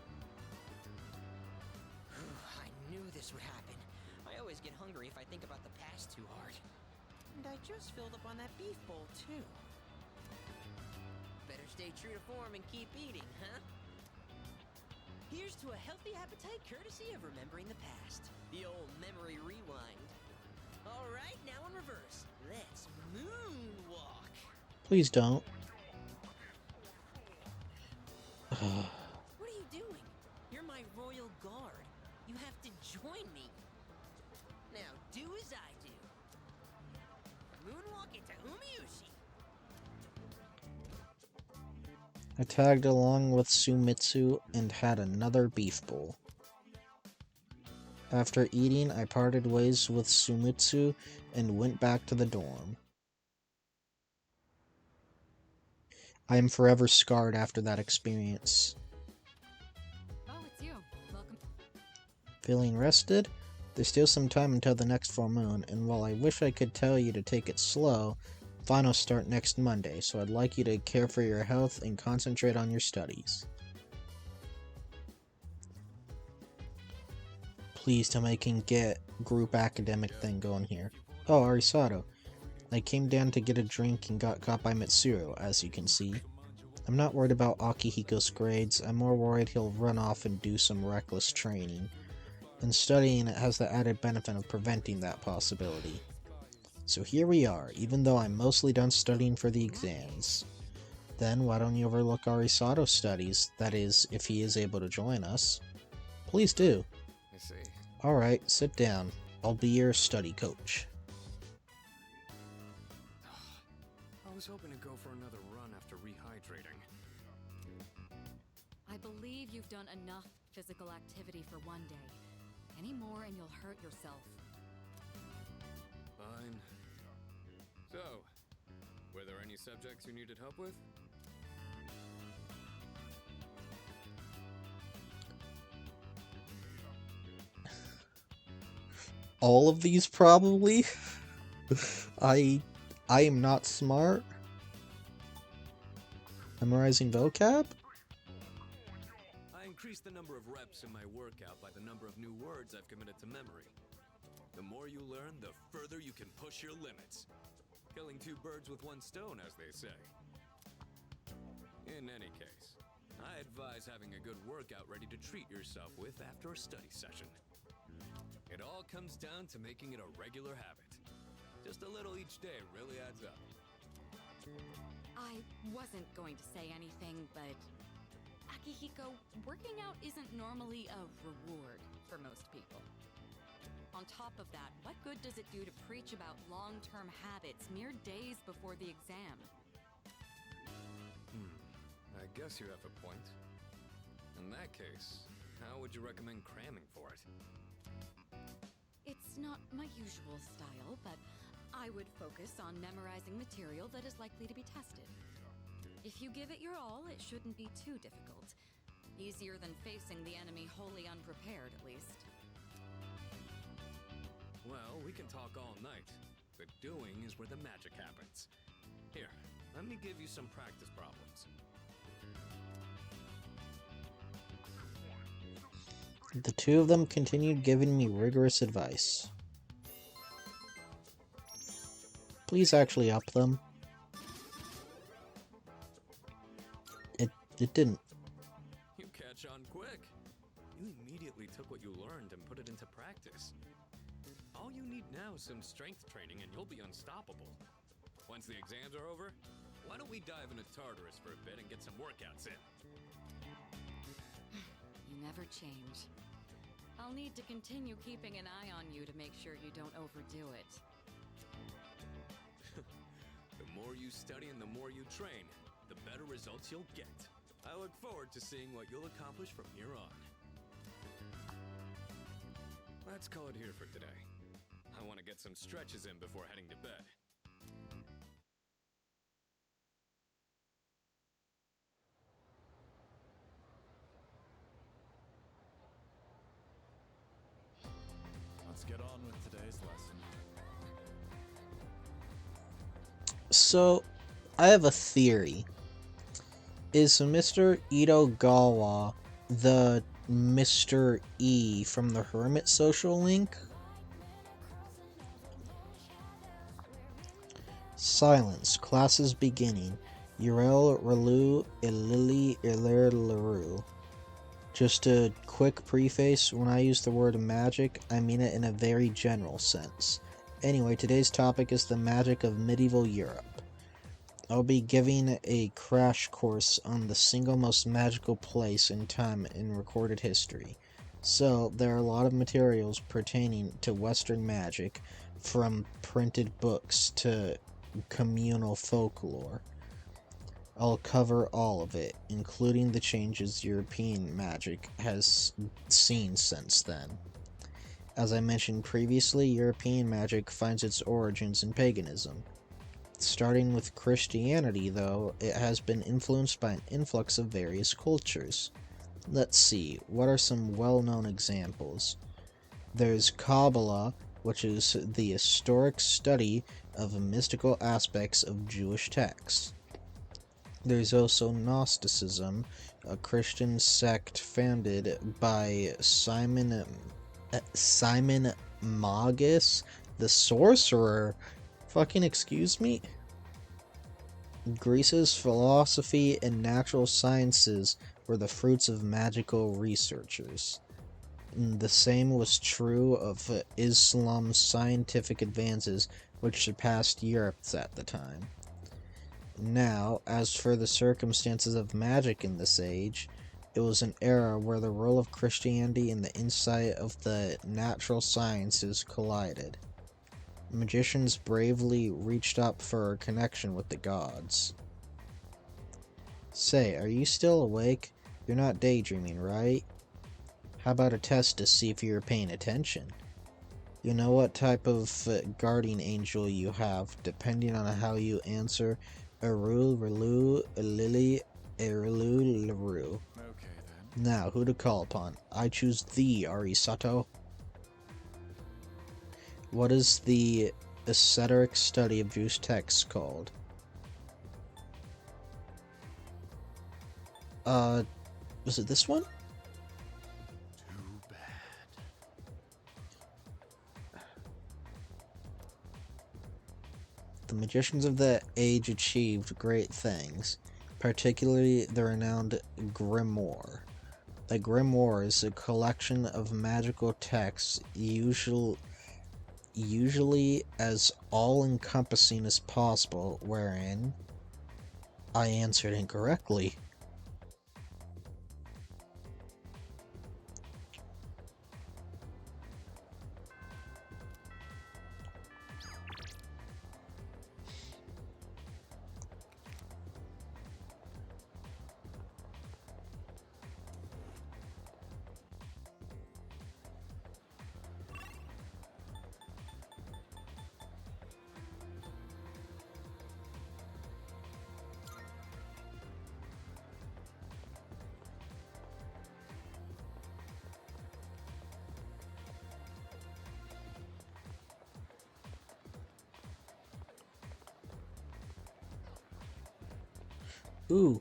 I knew this would happen. I always get hungry if I think about the past too hard. And I just filled up on that beef bowl, too. Better stay true to form and keep eating, huh? Here's to a healthy appetite courtesy of remembering the past. The old memory rewind. Alright, now in reverse. Let's moonwalk. Please don't. What are you doing? You're my royal guard. You have to join me. Now, I tagged along with Sumitsu and had another beef bowl. After eating, I parted ways with Sumitsu and went back to the dorm. I am forever scarred after that experience. Oh, it's you. Welcome. Feeling rested? There's still some time until the next full moon, and while I wish I could tell you to take it slow, finals start next Monday, so I'd like you to care for your health and concentrate on your studies. Please tell me I can get group academic thing going here. Oh, Arisato. I came down to get a drink and got caught by Mitsuru, as you can see. I'm not worried about Akihiko's grades, I'm more worried he'll run off and do some reckless training. And studying it has the added benefit of preventing that possibility. So here we are, even though I'm mostly done studying for the exams. Then why don't you overlook Arisato's studies, that is, if he is able to join us. Please do. I see. Alright, sit down. I'll be your study coach. I was hoping to go for another run after rehydrating. I believe you've done enough physical activity for one day. Any more and you'll hurt yourself. Fine. So, were there any subjects you needed help with? All of these, probably? I am not smart. Memorizing vocab? I increased the number of reps in my workout by the number of new words I've committed to memory. The more you learn, the further you can push your limits. Killing two birds with one stone, as they say. In any case, I advise having a good workout ready to treat yourself with after a study session. It all comes down to making it a regular habit. Just a little each day really adds up. I wasn't going to say anything, but Akihiko, working out isn't normally a reward for most people. On top of that, what good does it do to preach about long-term habits mere days before the exam? I guess you have a point. In that case, how would you recommend cramming for it? It's not my usual style, but I would focus on memorizing material that is likely to be tested. If you give it your all, it shouldn't be too difficult. Easier than facing the enemy wholly unprepared, at least. Well, we can talk all night. The doing is where the magic happens. Here, let me give you some practice problems. The two of them continued giving me rigorous advice. Please actually up them. It didn't. You catch on quick. You immediately took what you learned and put it into practice. All you need now is some strength training and you'll be unstoppable. Once the exams are over, why don't we dive into Tartarus for a bit and get some workouts in? You never change. I'll need to continue keeping an eye on you to make sure you don't overdo it. The more you study and the more you train, the better results you'll get. I look forward to seeing what you'll accomplish from here on. Let's call it here for today. I want to get some stretches in before heading to bed. Let's get on with today's lesson. So, I have a theory. Is Mr. Itogawa the Mr. E from the Hermit social link? Silence. Class is beginning. Urel, Relu, Ilili, Ilir, Leru. Just a quick preface, when I use the word magic, I mean it in a very general sense. Anyway, today's topic is the magic of medieval Europe. I'll be giving a crash course on the single most magical place and time in recorded history. So, there are a lot of materials pertaining to Western magic, from printed books to communal folklore. I'll cover all of it, including the changes European magic has seen since then. As I mentioned previously, European magic finds its origins in paganism. Starting with Christianity, though, it has been influenced by an influx of various cultures. Let's see, what are some well-known examples? There's Kabbalah, which is the historic study of mystical aspects of Jewish texts. There's also Gnosticism, a Christian sect founded by Simon Magus, the sorcerer. Fucking excuse me? Greece's philosophy and natural sciences were the fruits of magical researchers. And the same was true of Islam's scientific advances, which surpassed Europe's at the time. Now, as for the circumstances of magic in this age, it was an era where the role of Christianity and the insight of the natural sciences collided. Magicians bravely reached up for a connection with the gods. Say, are you still awake? You're not daydreaming, right? How about a test to see if you're paying attention? You know what type of guardian angel you have, depending on how you answer Eru, Relu, Lily, Erelu, Leru. Okay then. Now, who to call upon? I choose thee, Arisato. What is the esoteric study of Jewish texts called? Was it this one? Too bad. The magicians of that age achieved great things, particularly the renowned Grimoire. The Grimoire is a collection of magical texts, usually as all-encompassing as possible, wherein I answered incorrectly. Ooh.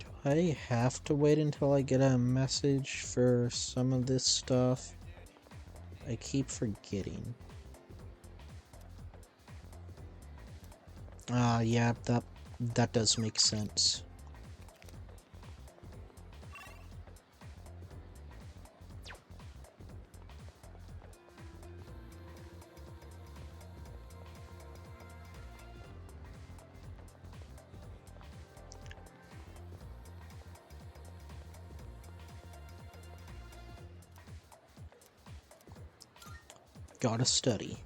Do I have to wait until I get a message for some of this stuff? I keep forgetting. Yeah, that does make sense. Gotta study.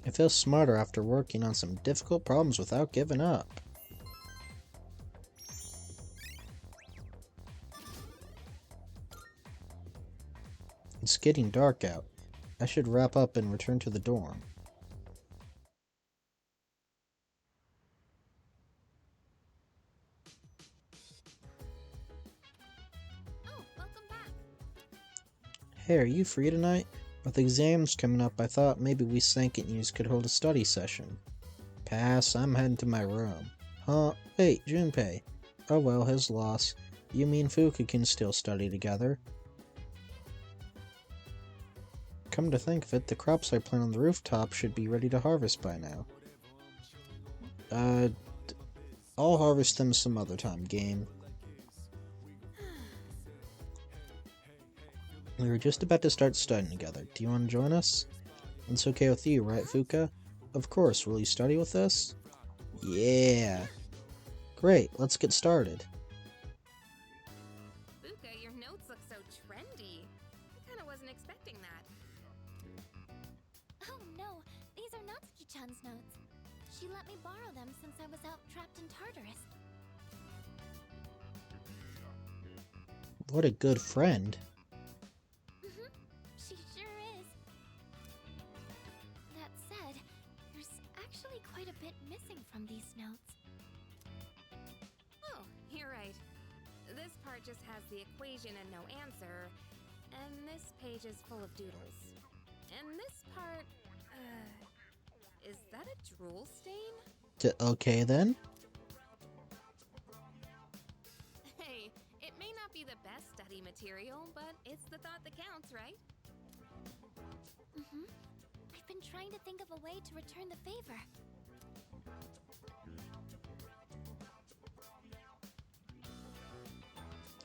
I feel smarter after working on some difficult problems without giving up. It's getting dark out. I should wrap up and return to the dorm. Hey, are you free tonight? With exams coming up, I thought maybe we Sankit News could hold a study session. Pass, I'm heading to my room. Huh? Wait, Junpei. Oh well, his loss. You mean Fuka can still study together. Come to think of it, the crops I plant on the rooftop should be ready to harvest by now. I'll harvest them some other time, game. We were just about to start studying together. Do you want to join us? It's okay with you, right, Fuka? Of course. Will you study with us? Yeah. Great, let's get started. Fuka, your notes look so trendy. I kinda wasn't expecting that. Oh no, these are Natsuki-chan's notes. She let me borrow them since I was out trapped in Tartarus. What a good friend. She sure is. That said, there's actually quite a bit missing from these notes. Oh, you're right. This part just has the equation and no answer, and this page is full of doodles. And this part, is that a drool stain? Okay then. Hey, it may not be the best study material, but it's the thought that counts, right? I've been trying to think of a way to return the favor.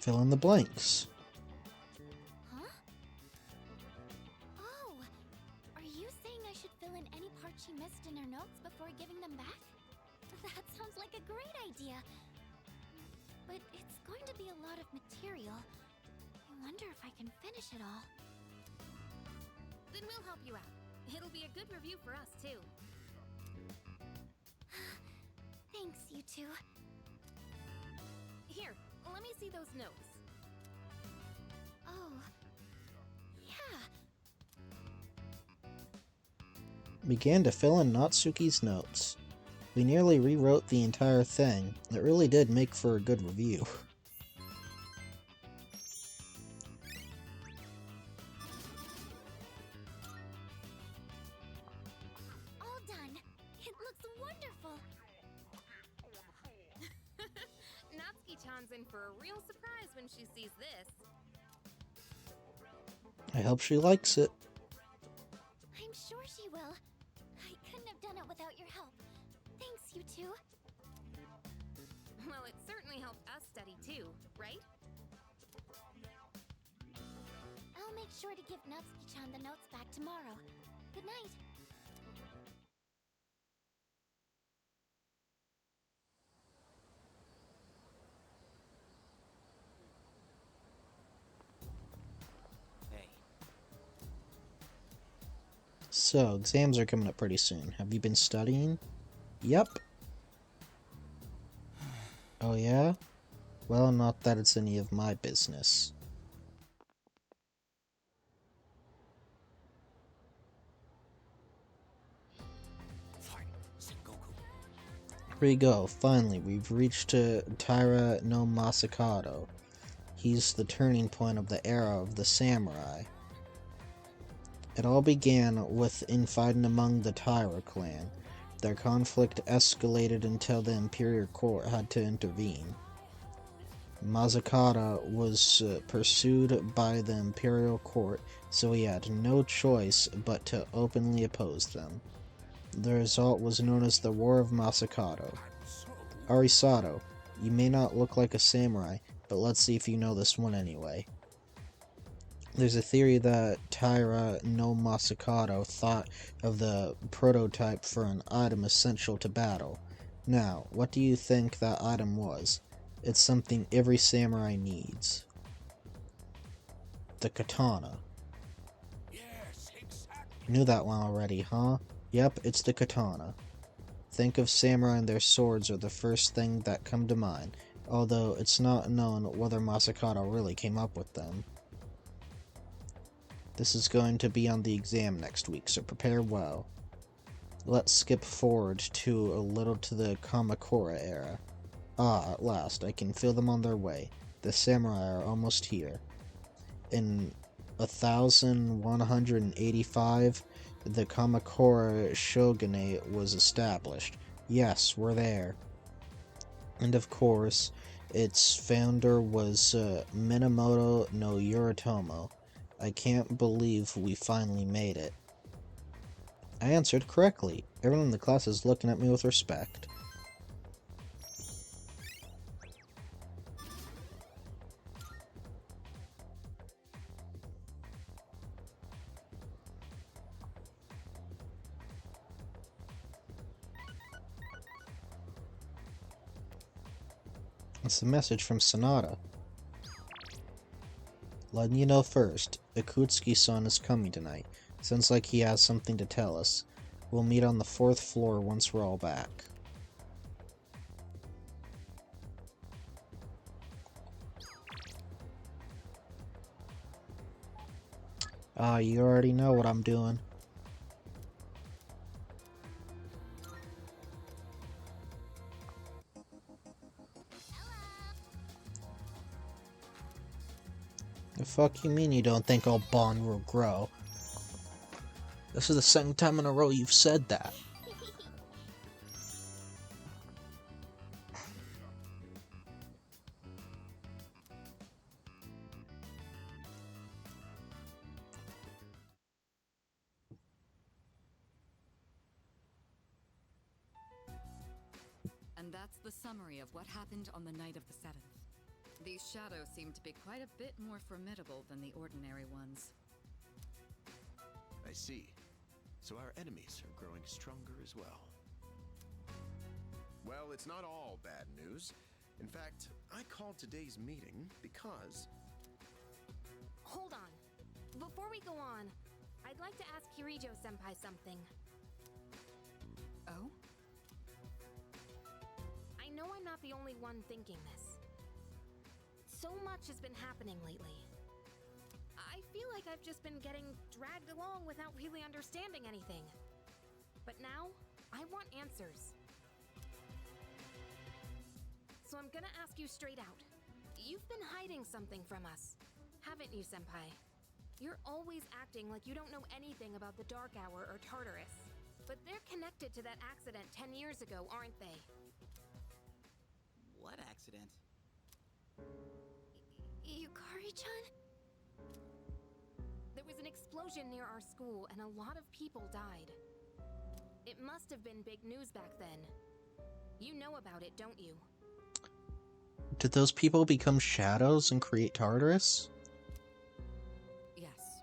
Fill in the blanks. Huh? Oh, are you saying I should fill in any part she missed in her notes before giving them back? That sounds like a great idea. But it's going to be a lot of material. I wonder if I can finish it all. Then we'll help you out. It'll be a good review for us, too. Thanks, you two. Here, let me see those notes. Oh, yeah. Began to fill in Natsuki's notes. We nearly rewrote the entire thing. It really did make for a good review. All done. It looks wonderful. Natsuki-chan's in for a real surprise when she sees this. I hope she likes it. I'm sure she will. I couldn't have done it without your help. Thanks, you two. Well, it certainly helped us study too, right? I'll make sure to give Natsuki-chan the notes back tomorrow. Good night. So, exams are coming up pretty soon. Have you been studying? Yep. Oh yeah? Well, not that it's any of my business. Here we go. Finally, we've reached Taira no Masakado. He's the turning point of the era of the samurai. It all began with infighting among the Taira clan. Their conflict escalated until the Imperial Court had to intervene. Masakado was pursued by the Imperial Court, so he had no choice but to openly oppose them. The result was known as the War of Masakado. Arisato, you may not look like a samurai, but let's see if you know this one anyway. There's a theory that Taira no Masakado thought of the prototype for an item essential to battle. Now, what do you think that item was? It's something every samurai needs. The katana. Yes, exactly. You knew that one already, huh? Yep, it's the katana. Think of samurai and their swords are the first thing that come to mind, although it's not known whether Masakado really came up with them. This is going to be on the exam next week, so prepare well. Let's skip forward to a little to the Kamakura era. Ah, at last, I can feel them on their way. The samurai are almost here. In 1185, the Kamakura shogunate was established. Yes, we're there. And of course, its founder was Minamoto no Yoritomo. I can't believe we finally made it. I answered correctly. Everyone in the class is looking at me with respect. It's a message from Sonata. Letting you know first, Akutsuki-san is coming tonight. Sounds like he has something to tell us. We'll meet on the 4th floor once we're all back. Ah, you already know what I'm doing. The fuck you mean you don't think our bond will grow? This is the second time in a row you've said that. And that's the summary of what happened on the night of the 7th. These shadows seem to be quite a bit more formidable than the ordinary ones. I see. So our enemies are growing stronger as well. Well, it's not all bad news. In fact, I called today's meeting because... Hold on. Before we go on, I'd like to ask Kirijo-senpai something. Oh? I know I'm not the only one thinking this. So much has been happening lately. I feel like I've just been getting dragged along without really understanding anything. But now, I want answers. So I'm gonna ask you straight out. You've been hiding something from us, haven't you, Senpai? You're always acting like you don't know anything about the Dark Hour or Tartarus. But they're connected to that accident 10 years ago, aren't they? What accident? Yukari-chan? There was an explosion near our school and a lot of people died. It must have been big news back then. You know about it, don't you? Did those people become shadows and create Tartarus? Yes.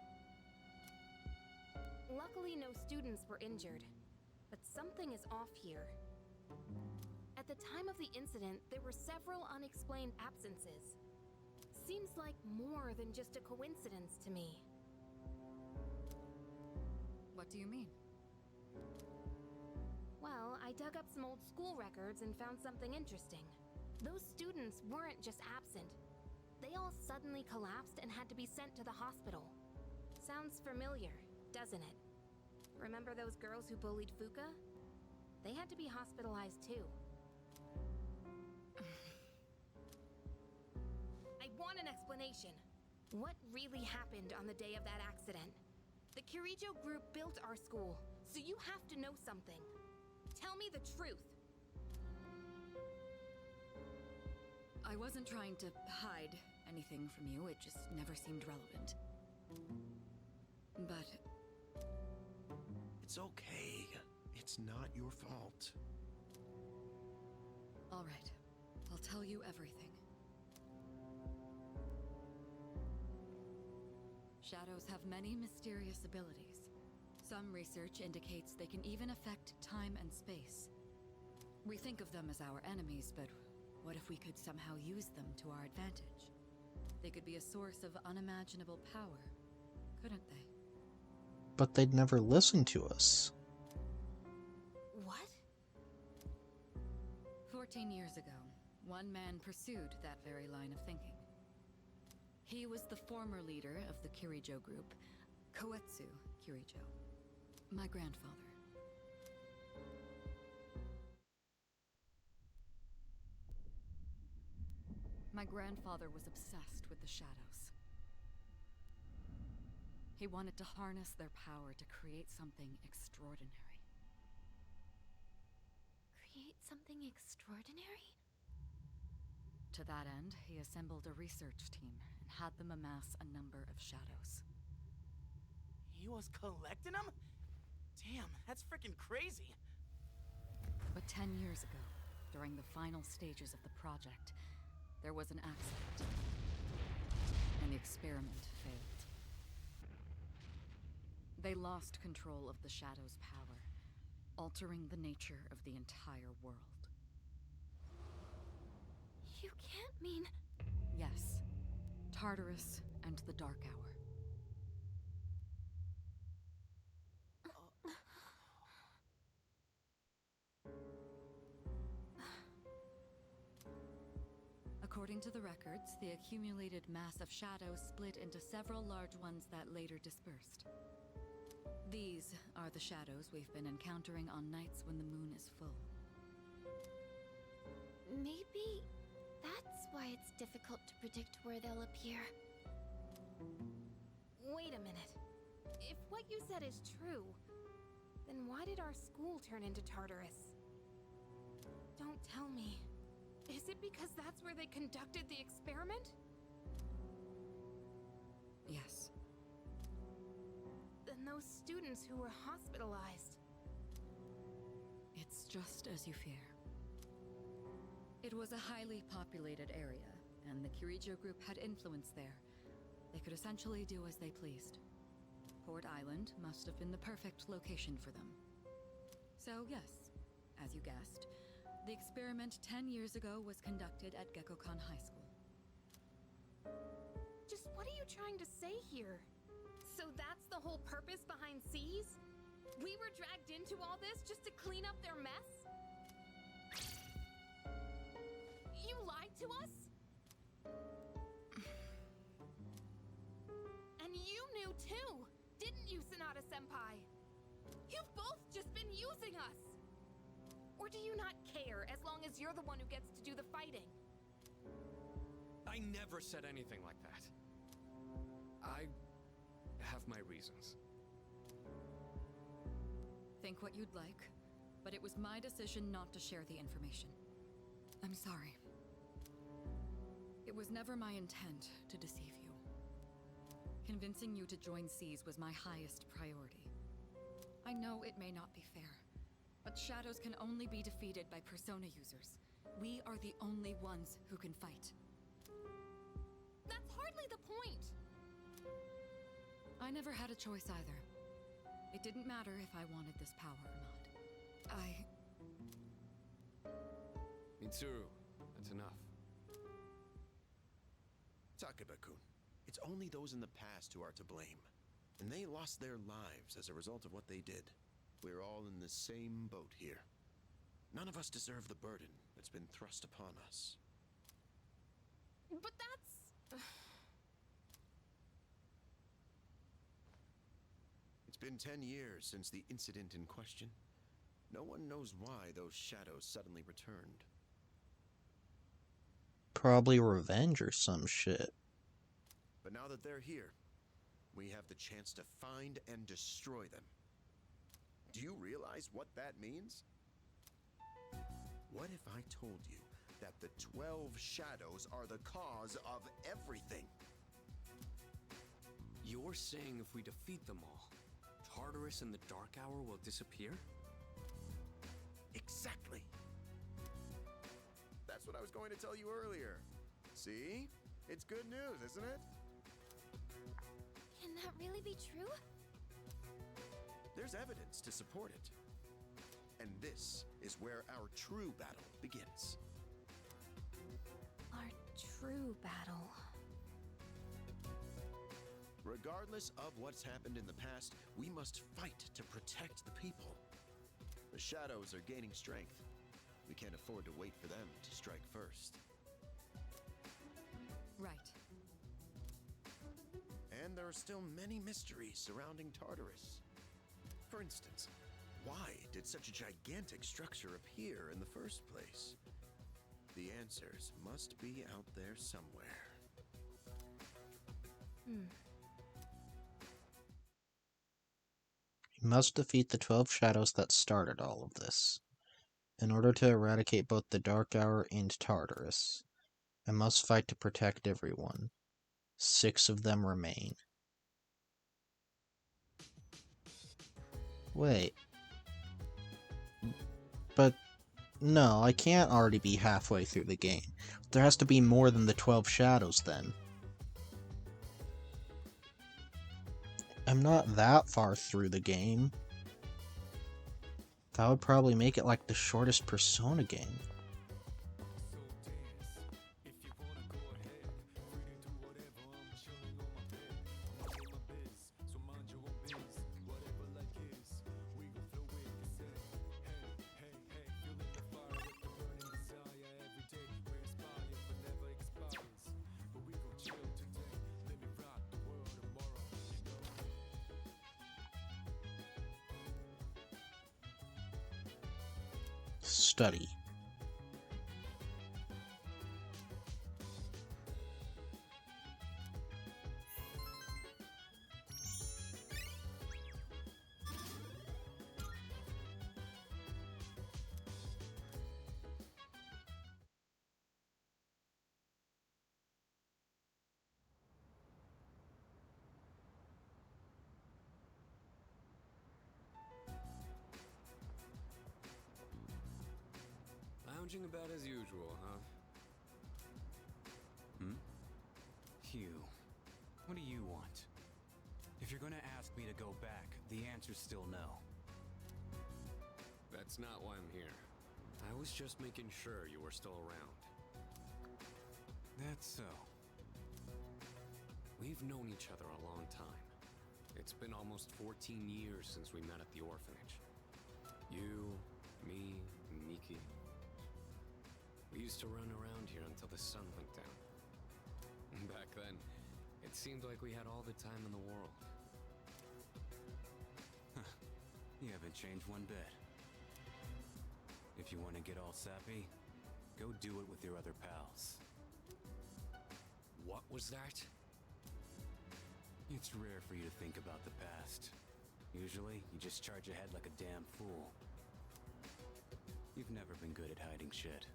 Luckily, no students were injured. But something is off here. At the time of the incident, there were several unexplained absences. Seems like more than just a coincidence to me. What do you mean? Well, I dug up some old school records and found something interesting. Those students weren't just absent. They all suddenly collapsed and had to be sent to the hospital. Sounds familiar, doesn't it? Remember those girls who bullied Fuka? They had to be hospitalized too. I want an explanation. What really happened on the day of that accident? The Kirijo group built our school, so you have to know something. Tell me the truth. I wasn't trying to hide anything from you, it just never seemed relevant. But... It's okay. It's not your fault. all right, I'll tell you everything. Shadows have many mysterious abilities. Some research indicates they can even affect time and space. We think of them as our enemies, but what if we could somehow use them to our advantage? They could be a source of unimaginable power, couldn't they? But they'd never listen to us. What? 14 years ago, one man pursued that very line of thinking. He was the former leader of the Kirijo group, Koetsu Kirijo, my grandfather. My grandfather was obsessed with the shadows. He wanted to harness their power to create something extraordinary. Create something extraordinary? To that end, he assembled a research team and had them amass a number of shadows. He was collecting them? Damn, that's freaking crazy. But 10 years ago, during the final stages of the project, there was an accident, and the experiment failed. They lost control of the Shadow's power, altering the nature of the entire world. You can't mean... Yes. Tartarus and the Dark Hour. According to the records, the accumulated mass of shadows split into several large ones that later dispersed. These are the shadows we've been encountering on nights when the moon is full. Maybe that's why it's difficult to predict where they'll appear. Wait a minute. If what you said is true, then why did our school turn into Tartarus? Don't tell me. Is it because that's where they conducted the experiment? Yes. Then those students who were hospitalized... It's just as you fear. It was a highly populated area, and the Kirijo group had influence there. They could essentially do as they pleased. Port Island must have been the perfect location for them. So yes, as you guessed, the experiment 10 years ago was conducted at Gekkokan High School. Just what are you trying to say here? So that's the whole purpose behind Seas? We were dragged into all this just to clean up their mess? You lied to us? And you knew too, didn't you, Sanada-senpai? You've both just been using us! Or do you not care as long as you're the one who gets to do the fighting? I never said anything like that. I have my reasons. Think what you'd like, but it was my decision not to share the information. I'm sorry. It was never my intent to deceive you. Convincing you to join Seas was my highest priority. I know it may not be fair, but shadows can only be defeated by Persona users. We are the only ones who can fight. That's hardly the point! I never had a choice either. It didn't matter if I wanted this power or not. Mitsuru, that's enough. Takeba-kun, it's only those in the past who are to blame. And they lost their lives as a result of what they did. We're all in the same boat here. None of us deserve the burden that's been thrust upon us. But that's... It's been 10 years since the incident in question. No one knows why those shadows suddenly returned. Probably revenge or some shit. But now that they're here, we have the chance to find and destroy them. Do you realize what that means? What if I told you that the 12 shadows are the cause of everything? You're saying if we defeat them all, Tartarus and the Dark Hour will disappear? Exactly. That's what I was going to tell you earlier. See? It's good news, isn't it? Can that really be true? There's evidence to support it. And this is where our true battle begins. Our true battle. Regardless of what's happened in the past, we must fight to protect the people. The shadows are gaining strength. We can't afford to wait for them to strike first. Right. And there are still many mysteries surrounding Tartarus. For instance, why did such a gigantic structure appear in the first place? The answers must be out there somewhere. You must defeat the 12 shadows that started all of this. In order to eradicate both the Dark Hour and Tartarus, I must fight to protect everyone. 6 of them remain. Wait. But, no, I can't already be halfway through the game. There has to be more than the 12 shadows then. I'm not that far through the game. That would probably make it like the shortest Persona game. study. Lounging about as usual, huh? Hugh, what do you want? If you're gonna ask me to go back, the answer's still no. That's not why I'm here. I was just making sure you were still around. That's so. We've known each other a long time. It's been almost 14 years since we met at the orphanage. You, me, and Miki. We used to run around here until the sun went down. Back then, it seemed like we had all the time in the world. You haven't changed one bit. If you want to get all sappy, go do it with your other pals. What was that? It's rare for you to think about the past. Usually, you just charge ahead like a damn fool. You've never been good at hiding shit.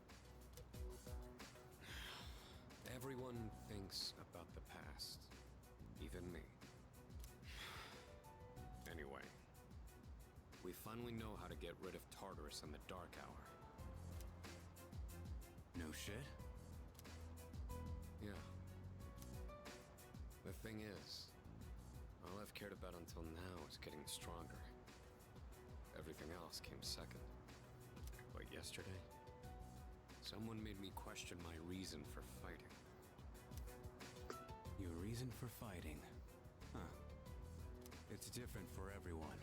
Everyone thinks about the past. Even me. Anyway. We finally know how to get rid of Tartarus in the Dark Hour. No shit? Yeah. The thing is, all I've cared about until now is getting stronger. Everything else came second. But yesterday, someone made me question my reason for fighting. Your reason for fighting? Huh. It's different for everyone.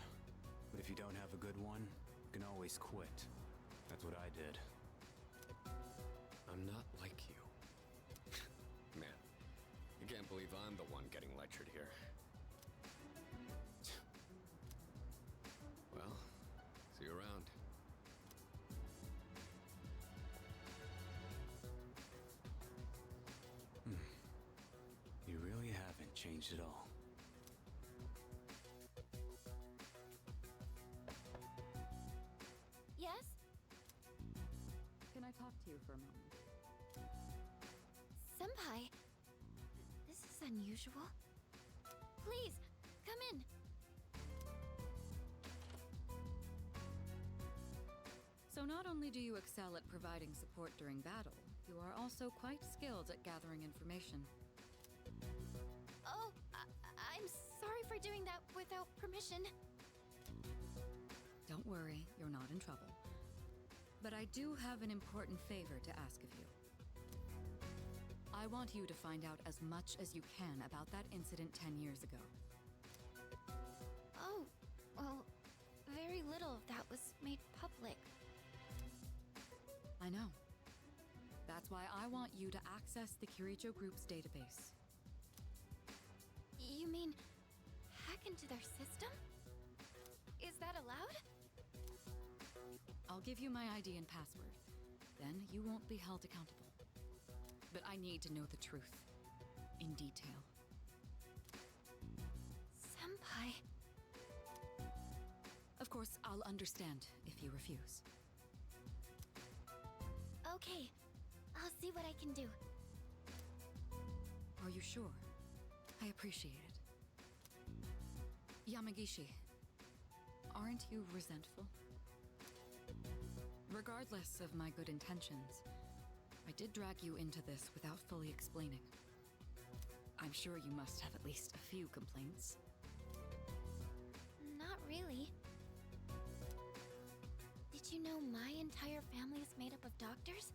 But if you don't have a good one, you can always quit. That's what I did. I'm not like you. Man, I can't believe I'm the one getting lectured here. Well, see you around. You really haven't changed at all. Yes? Can I talk to you for a moment? Senpai, this is unusual. Please, come in. So not only do you excel at providing support during battle, you are also quite skilled at gathering information. Oh, I'm sorry for doing that without permission. Don't worry, you're not in trouble. But I do have an important favor to ask of you. I want you to find out as much as you can about that incident 10 years ago. Oh, well, very little of that was made public. I know. That's why I want you to access the Kirijo Group's database. You mean hack into their system? Is that allowed? I'll give you my ID and password. Then you won't be held accountable. But I need to know the truth. In detail. Senpai. Of course, I'll understand if you refuse. Okay, I'll see what I can do. Are you sure? I appreciate it. Yamagishi, aren't you resentful? Regardless of my good intentions, I did drag you into this without fully explaining. I'm sure you must have at least a few complaints. Not really. Did you know my entire family is made up of doctors?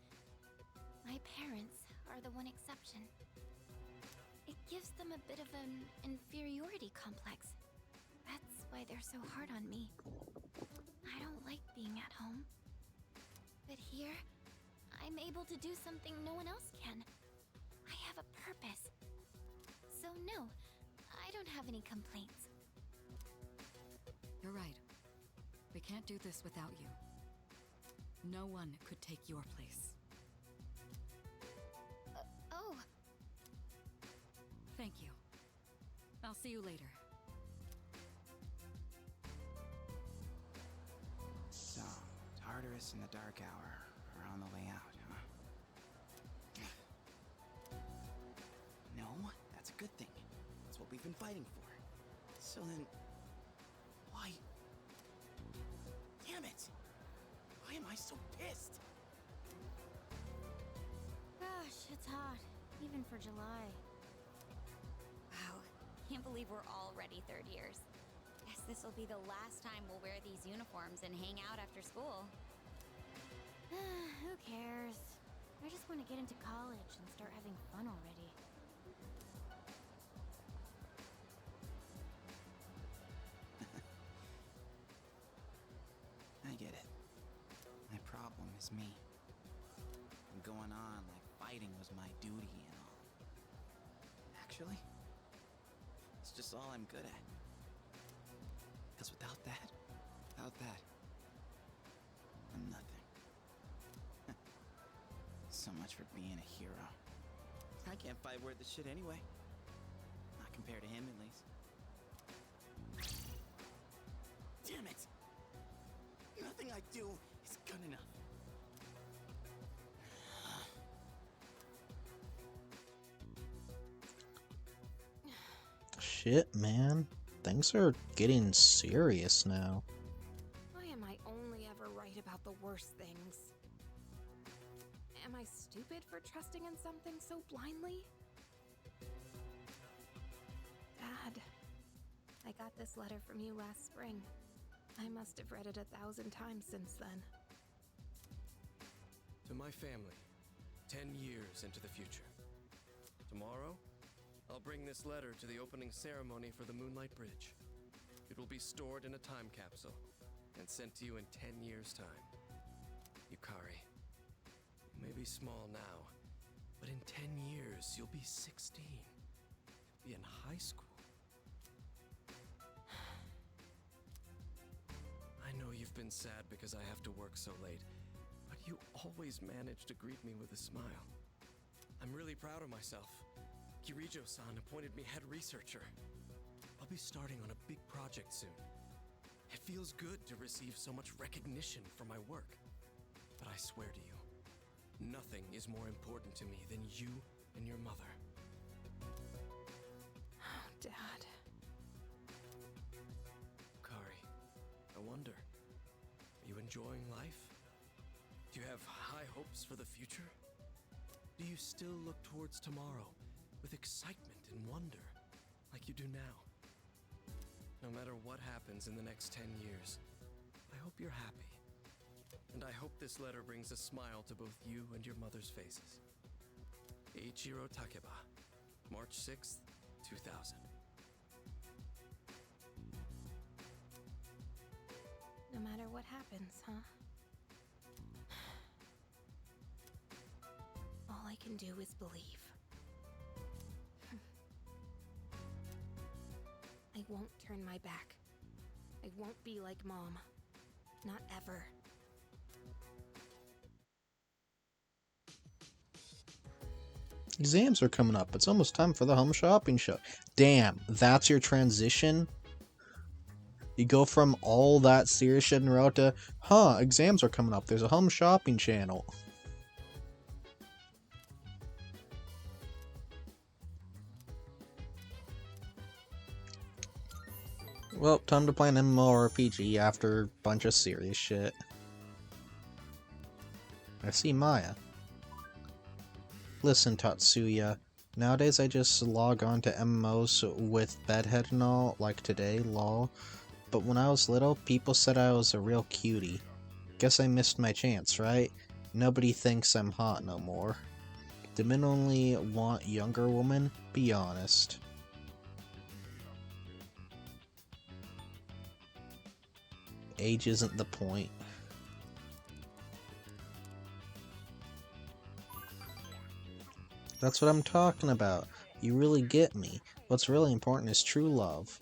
My parents are the one exception. It gives them a bit of an inferiority complex. That's why they're so hard on me. I don't like being at home. But here, I'm able to do something no one else can. I have a purpose. So no, I don't have any complaints. You're right. We can't do this without you. No one could take your place. Oh. Thank you. I'll see you later. So, Tartarus and the Dark Hour are on the way out, huh? No, that's a good thing. That's what we've been fighting for. So then, why? Damn it! Why am I so pissed? Gosh, it's hot. Even for July. Wow, can't believe we're already third years. Guess this will be the last time we'll wear these uniforms and hang out after school. Who cares? I just want to get into college and start having fun already. I get it. My problem is me. I'm going on like fighting was my duty and all. Actually, it's just all I'm good at. Because without that, I'm nothing. So much for being a hero. I can't fight worth the shit anyway. Not compared to him, at least. Damn it! Nothing I do is good enough. Shit, man. Things are getting serious now. Why am I only ever right about the worst things? Am I stupid for trusting in something so blindly? Dad, I got this letter from you last spring. I must have read it 1,000 times since then. To my family, 10 years into the future. Tomorrow, I'll bring this letter to the opening ceremony for the Moonlight Bridge. It will be stored in a time capsule and sent to you in 10 years' time. Yukari, you may be small now, but in 10 years, you'll be 16. You'll be in high school. I know you've been sad because I have to work so late, but you always manage to greet me with a smile. I'm really proud of myself. Kirijo-san appointed me head researcher. I'll be starting on a big project soon. It feels good to receive so much recognition for my work. But I swear to you, nothing is more important to me than you and your mother. Oh, Dad. Kari, I wonder, are you enjoying life? Do you have high hopes for the future? Do you still look towards tomorrow with excitement and wonder, like you do now? No matter what happens in the next 10 years, I hope you're happy. And I hope this letter brings a smile to both you and your mother's faces. Eiichiro Takeba, March 6th, 2000. No matter what happens, huh? All I can do is believe. I won't turn my back. I won't be like Mom. Not ever. Exams are coming up. It's almost time for the home shopping show. Damn, that's your transition? You go from all that serious shit in route to, exams are coming up. There's a home shopping channel. Well, time to play an MMORPG after a bunch of serious shit. I see Maya. Listen, Tatsuya. Nowadays I just log on to MMOs with bedhead and all, like today, lol. But when I was little, people said I was a real cutie. Guess I missed my chance, right? Nobody thinks I'm hot no more. Do men only want younger women? Be honest. Age isn't the point. That's what I'm talking about. You really get me. What's really important is true love.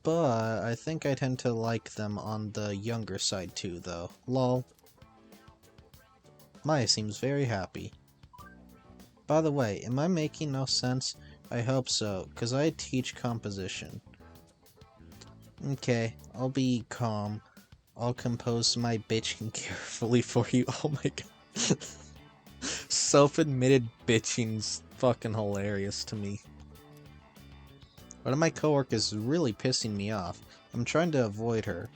But I think I tend to like them on the younger side too, though. Lol. Maya seems very happy. By the way, am I making no sense? I hope so, cause I teach composition. Okay, I'll be calm. I'll compose my bitching carefully for you. Oh my god. Self-admitted bitching's fucking hilarious to me. One of my coworkers is really pissing me off. I'm trying to avoid her.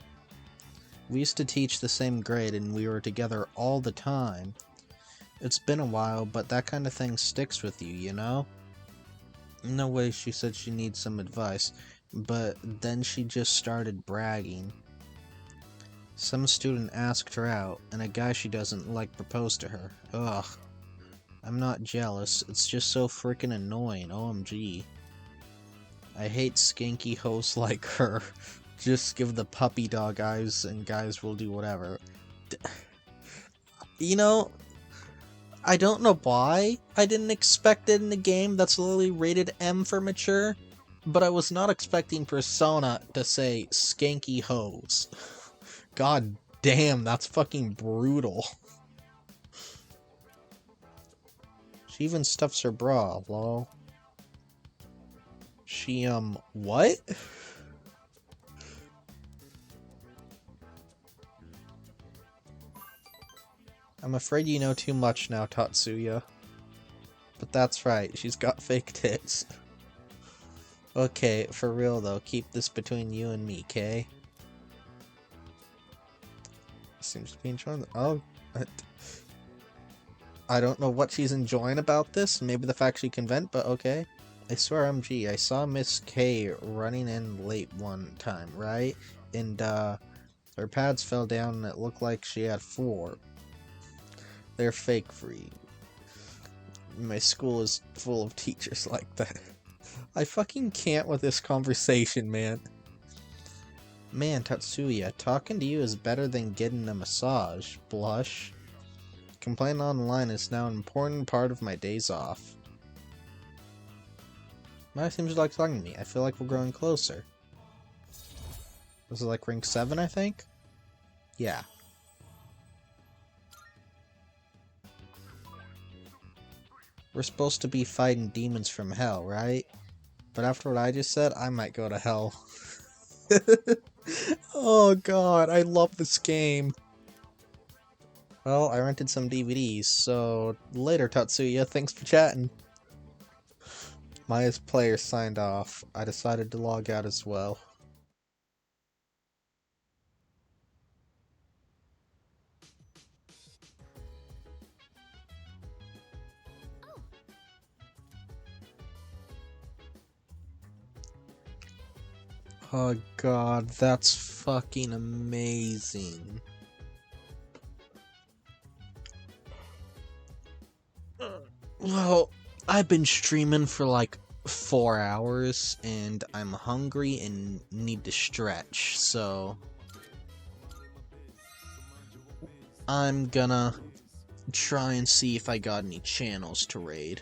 We used to teach the same grade and we were together all the time. It's been a while, but that kind of thing sticks with you, you know? No way, she said she needs some advice, but then she just started bragging. Some student asked her out, and a guy she doesn't like proposed to her. Ugh. I'm not jealous, it's just so freaking annoying, OMG. I hate skanky hoes like her. Just give the puppy dog eyes and guys will do whatever. You know, I don't know why I didn't expect it in a game that's literally rated M for mature, but I was not expecting Persona to say skanky hoes. God damn, that's fucking brutal. She even stuffs her bra, lol. She, what? I'm afraid you know too much now, Tatsuya. But that's right, she's got fake tits. Okay, for real though, keep this between you and me, Kay? Seems to be enjoying. Oh, I don't know what she's enjoying about this. Maybe the fact she can vent, but okay. I swear, MG, I saw Miss K running in late one time, right? And her pads fell down and it looked like she had 4. They're fake free. My school is full of teachers like that. I fucking can't with this conversation, man. Man, Tatsuya, talking to you is better than getting a massage. Blush. Complaining online is now an important part of my days off. Maya seems to like talking to me. I feel like we're growing closer. This is like rank 7, I think? Yeah. We're supposed to be fighting demons from hell, right? But after what I just said, I might go to hell. Oh god, I love this game. Well, I rented some DVDs, so later, Tatsuya. Thanks for chatting. Maya's player signed off. I decided to log out as well. Oh god, that's fucking amazing. Well, I've been streaming for like 4 hours and I'm hungry and need to stretch, so I'm gonna try and see if I got any channels to raid.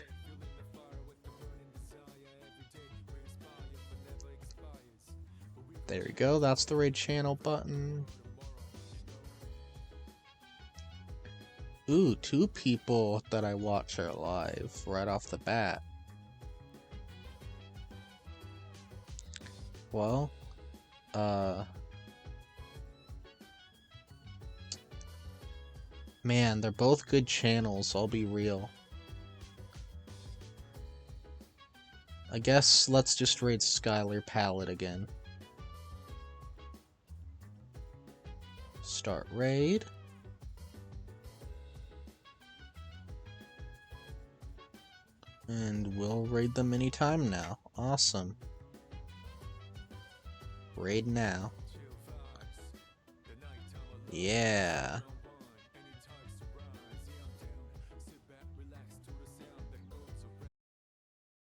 There we go, that's the raid channel button. Ooh, 2 people that I watch are live right off the bat. Well, man, they're both good channels, I'll be real. I guess let's just raid Skylar Pallet again. Start raid. And we'll raid them anytime now. Awesome. Raid now. Yeah.